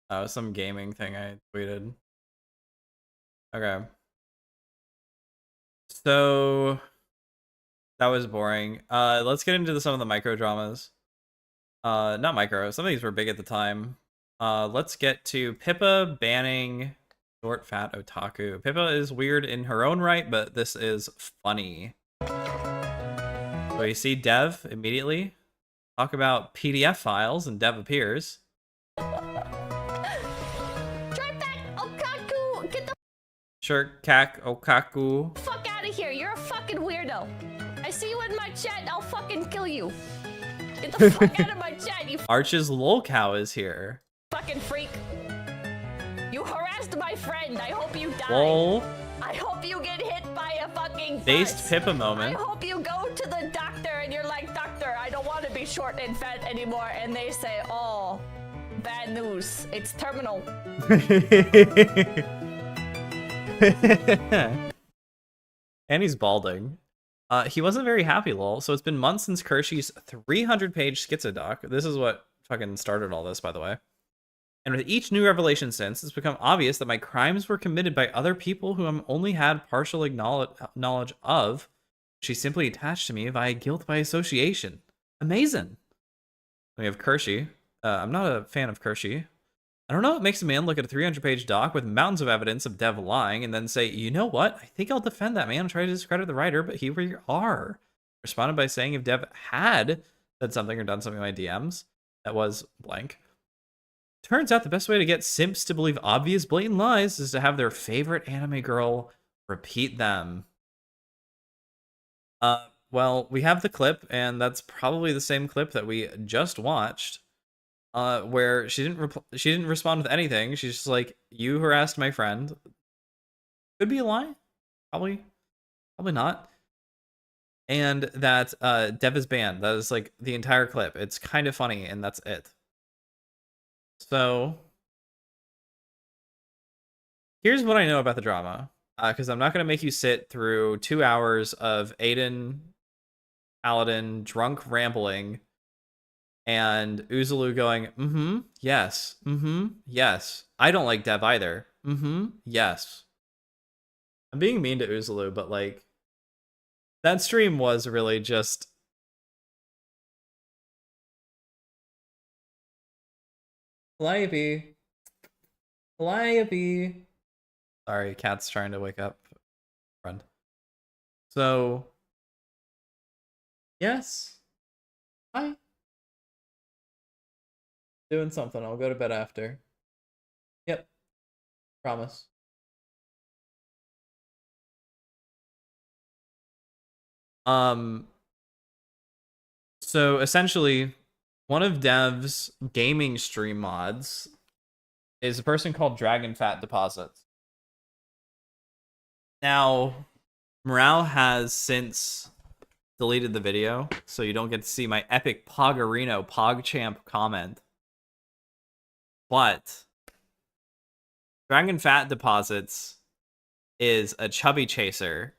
Speaker 1: Oh, some gaming thing I tweeted. Okay. So that was boring. Let's get into some of the micro dramas. Not micro. Some of these were big at the time. Let's get to Pippa banning short fat otaku. Pippa is weird in her own right, but this is funny. So you see Dev immediately talk about PDF files, and Dev appears.
Speaker 9: Otaku, get the
Speaker 1: Shirt kak okaku.
Speaker 9: fuck out of here. You're a fucking weirdo. I see you in my chat, I'll fucking kill you. Get the fuck out of my chat, you
Speaker 1: Arch's lolcow is here.
Speaker 9: fucking freak. You harassed my friend. I hope you die.
Speaker 1: Lol.
Speaker 9: I hope you get hit by a fucking
Speaker 1: Based
Speaker 9: bus.
Speaker 1: Pippa
Speaker 9: I
Speaker 1: moment.
Speaker 9: hope you go to the doctor and you're like, doctor, I don't want to be short and fat anymore. And they say, oh, bad news. It's terminal.
Speaker 1: And he's balding. He wasn't very happy, lol. So it's been months since Kershey's 300-page schizodoc. This is what fucking started all this, by the way. And with each new revelation since, it's become obvious that my crimes were committed by other people who I'm only had partial knowledge of. She simply attached to me via guilt by association. Amazing. We have Kershey. I'm not a fan of Kershey. I don't know what makes a man look at a 300-page doc with mountains of evidence of Dev lying and then say, you know what? I think I'll defend that man and try to discredit the writer, but here we are. Responded by saying if Dev had said something or done something in my DMs, that was blank. Turns out the best way to get simps to believe obvious blatant lies is to have their favorite anime girl repeat them. Well, we have the clip, and that's probably the same clip that we just watched. Where she didn't respond with anything. She's just like, you harassed my friend. Could be a lie. Probably not. And that Dev is banned. That is like the entire clip. It's kind of funny, and that's it. So here's what I know about the drama. Because I'm not going to make you sit through 2 hours of Aiden, Paladin, drunk rambling, and Uzulu going, yes, yes. I don't like Dev either. Yes. I'm being mean to Uzulu, but like, that stream was really just... Calliope. Calliope. Sorry, cat's trying to wake up. Friend. So, yes. Hi. Doing something. I'll go to bed after. Yep. Promise. So essentially, one of Dev's gaming stream mods is a person called Dragon Fat Deposits. Now, Morale has since deleted the video, so you don't get to see my epic Pogarino PogChamp comment. But Dragon Fat Deposits is a chubby chaser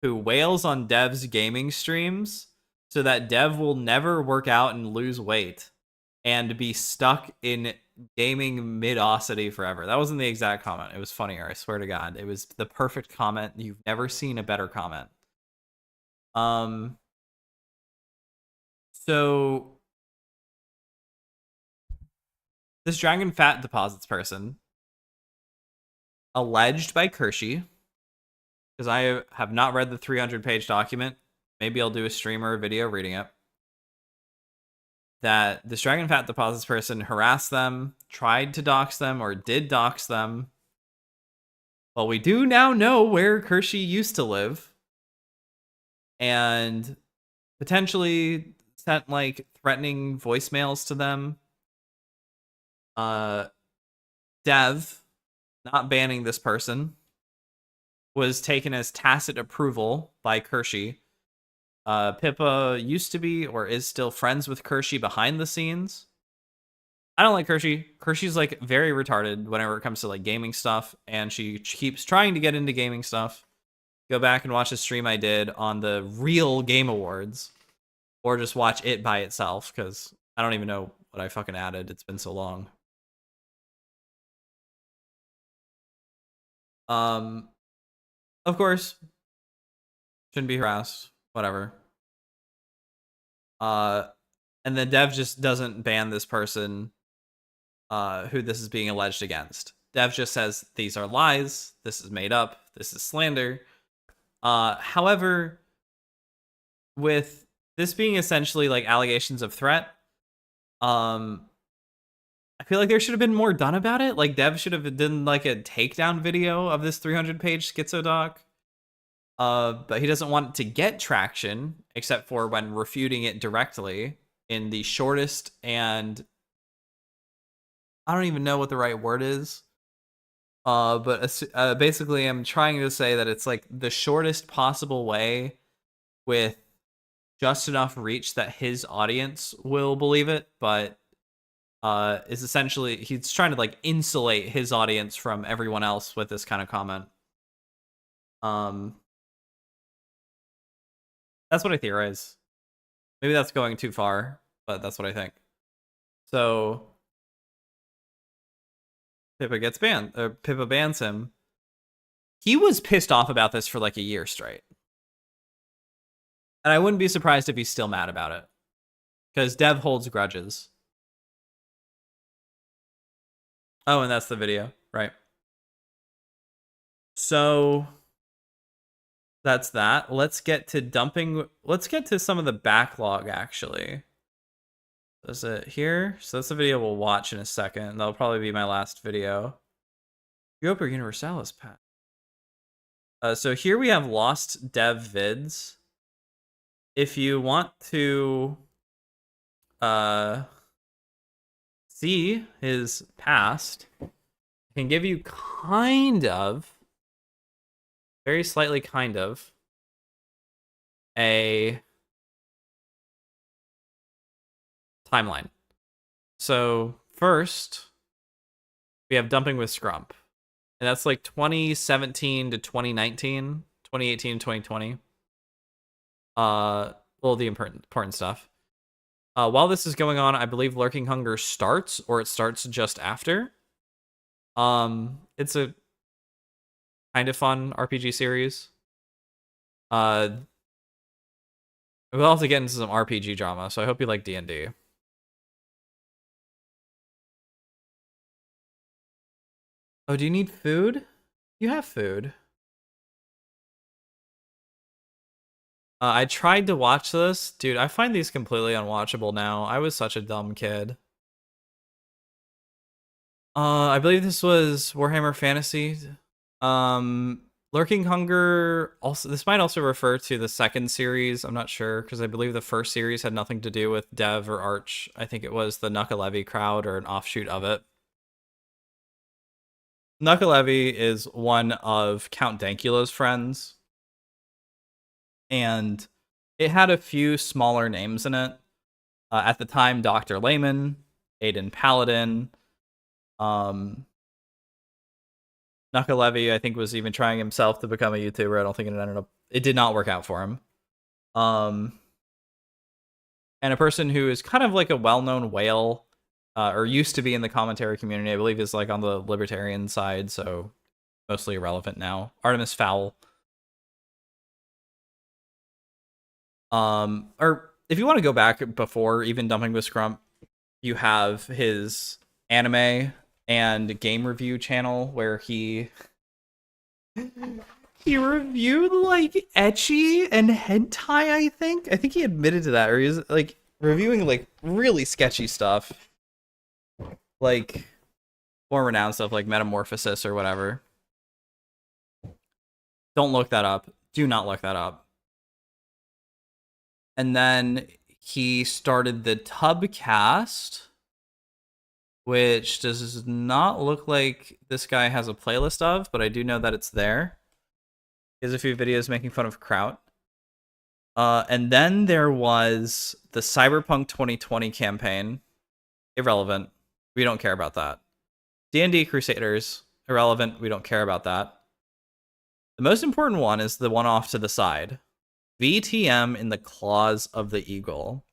Speaker 1: who wails on Dev's gaming streams so that Dev will never work out and lose weight and be stuck in gaming midosity forever. That wasn't the exact comment. It was funnier, I swear to God. It was the perfect comment. You've never seen a better comment. So this Dragon Fat Deposits person, alleged by Kershey, because I have not read the 300-page document, maybe I'll do a stream or a video reading it, that this Dragon Fat Deposits person harassed them, tried to dox them, or did dox them. Well, we do now know where Kershey used to live, and potentially sent like threatening voicemails to them. Dev, not banning this person, was taken as tacit approval by Kershey. Pippa used to be or is still friends with Kershey behind the scenes. I don't like Kershey. Kershey's like very retarded whenever it comes to like gaming stuff, and she keeps trying to get into gaming stuff. Go back and watch a stream I did on the real Game Awards, or just watch it by itself, because I don't even know what I fucking added. It's been so long. Of course, shouldn't be harassed. Whatever. And then Dev just doesn't ban this person who this is being alleged against. Dev just says, these are lies, this is made up, this is slander. However, with this being essentially like allegations of threat, I feel like there should have been more done about it. Like Dev should have done like a takedown video of this 300-page schizo doc. But he doesn't want it to get traction, except for when refuting it directly in the shortest and I don't even know what the right word is. But basically I'm trying to say that it's like the shortest possible way with just enough reach that his audience will believe it, but is essentially he's trying to like insulate his audience from everyone else with this kind of comment. That's what I theorize. Maybe that's going too far, but that's what I think. So Pippa gets banned, or Pippa bans him. He was pissed off about this for like a year straight. And I wouldn't be surprised if he's still mad about it. Because Dev holds grudges. Oh, and that's the video, right? So that's that. Let's get to dumping. Let's get to some of the backlog, actually. Is it here? So that's the video we'll watch in a second. That'll probably be my last video. Europa Universalis pack. So here we have lost dev vids. If you want to see his past, I can give you kind of, very slightly kind of, a timeline. So first, we have Dumping with Scrump. And that's like 2017 to 2019, 2018, 2020. Well, the important stuff. While this is going on, I believe Lurking Hunger starts, or it starts just after. It's a kind of fun RPG series. We'll have to get into some RPG drama, so I hope you like D&D. Oh, do you need food? You have food. I tried to watch this. Dude, I find these completely unwatchable now. I was such a dumb kid. I believe this was Warhammer Fantasy. Lurking Hunger, also this might also refer to the second series. I'm not sure, because I believe the first series had nothing to do with Dev or Arch. I think it was the Nuka-Levy crowd or an offshoot of it. Nuka-Levy is one of Count Dankula's friends. And it had a few smaller names in it. At the time, Dr. Layman, Aiden Paladin, Nuka-Levy, I think, was even trying himself to become a YouTuber. I don't think it did not work out for him. And a person who is kind of like a well-known whale, or used to be in the commentary community, I believe is like on the libertarian side, so mostly irrelevant now. Artemis Fowl. Or if you want to go back before even Dumping with Scrump, you have his anime and game review channel where he reviewed like ecchi and hentai, I think he admitted to that, or he was like reviewing like really sketchy stuff, like more renowned stuff like Metamorphosis or whatever. Don't look that up. Do not look that up. And then he started the Tubcast, which does not look like this guy has a playlist of, but I do know that it's there. He has a few videos making fun of Kraut. And then there was the Cyberpunk 2020 campaign. Irrelevant. We don't care about that. D&D Crusaders, irrelevant. We don't care about that. The most important one is the one off to the side. VTM in the Claws of the Eagle.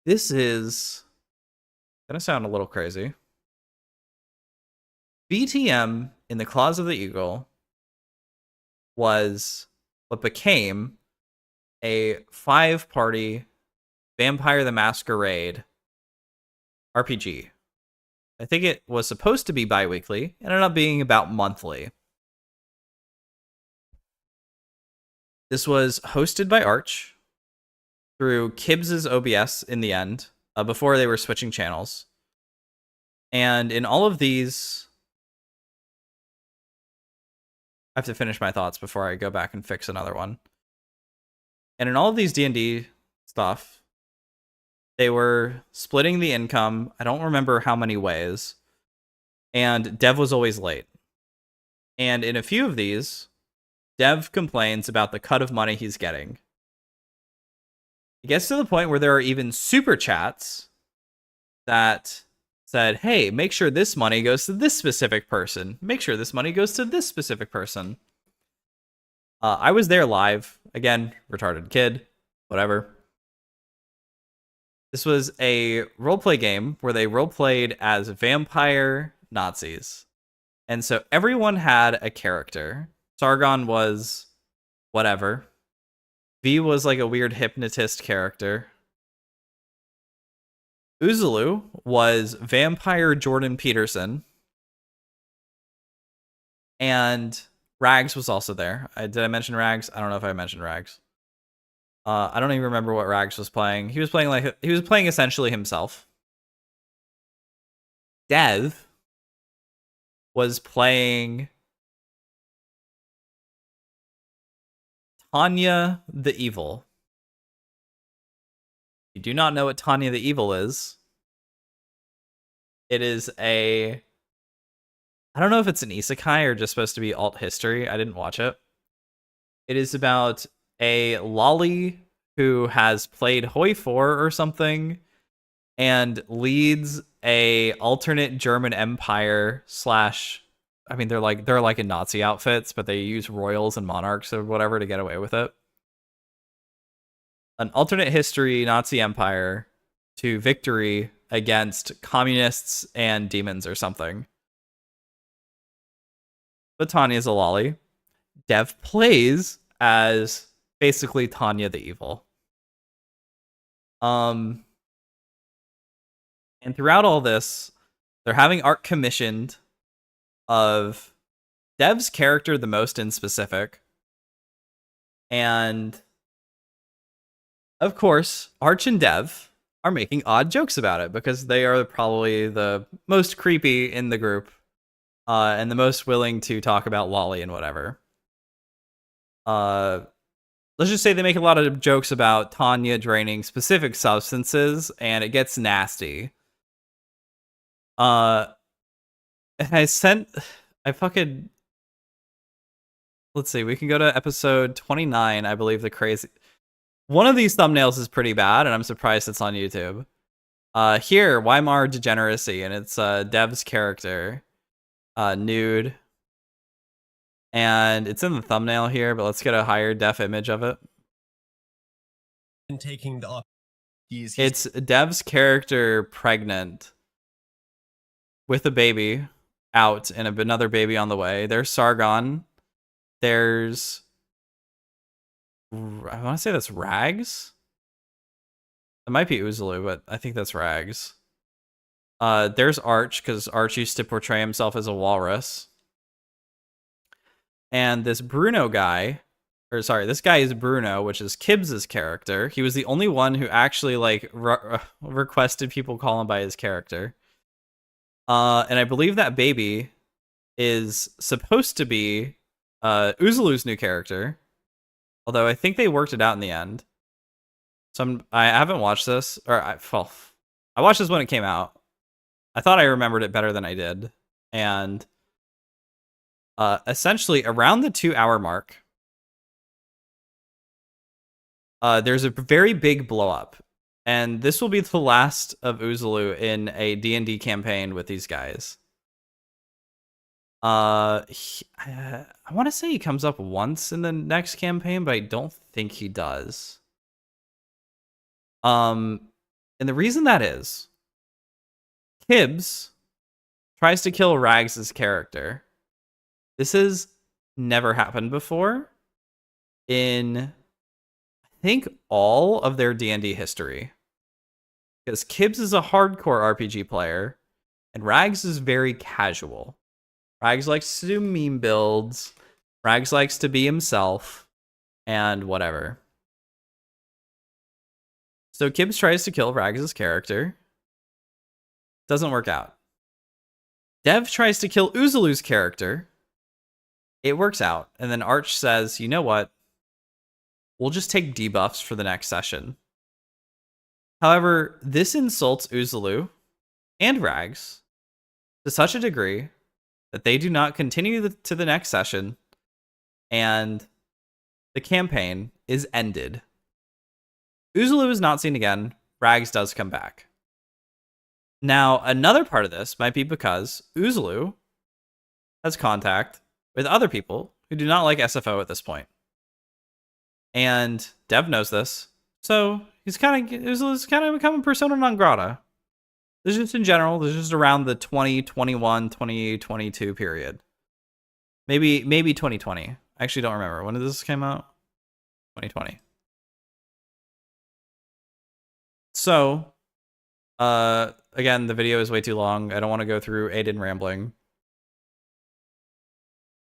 Speaker 1: This is gonna sound a little crazy. VTM in the Claws of the Eagle was what became a 5-party Vampire the Masquerade RPG. I think it was supposed to be bi-weekly, ended up being about monthly. This was hosted by Arch through Kibbs's OBS in the end, before they were switching channels. And in all of these, I have to finish my thoughts before I go back and fix another one. And in all of these D&D stuff, they were splitting the income. I don't remember how many ways. And Dev was always late. And in a few of these, Dev complains about the cut of money he's getting. It gets to the point where there are even super chats that said, hey, make sure this money goes to this specific person. Make sure this money goes to this specific person. I was there live. Again, retarded kid, whatever. This was a roleplay game where they roleplayed as vampire Nazis. And so everyone had a character. Sargon was whatever. V was like a weird hypnotist character. Uzulu was vampire Jordan Peterson. And Rags was also there. Did I mention Rags? I don't know if I mentioned Rags. I don't even remember what Rags was playing. He was playing essentially himself. Dev was playing Tanya the Evil. If you do not know what Tanya the Evil is, it is I don't know if it's an isekai or just supposed to be alt history. I didn't watch it. It is about a lolly who has played Hoi 4 or something and leads a alternate German empire / I mean, they're like in Nazi outfits, but they use royals and monarchs or whatever to get away with it. An alternate history Nazi empire to victory against communists and demons or something. But Tanya's a lolly. Dev plays as basically Tanya the Evil. And throughout all this, they're having art commissioned of Dev's character the most in specific. And of course, Arch and Dev are making odd jokes about it because they are probably the most creepy in the group and the most willing to talk about lolly and whatever. Let's just say they make a lot of jokes about Tanya draining specific substances, and it gets nasty. And let's see, we can go to episode 29, I believe. One of these thumbnails is pretty bad, and I'm surprised it's on YouTube. Here, Weimar Degeneracy, and it's Dev's character, nude. And it's in the thumbnail here, but let's get a higher def image of it.
Speaker 13: And taking the up.
Speaker 1: It's Dev's character pregnant with a baby out and another baby on the way. There's Sargon. There's, I want to say that's Rags. It might be Uzulu, but I think that's Rags. There's Arch, because Arch used to portray himself as a walrus. And this Bruno guy, this guy is Bruno, which is Kibbs's character. He was the only one who actually requested people call him by his character. And I believe that baby is supposed to be Uzulu's new character. Although I think they worked it out in the end. So I haven't watched this, I watched this when it came out. I thought I remembered it better than I did. And essentially around the 2-hour mark, there's a very big blow up. And this will be the last of Uzulu in a D&D campaign with these guys. I want to say he comes up once in the next campaign, but I don't think he does. And the reason that is, Kibbs tries to kill Rags' character. This has never happened before in, I think, all of their D&D history. Because Kibbs is a hardcore RPG player, and Rags is very casual. Rags likes to do meme builds. Rags likes to be himself, and whatever. So Kibbs tries to kill Rags' character. Doesn't work out. Dev tries to kill Uzulu's character. It works out. And then Arch says, you know what? We'll just take debuffs for the next session. However, this insults Uzulu and Rags to such a degree that they do not continue to the next session, and the campaign is ended. Uzulu is not seen again. Rags does come back. Now, another part of this might be because Uzulu has contact with other people who do not like SFO at this point. And Dev knows this, so Uzulu's kind of becoming persona non grata. This is just in general, this is just around the 2021, 2022 period. Maybe 2020. I actually don't remember. When did this come out? 2020. So, again, the video is way too long. I don't want to go through Aiden rambling.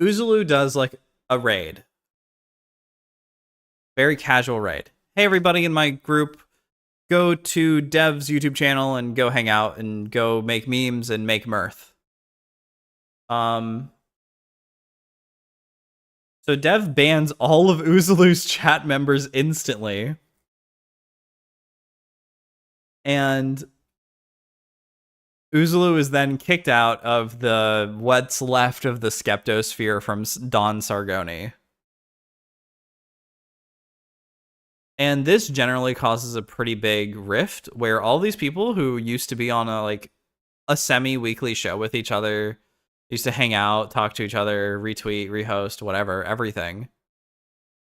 Speaker 1: Uzulu does like a raid. Very casual raid. Hey, everybody in my group, go to Dev's YouTube channel and go hang out and go make memes and make mirth. So Dev bans all of Uzulu's chat members instantly. And Uzulu is then kicked out of the what's left of the Skeptosphere from Don Sargoni. And this generally causes a pretty big rift where all these people who used to be on a semi-weekly show with each other, used to hang out, talk to each other, retweet, rehost, whatever, everything.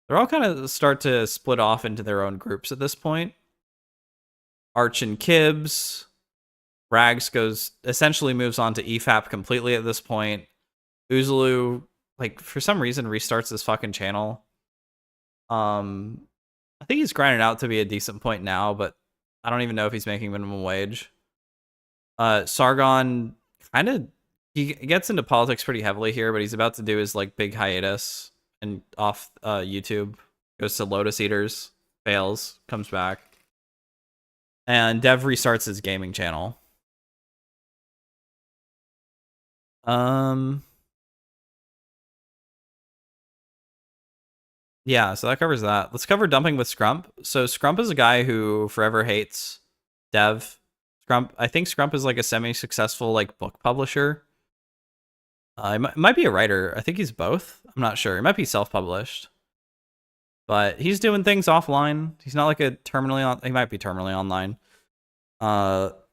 Speaker 1: They're all kind of start to split off into their own groups at this point. Arch and Kibbs. Rags essentially moves on to EFAP completely at this point. Uzulu, for some reason, restarts his fucking channel. I think he's grinding out to be a decent point now, but I don't even know if he's making minimum wage. Sargon he gets into politics pretty heavily here, but he's about to do his big hiatus and off YouTube. Goes to Lotus Eaters, fails, comes back. And Dev restarts his gaming channel. Yeah, so that covers that. Let's cover dumping with Scrump. So Scrump is a guy who forever hates Dev. I think Scrump is a semi-successful book publisher. He might be a writer. I think he's both. I'm not sure. He might be self-published. But he's doing things offline. He's not he might be terminally online. But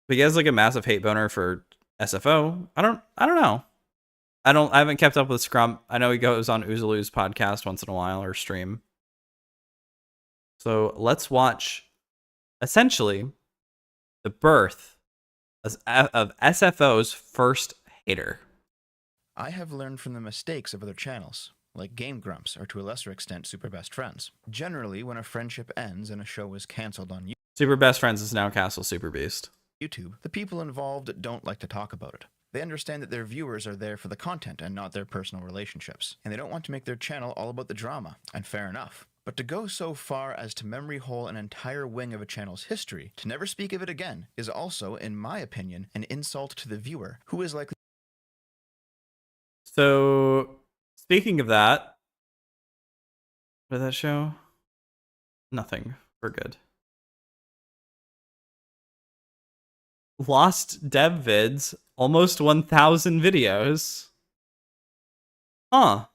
Speaker 1: he has a massive hate boner for SFO. I don't know. I haven't kept up with Scrump. I know he goes on Uzulu's podcast once in a while or stream. So let's watch essentially the birth of SFO's first hater.
Speaker 2: I have learned from the mistakes of other channels, like Game Grumps, or to a lesser extent, Super Best Friends. Generally, when a friendship ends and a show is cancelled on
Speaker 1: Super Best Friends is now Castle Super Beast.
Speaker 2: YouTube, the people involved don't like to talk about it. They understand that their viewers are there for the content and not their personal relationships, and they don't want to make their channel all about the drama, and fair enough. But to go so far as to memory hole an entire wing of a channel's history, to never speak of it again, is also, in my opinion, an insult to the viewer, who is likely...
Speaker 1: So, speaking of that, what did that show? Nothing. We're good. Lost Dev vids, almost 1,000 videos. Huh.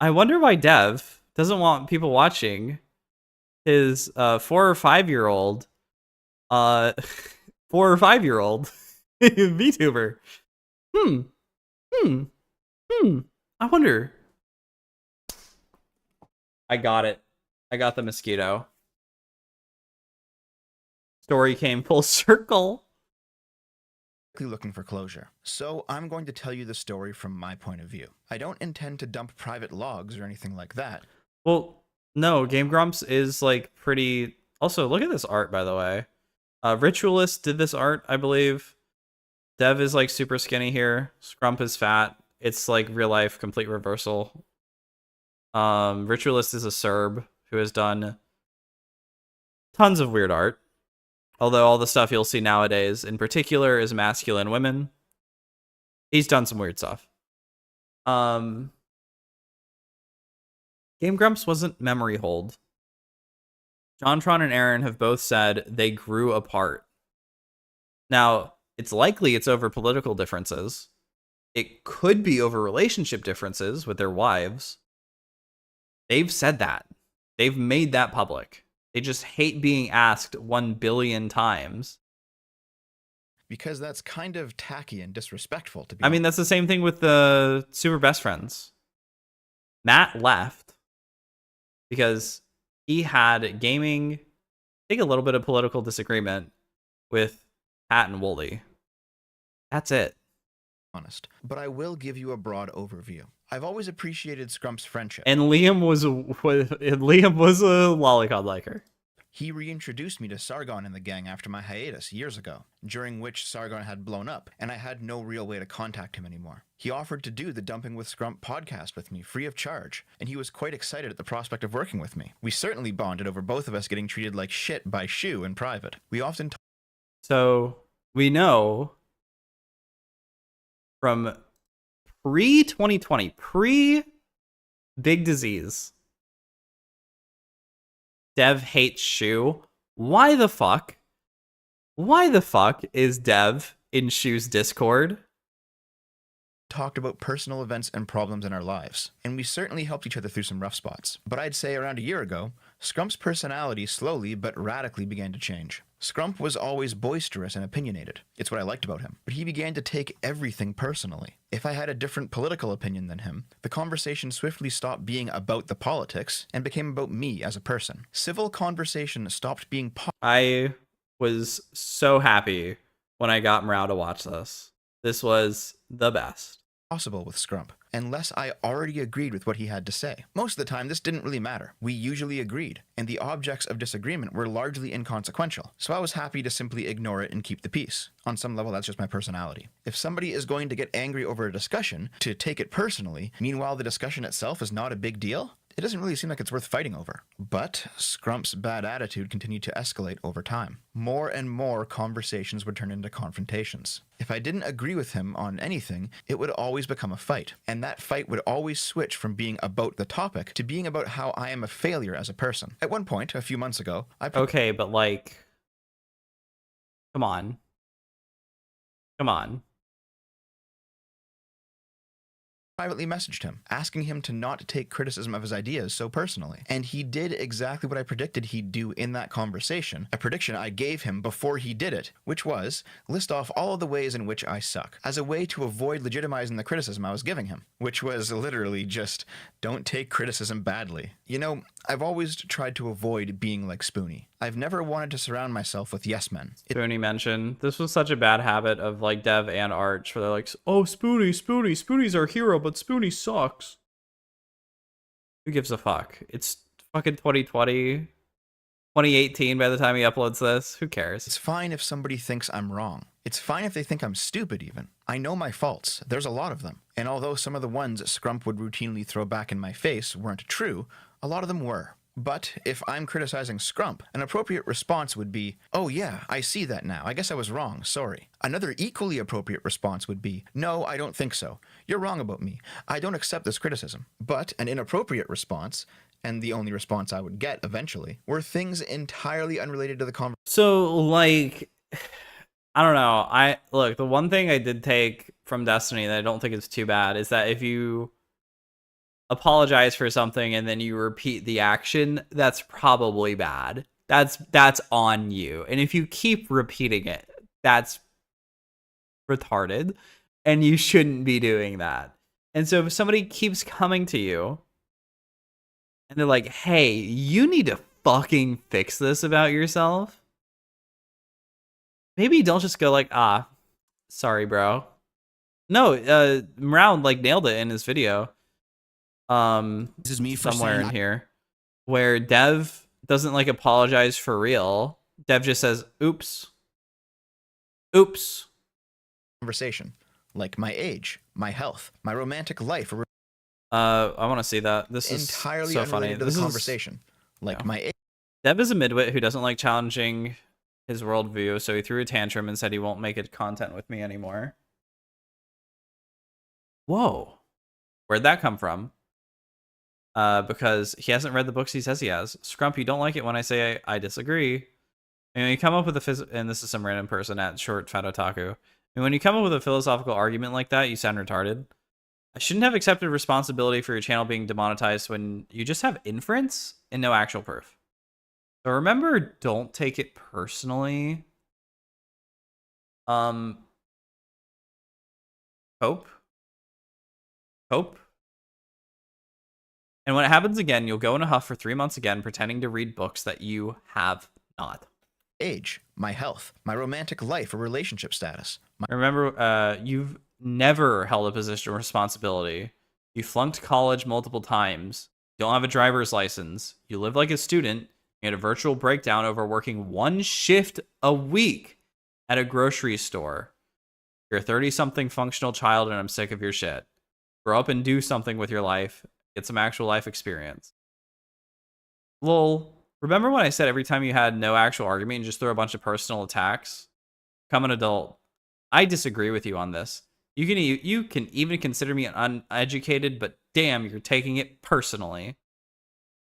Speaker 1: I wonder why Dev doesn't want people watching his 4 or 5-year-old uh 4 or 5-year-old VTuber. I wonder. I got it. I got the mosquito. Story came full circle.
Speaker 2: Looking for closure. So I'm going to tell you the story from my point of view. I don't intend to dump private logs or anything like that.
Speaker 1: Well, no, Game Grumps is like pretty. Also, look at this art, by the way. Ritualist did this art, I believe. Dev is like super skinny here. Scrump is fat. It's like real life complete reversal. Ritualist is a Serb who has done tons of weird art. Although all the stuff you'll see nowadays, in particular, is masculine women. He's done some weird stuff. Game Grumps wasn't memory hold. JonTron and Aaron have both said they grew apart. Now, it's likely it's over political differences. It could be over relationship differences with their wives. They've said that. They've made that public. They just hate being asked 1 billion times.
Speaker 2: Because that's kind of tacky and disrespectful to be.
Speaker 1: I mean, that's the same thing with the Super Best Friends. Matt left because he had gaming, I think a little bit of political disagreement with Pat and Wooly. That's it.
Speaker 2: Honest. But I will give you a broad overview. I've always appreciated Scrump's friendship.
Speaker 1: And Liam was a lolicon liker.
Speaker 2: He reintroduced me to Sargon and the gang after my hiatus years ago, during which Sargon had blown up, and I had no real way to contact him anymore. He offered to do the Dumping with Scrump podcast with me, free of charge, and he was quite excited at the prospect of working with me. We certainly bonded over both of us getting treated like shit by Shu in private. We often
Speaker 1: So, we know from pre-2020, pre-big disease, Dev hates Shu. Why the fuck? Why the fuck is Dev in Shu's Discord?
Speaker 2: talked about personal events and problems in our lives, and we certainly helped each other through some rough spots. But I'd say around a year ago, Scrump's personality slowly but radically began to change. Scrump was always boisterous and opinionated. It's what I liked about him. But he began to take everything personally. If I had a different political opinion than him, the conversation swiftly stopped being about the politics and became about me as a person. Civil conversation stopped being
Speaker 1: I was so happy when I got Morale to watch this. This was the best.
Speaker 2: Possible with Scrump, unless I already agreed with what he had to say. Most of the time, this didn't really matter. We usually agreed, and the objects of disagreement were largely inconsequential, so I was happy to simply ignore it and keep the peace. On some level, that's just my personality. If somebody is going to get angry over a discussion, to take it personally, meanwhile the discussion itself is not a big deal, it doesn't really seem like it's worth fighting over. But Scrump's bad attitude continued to escalate over time. More and more conversations would turn into confrontations. If I didn't agree with him on anything, it would always become a fight. And that fight would always switch from being about the topic to being about how I am a failure as a person. At one point, a few months ago,
Speaker 1: Okay, but like... Come on. Come on.
Speaker 2: Privately messaged him, asking him to not take criticism of his ideas so personally. And he did exactly what I predicted he'd do in that conversation, a prediction I gave him before he did it, which was, list off all of the ways in which I suck, as a way to avoid legitimizing the criticism I was giving him, which was literally just, don't take criticism badly. You know, I've always tried to avoid being like Spoonie. I've never wanted to surround myself with yes men.
Speaker 1: Spoonie mentioned, this was such a bad habit of like Dev and Arch, where they're like, oh, Spoonie's our hero, but Spoonie sucks. Who gives a fuck? It's fucking 2020, 2018 by the time he uploads this. Who cares?
Speaker 2: It's fine if somebody thinks I'm wrong. It's fine if they think I'm stupid even. I know my faults. There's a lot of them. And although some of the ones Scrump would routinely throw back in my face weren't true, a lot of them were. But if I'm criticizing Scrump, an appropriate response would be, oh yeah, I see that now. I guess I was wrong. Sorry. Another equally appropriate response would be, no, I don't think so. You're wrong about me. I don't accept this criticism. But an inappropriate response, and the only response I would get eventually, were things entirely unrelated to the conversation.
Speaker 1: So, like, I don't know. Look, the one thing I did take from Destiny that I don't think is too bad is that if you apologize for something and then you repeat the action, that's probably bad. That's on you. And if you keep repeating it, that's retarded, and you shouldn't be doing that. And so if somebody keeps coming to you and they're like, hey, you need to fucking fix this about yourself, maybe don't just go like, sorry, bro. No, Round like nailed it in his video.
Speaker 2: This is me for
Speaker 1: somewhere
Speaker 2: saying
Speaker 1: in here where Dev doesn't like apologize for real. Dev just says, oops. Oops.
Speaker 3: Conversation. Like my age, my health, my romantic life.
Speaker 1: I want to see that. This is
Speaker 3: entirely
Speaker 1: so funny.
Speaker 3: unrelated to
Speaker 1: This
Speaker 3: the
Speaker 1: is
Speaker 3: conversation. Like my age.
Speaker 1: Dev is a midwit who doesn't like challenging his worldview, so he threw a tantrum and said he won't make it content with me anymore. Whoa. Where'd that come from? Because he hasn't read the books he says he has. Scrump, you don't like it when I say I disagree. And when you come up with and this is some random person at Short Fat Otaku. And when you come up with a philosophical argument like that, you sound retarded. I shouldn't have accepted responsibility for your channel being demonetized when you just have inference and no actual proof. So remember, don't take it personally. Hope. And when it happens again, you'll go in a huff for 3 months again, pretending to read books that you have not.
Speaker 3: Age, my health, my romantic life or relationship status.
Speaker 1: Remember, you've never held a position of responsibility. You flunked college multiple times. You don't have a driver's license. You live like a student. You had a virtual breakdown over working 1 shift a week at a grocery store. You're a 30-something functional child, and I'm sick of your shit. Grow up and do something with your life. Get some actual life experience. Lol. Remember when I said every time you had no actual argument, you just throw a bunch of personal attacks? Become an adult. I disagree with you on this. You can even consider me uneducated, but damn, you're taking it personally.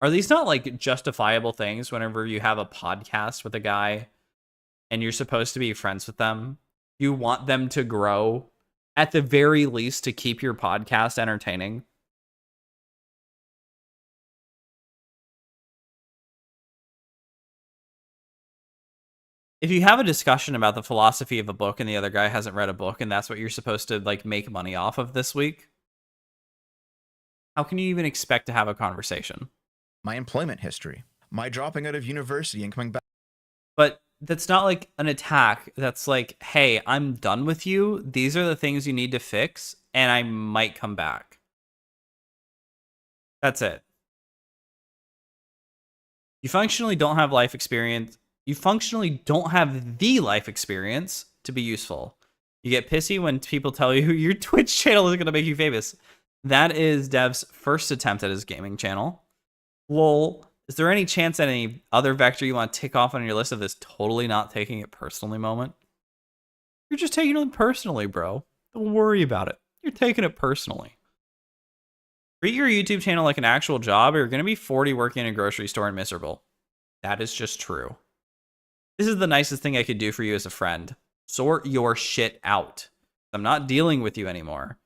Speaker 1: Are these not like justifiable things whenever you have a podcast with a guy and you're supposed to be friends with them? You want them to grow, at the very least, to keep your podcast entertaining. If you have a discussion about the philosophy of a book and the other guy hasn't read a book and that's what you're supposed to like make money off of this week, how can you even expect to have a conversation?
Speaker 3: My employment history, my dropping out of university and coming back.
Speaker 1: But that's not like an attack. That's like, hey, I'm done with you. These are the things you need to fix, and I might come back. That's it. You functionally don't have life experience. You functionally don't have the life experience to be useful. You get pissy when people tell you your Twitch channel is going to make you famous. That is Dev's first attempt at his gaming channel. Lol. Is there any chance at any other vector you want to tick off on your list of this totally not taking it personally moment? You're just taking it personally, bro. Don't worry about it. You're taking it personally. Treat your YouTube channel like an actual job, or you're going to be 40 working in a grocery store and miserable. That is just true. This is the nicest thing I could do for you as a friend. Sort your shit out. I'm not dealing with you anymore.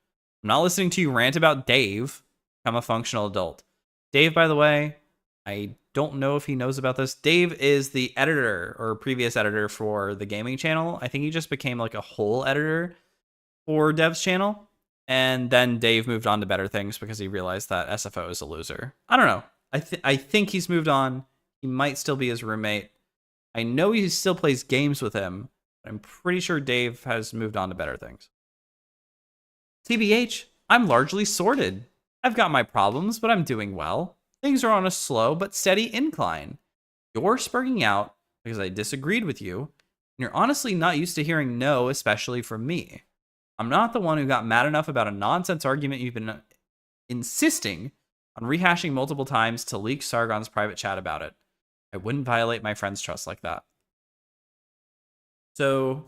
Speaker 1: I'm not listening to you rant about Dave. I'm a functional adult. Dave, by the way, I don't know if he knows about this. Dave is the editor or previous editor for the gaming channel. I think he just became like a whole editor for Dev's channel. And then Dave moved on to better things because he realized that SFO is a loser. I don't know. I think he's moved on. He might still be his roommate. I know he still plays games with him, but I'm pretty sure Dave has moved on to better things. TBH, I'm largely sorted. I've got my problems, but I'm doing well. Things are on a slow but steady incline. You're spurging out because I disagreed with you, and you're honestly not used to hearing no, especially from me. I'm not the one who got mad enough about a nonsense argument you've been insisting on rehashing multiple times to leak Sargon's private chat about it. I wouldn't violate my friend's trust like that. So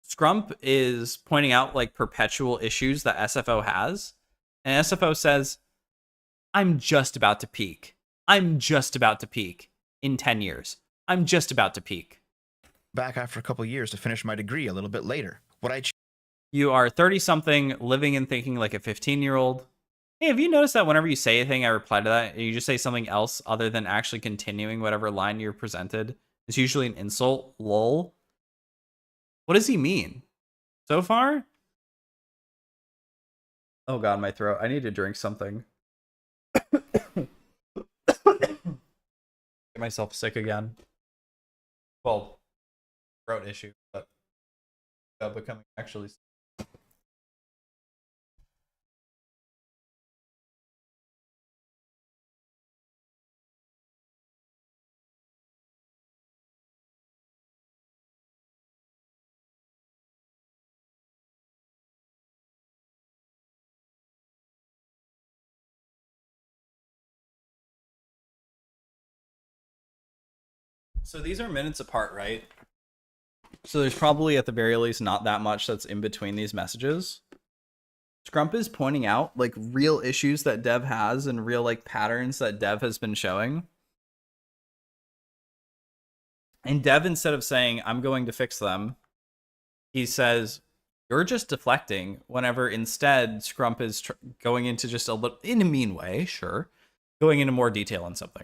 Speaker 1: Scrump is pointing out like perpetual issues that SFO has. And SFO says, I'm just about to peak. I'm just about to peak in 10 years. I'm just about to peak.
Speaker 3: Back after a couple years to finish my degree a little bit later. You
Speaker 1: are 30-something, living and thinking like a 15-year-old. Hey, have you noticed that whenever you say a thing, I reply to that, and you just say something else other than actually continuing whatever line you're presented? It's usually an insult. Lol. What does he mean? So far? Oh god, my throat. I need to drink something. Get myself sick again. Well, throat issue, but becoming actually sick. So these are minutes apart, right? So there's probably at the very least not that much that's in between these messages. Scrump is pointing out like real issues that Dev has and real like patterns that Dev has been showing. And Dev, instead of saying, I'm going to fix them, he says, you're just deflecting, whenever instead Scrump is going into just a little, in a mean way, sure, going into more detail on something.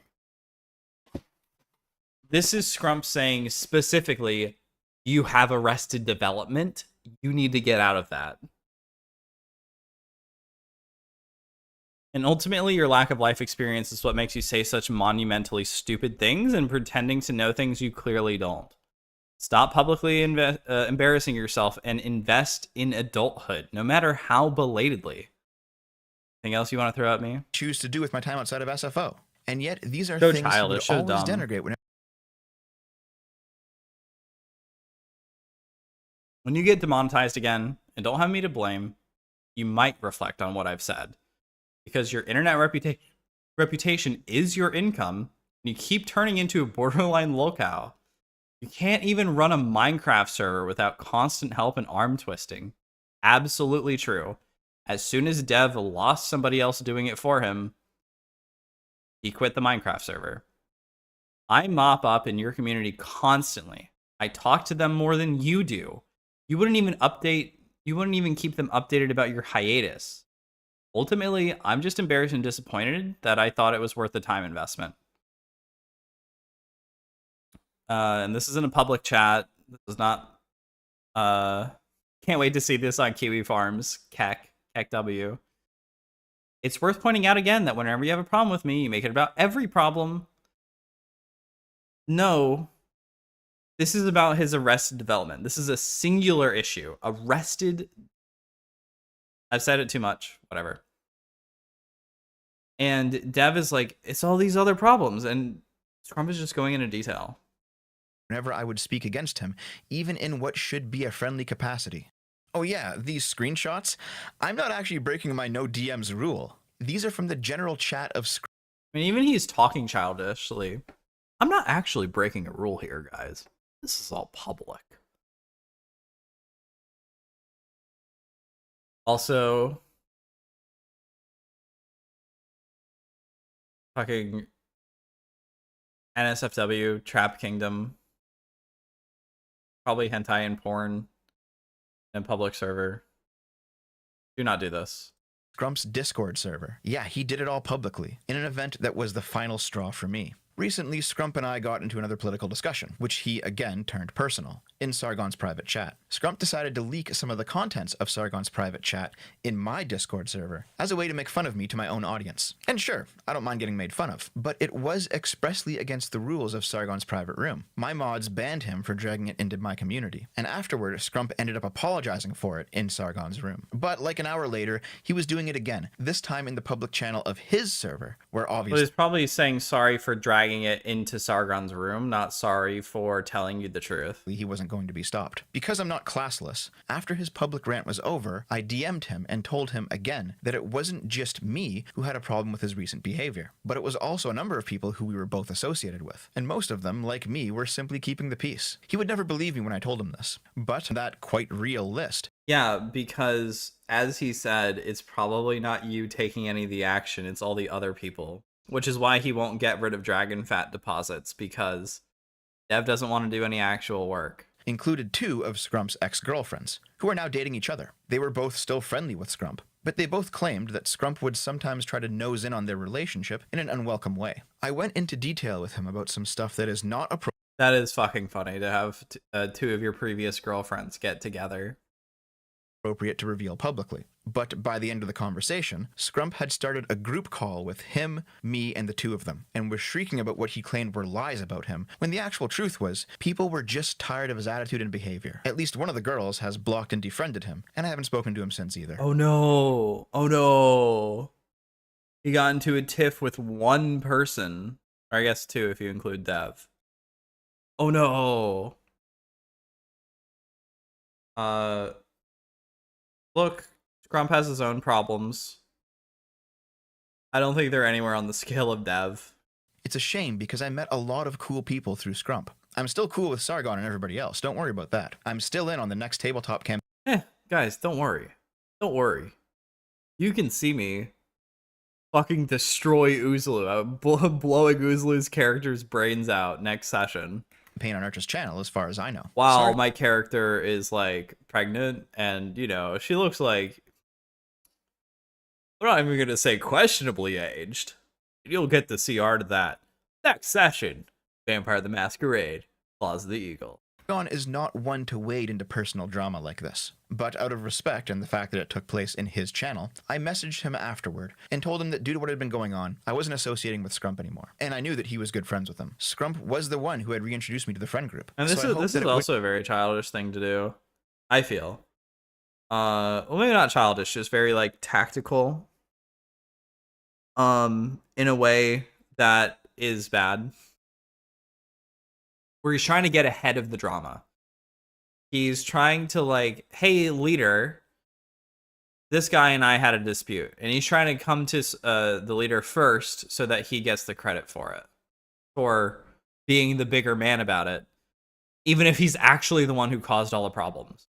Speaker 1: This is Scrump saying specifically, you have arrested development. You need to get out of that. And ultimately, your lack of life experience is what makes you say such monumentally stupid things and pretending to know things you clearly don't. Stop publicly embarrassing yourself and invest in adulthood, no matter how belatedly. Anything else you want to throw at me?
Speaker 2: Choose to do with my time outside of SFO. And yet, these are
Speaker 1: So
Speaker 2: things
Speaker 1: childish,
Speaker 2: you would
Speaker 1: so
Speaker 2: always
Speaker 1: dumb.
Speaker 2: denigrate whenever.
Speaker 1: When you get demonetized again, and don't have me to blame, you might reflect on what I've said. Because your internet reputation is your income, and you keep turning into a borderline locale. You can't even run a Minecraft server without constant help and arm twisting. Absolutely true. As soon as Dev lost somebody else doing it for him, he quit the Minecraft server. I mop up in your community constantly. I talk to them more than you do. You wouldn't even keep them updated about your hiatus. Ultimately, I'm just embarrassed and disappointed that I thought it was worth the time investment. And this is in a public chat. This is not... can't wait to see this on Kiwi Farms. Keck W. It's worth pointing out again that whenever you have a problem with me, you make it about every problem. No. This is about his arrested development. This is a singular issue. Arrested... I've said it too much. Whatever. And Dev is like, it's all these other problems. And Scrump is just going into detail.
Speaker 2: Whenever I would speak against him, even in what should be a friendly capacity. Oh yeah, these screenshots? I'm not actually breaking my no DMs rule. These are from the general chat of
Speaker 1: I mean, even he's talking childishly. I'm not actually breaking a rule here, guys. This is all public. Also, fucking NSFW, Trap Kingdom, probably hentai and porn and public server. Do not do this.
Speaker 2: Scrump's Discord server. Yeah, he did it all publicly, in an event that was the final straw for me. Recently, Scrump and I got into another political discussion, which he again turned personal, in Sargon's private chat. Scrump decided to leak some of the contents of Sargon's private chat in my Discord server, as a way to make fun of me to my own audience. And sure, I don't mind getting made fun of, but it was expressly against the rules of Sargon's private room. My mods banned him for dragging it into my community, and afterward, Scrump ended up apologizing for it in Sargon's room. But like an hour later, he was doing it again, this time in the public channel of his server, where obviously...
Speaker 1: Well, he's probably saying sorry for dragging it into Sargon's room, not sorry for telling you the truth.
Speaker 2: He wasn't going to be stopped. Because I'm not classless, after his public rant was over, I DM'd him and told him again that it wasn't just me who had a problem with his recent behavior, but it was also a number of people who we were both associated with, and most of them, like me, were simply keeping the peace. He would never believe me when I told him this, but that quite real list.
Speaker 1: Yeah, because as he said, it's probably not you taking any of the action, it's all the other people. Which is why he won't get rid of Dragon Fat deposits, because Dev doesn't want to do any actual work.
Speaker 2: included 2 of Scrump's ex-girlfriends, who are now dating each other. They were both still friendly with Scrump, but they both claimed that Scrump would sometimes try to nose in on their relationship in an unwelcome way. I went into detail with him about some stuff that is not appropriate.
Speaker 1: That is fucking funny to have 2 of your previous girlfriends get together.
Speaker 2: Appropriate to reveal publicly. But by the end of the conversation, Scrump had started a group call with him, me, and the 2 of them, and was shrieking about what he claimed were lies about him, when the actual truth was, people were just tired of his attitude and behavior. At least one of the girls has blocked and defriended him, and I haven't spoken to him since either.
Speaker 1: Oh no. Oh no. He got into a tiff with 1 person. Or I guess 2 if you include Dev. Oh no. Look, Scrump has his own problems. I don't think they're anywhere on the scale of Dev.
Speaker 2: It's a shame because I met a lot of cool people through Scrump. I'm still cool with Sargon and everybody else, don't worry about that. I'm still in on the next tabletop campaign.
Speaker 1: Guys, don't worry. Don't worry. You can see me fucking destroy Uzlu, blowing Uzlu's character's brains out next session.
Speaker 2: On Archer's channel, as far as I know.
Speaker 1: While my character is like pregnant and, you know, she looks like, I'm not even gonna say questionably aged. You'll get to see art of that next session. Vampire the Masquerade, Claws of the Eagle.
Speaker 2: Sargon is not one to wade into personal drama like this, but out of respect and the fact that it took place in his channel, I messaged him afterward and told him that due to what had been going on, I wasn't associating with Scrump anymore, and I knew that he was good friends with him. Scrump was the one who had reintroduced me to the friend group.
Speaker 1: And this is also a very childish thing to do, I feel. Well, maybe not childish, just very like tactical. In a way that is bad. Where he's trying to get ahead of the drama. He's trying to like, hey, leader, this guy and I had a dispute. And he's trying to come to the leader first so that he gets the credit for it. For being the bigger man about it. Even if he's actually the one who caused all the problems.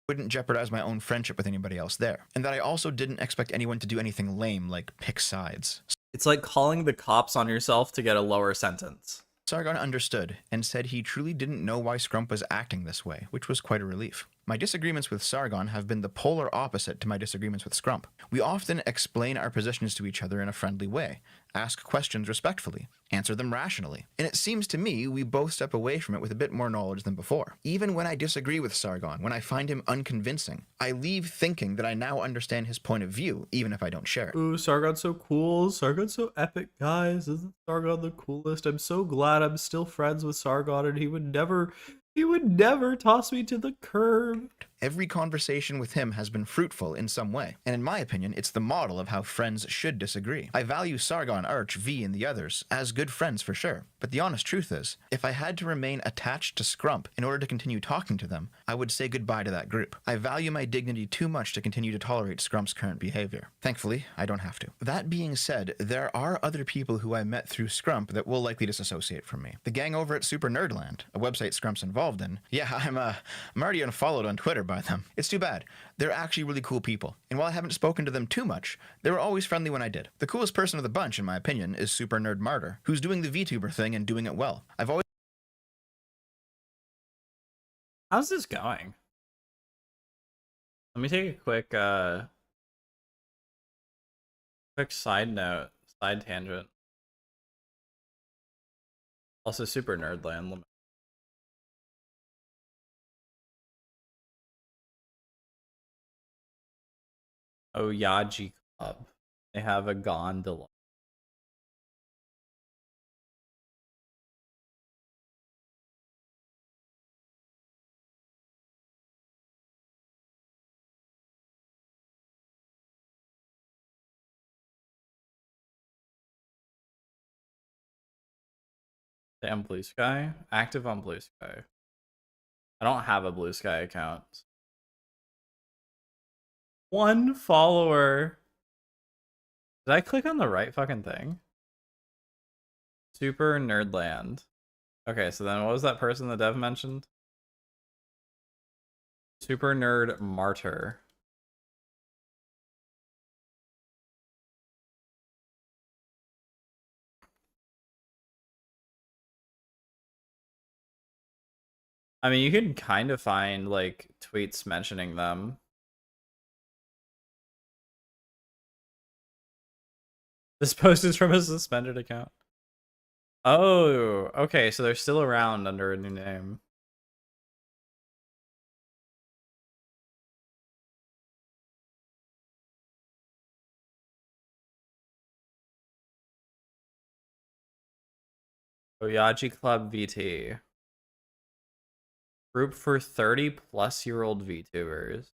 Speaker 2: Wouldn't jeopardize my own friendship with anybody else there. And that I also didn't expect anyone to do anything lame like pick sides.
Speaker 1: It's like calling the cops on yourself to get a lower sentence.
Speaker 2: Sargon understood and said he truly didn't know why Scrump was acting this way, which was quite a relief. My disagreements with Sargon have been the polar opposite to my disagreements with Scrump. We often explain our positions to each other in a friendly way, ask questions respectfully, answer them rationally, and it seems to me we both step away from it with a bit more knowledge than before. Even when I disagree with Sargon, when I find him unconvincing, I leave thinking that I now understand his point of view, even if I don't share it.
Speaker 1: Ooh, Sargon's so cool. Sargon's so epic, guys. Isn't Sargon the coolest? I'm so glad I'm still friends with Sargon, and he would never toss me to the curb.
Speaker 2: Every conversation with him has been fruitful in some way, and in my opinion, it's the model of how friends should disagree. I value Sargon, Arch, V, and the others as good friends for sure, but the honest truth is, if I had to remain attached to Scrump in order to continue talking to them, I would say goodbye to that group. I value my dignity too much to continue to tolerate Scrump's current behavior. Thankfully, I don't have to. That being said, there are other people who I met through Scrump that will likely disassociate from me. The gang over at Super Nerdland, a website Scrump's involved in. Yeah, I'm already unfollowed on Twitter by them. It's too bad. They're actually really cool people, and while I haven't spoken to them too much, they were always friendly when I did. The coolest person of the bunch, in my opinion, is Super Nerd Martyr, who's doing the VTuber thing and doing it well. I've always...
Speaker 1: How's this going? Let me take a quick side tangent. Also, Super Nerdland. Oyaji Club. They have a gondola. Damn, Blue Sky? Active on Blue Sky. I don't have a Blue Sky account. 1 follower. Did I click on the right fucking thing? Super Nerdland. Okay, so then what was that person the dev mentioned? Super Nerd Martyr. I mean, you can kind of find like tweets mentioning them. This post is from a suspended account. Oh, okay, so they're still around under a new name. Oyaji Club VT. Group for 30-plus-year-old VTubers.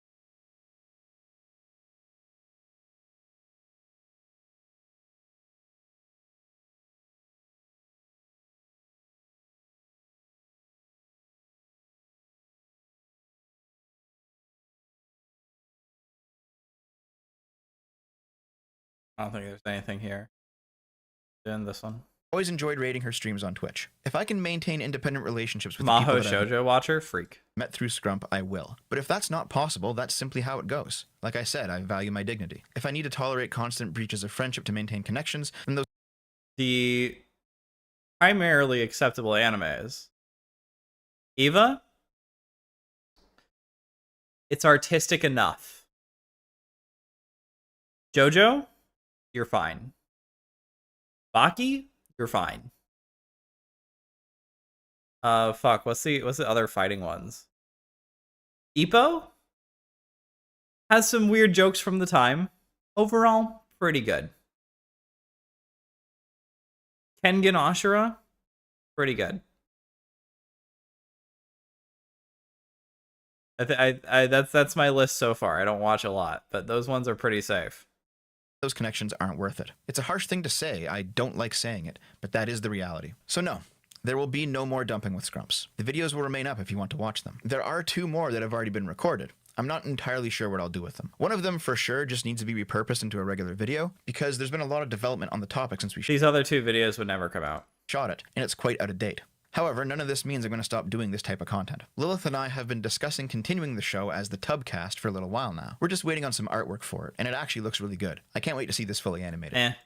Speaker 1: I don't think there's anything here. In this one.
Speaker 2: Always enjoyed rating her streams on Twitch. If I can maintain independent relationships with
Speaker 1: Maho
Speaker 2: the people that
Speaker 1: Shoujo Watcher, freak.
Speaker 2: met through Scrump, I will. But if that's not possible, that's simply how it goes. Like I said, I value my dignity. If I need to tolerate constant breaches of friendship to maintain connections, then those...
Speaker 1: The primarily acceptable animes. Eva? It's artistic enough. JoJo? You're fine. Baki? You're fine. Fuck, what's the other fighting ones? Ippo? Has some weird jokes from the time. Overall, pretty good. Kengan Ashura? Pretty good. That's my list so far. I don't watch a lot, but those ones are pretty safe.
Speaker 2: Those connections aren't worth it. It's a harsh thing to say, I don't like saying it, but that is the reality. So no, there will be no more dumping with Scrumps. The videos will remain up if you want to watch them. There are 2 more that have already been recorded. I'm not entirely sure what I'll do with them. One of them for sure just needs to be repurposed into a regular video, because there's been a lot of development on the topic since we
Speaker 1: These other 2 videos would never come out.
Speaker 2: Shot it, and it's quite out of date. However, none of this means I'm going to stop doing this type of content. Lilith and I have been discussing continuing the show as the Tubcast for a little while now. We're just waiting on some artwork for it, and it actually looks really good. I can't wait to see this fully animated.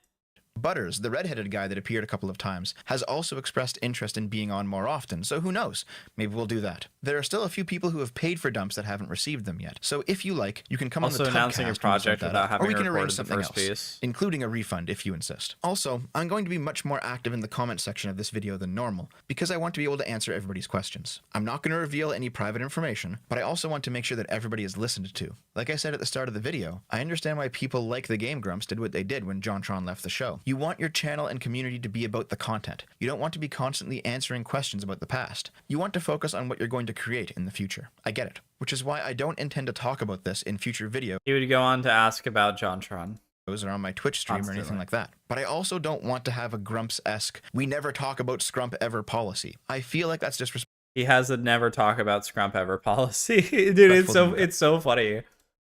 Speaker 2: Butters, the redheaded guy that appeared a couple of times, has also expressed interest in being on more often, so who knows? Maybe we'll do that. There are still a few people who have paid for dumps that haven't received them yet, so if you like, you can come
Speaker 1: also
Speaker 2: on the
Speaker 1: announcing
Speaker 2: Tubcast
Speaker 1: your project
Speaker 2: and
Speaker 1: without having
Speaker 2: or we can
Speaker 1: recorded
Speaker 2: arrange
Speaker 1: the
Speaker 2: something
Speaker 1: first
Speaker 2: else,
Speaker 1: piece.
Speaker 2: including a refund if you insist. Also, I'm going to be much more active in the comment section of this video than normal, because I want to be able to answer everybody's questions. I'm not going to reveal any private information, but I also want to make sure that everybody is listened to. Like I said at the start of the video, I understand why people like the Game Grumps did what they did when JonTron left the show. You want your channel and community to be about the content. You don't want to be constantly answering questions about the past. You want to focus on what you're going to create in the future. I get it. Which is why I don't intend to talk about this in future videos.
Speaker 1: He would go on to ask about JonTron.
Speaker 2: Or on my Twitch stream or anything like that. But I also don't want to have a Grumps-esque, we never talk about Scrump ever policy. I feel like that's disrespectful.
Speaker 1: He has a never talk about Scrump ever policy. Dude, it's so funny.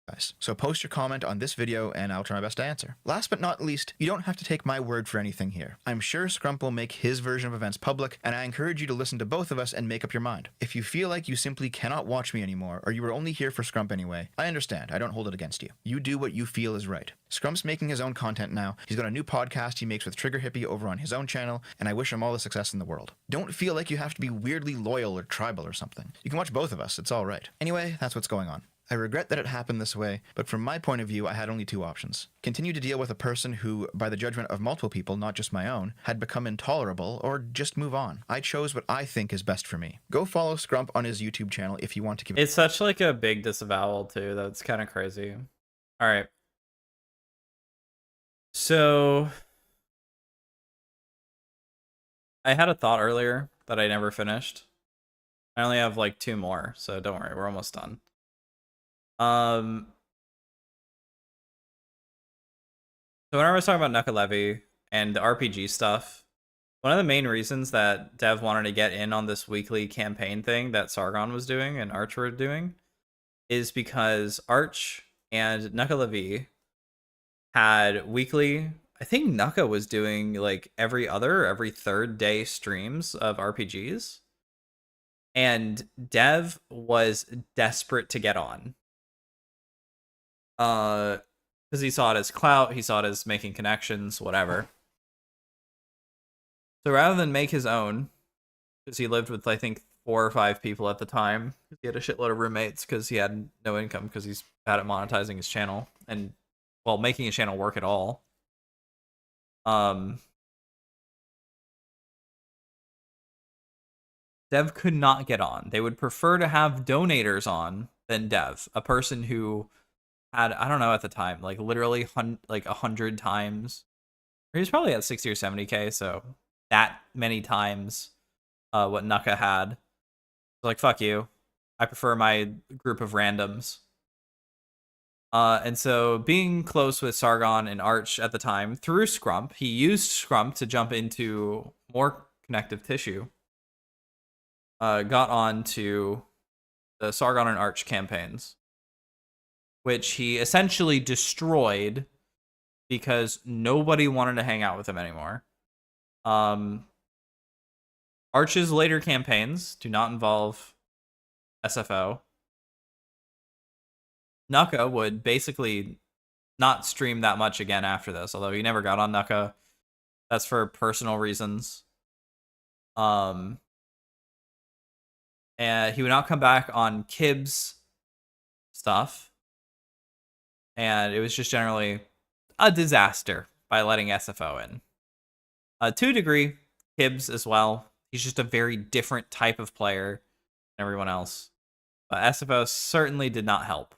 Speaker 2: Guys. So post your comment on this video and I'll try my best to answer. Last but not least, you don't have to take my word for anything here. I'm sure Scrump will make his version of events public, and I encourage you to listen to both of us and make up your mind. If you feel like you simply cannot watch me anymore, or you were only here for Scrump anyway, I understand. I don't hold it against you. You do what you feel is right. Scrump's making his own content now. He's got a new podcast he makes with Trigger Hippie over on his own channel, and I wish him all the success in the world. Don't feel like you have to be weirdly loyal or tribal or something. You can watch both of us. It's all right. Anyway, that's what's going on. I regret that it happened this way, but from my point of view, I had only 2 options. Continue to deal with a person who, by the judgment of multiple people, not just my own, had become intolerable, or just move on. I chose what I think is best for me. Go follow Scrump on his YouTube channel if you want to give
Speaker 1: It's such like a big disavowal too, that's kind of crazy. Alright. So I had a thought earlier that I never finished. I only have like 2 more, so don't worry, we're almost done. So whenever I was talking about Nuka and the RPG stuff, one of the main reasons that Dev wanted to get in on this weekly campaign thing that Sargon was doing and Arch were doing is because Arch and Nuka had weekly, I think Nuka was doing like every 3rd day streams of RPGs, and Dev was desperate to get on. Because he saw it as clout, he saw it as making connections, whatever. So rather than make his own, because he lived with, I think, 4 or 5 people at the time. He had a shitload of roommates because he had no income because he's bad at monetizing his channel and, well, making his channel work at all. Dev could not get on. They would prefer to have donators on than Dev, a person who had, I don't know at the time, like literally like 100 times. He was probably at 60 or 70K, so that many times what Nuka had. Like, fuck you. I prefer my group of randoms. And so being close with Sargon and Arch at the time through Scrump, he used Scrump to jump into more connective tissue. Got on to the Sargon and Arch campaigns, which he essentially destroyed because nobody wanted to hang out with him anymore. Arch's later campaigns do not involve SFO. Nuka would basically not stream that much again after this, although he never got on Nuka. That's for personal reasons. And he would not come back on Kib's stuff. And it was just generally a disaster by letting SFO in. To a degree, Kib's as well. He's just a very different type of player than everyone else. But SFO certainly did not help.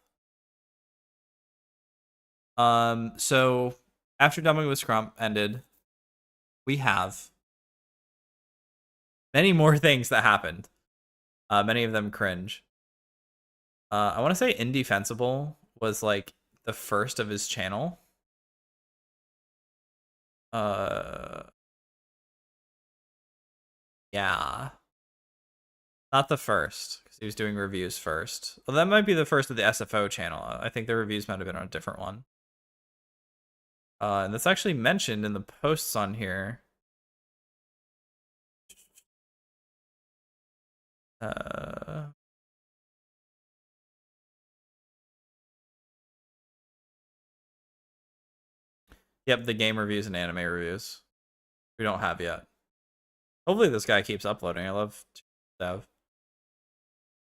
Speaker 1: So after Dumbing with Scrump ended, we have many more things that happened. Many of them cringe. I want to say Indefensible was like the first of his channel. Yeah. Not the first, because he was doing reviews first. Well, that might be the first of the SFO channel. I think the reviews might have been on a different one. And that's actually mentioned in the posts on here. Yep, the game reviews and anime reviews. We don't have yet. Hopefully this guy keeps uploading. I love Dev.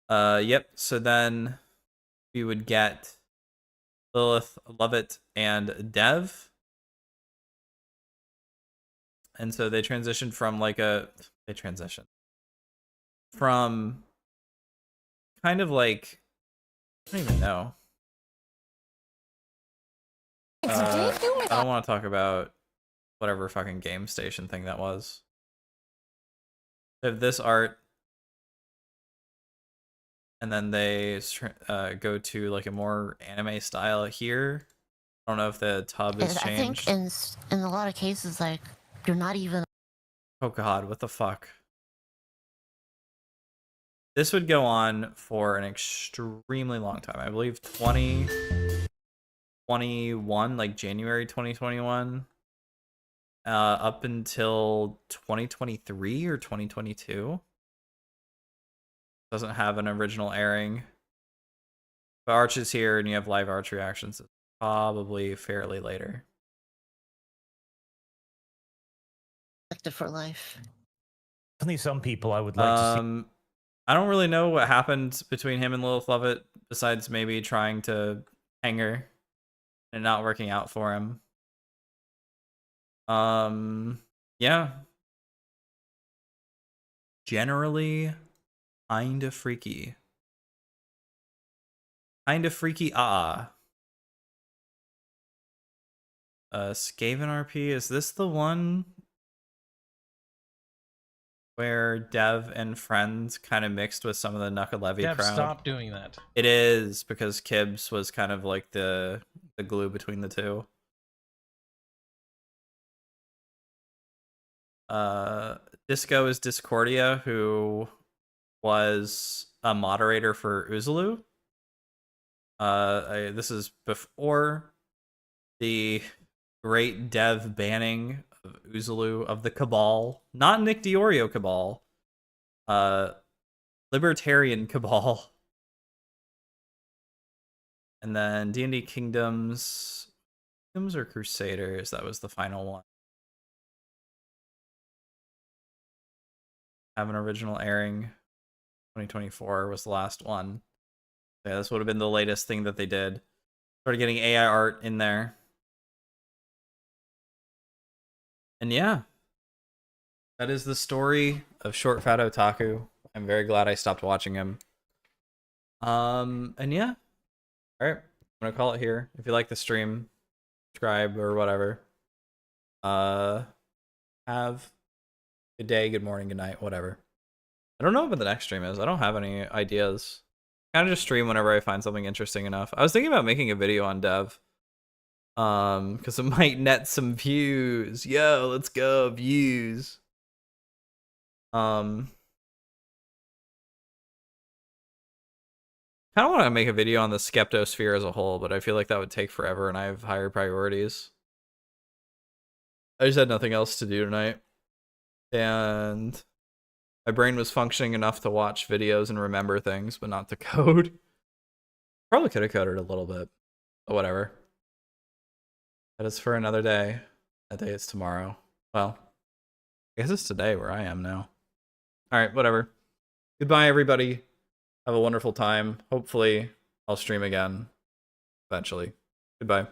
Speaker 1: Yep, so then we would get Lilith, Lovett, and Dev. And so they transitioned from like from kind of like, I don't even know. I don't want to talk about whatever fucking game station thing that was. They have this art, and then they go to like a more anime style here. I don't know if the tub has changed.
Speaker 14: I think in a lot of cases, like, you're not even...
Speaker 1: Oh god, what the fuck? This would go on for an extremely long time. I believe 2021, like January 2021, up until 2023 or 2022. Doesn't have an original airing. But Arch is here and you have live Arch reactions. It's probably fairly later.
Speaker 14: For life.
Speaker 15: Definitely some people I would like to see.
Speaker 1: I don't really know what happened between him and Lilith Lovett, besides maybe trying to hang her and not working out for him. Yeah. Generally, kinda freaky. Kinda freaky, Skaven RP, is this the one where Dev and friends kind of mixed with some of the Nuka Levy
Speaker 16: Dev,
Speaker 1: crowd?
Speaker 16: stop doing that.
Speaker 1: It is, because Kibbs was kind of like the glue between the two. Disco is Discordia, who was a moderator for Uzulu. This is before the great Dev banning of Uzulu of the Cabal, not Nick Diorio Cabal, Libertarian Cabal. And then D&D Kingdoms or Crusaders, that was the final one. Have an original airing. 2024 was the last one. Yeah, this would have been the latest thing that they did. Started getting AI art in there. And yeah, that is the story of Short Fat Otaku. I'm very glad I stopped watching him. And yeah. Alright, I'm gonna call it here. If you like the stream, subscribe or whatever. Have a good day, good morning, good night, whatever. I don't know what the next stream is. I don't have any ideas. Kind of just stream whenever I find something interesting enough. I was thinking about making a video on dev. Because it might net some views. Yo, let's go, views. Kind of want to make a video on the Skeptosphere as a whole, but I feel like that would take forever and I have higher priorities. I just had nothing else to do tonight. And my brain was functioning enough to watch videos and remember things, but not to code. Probably could have coded a little bit, but whatever. That is for another day. That day is tomorrow. Well, I guess it's today where I am now. Alright, whatever. Goodbye, everybody. Have a wonderful time. Hopefully, I'll stream again eventually. Goodbye.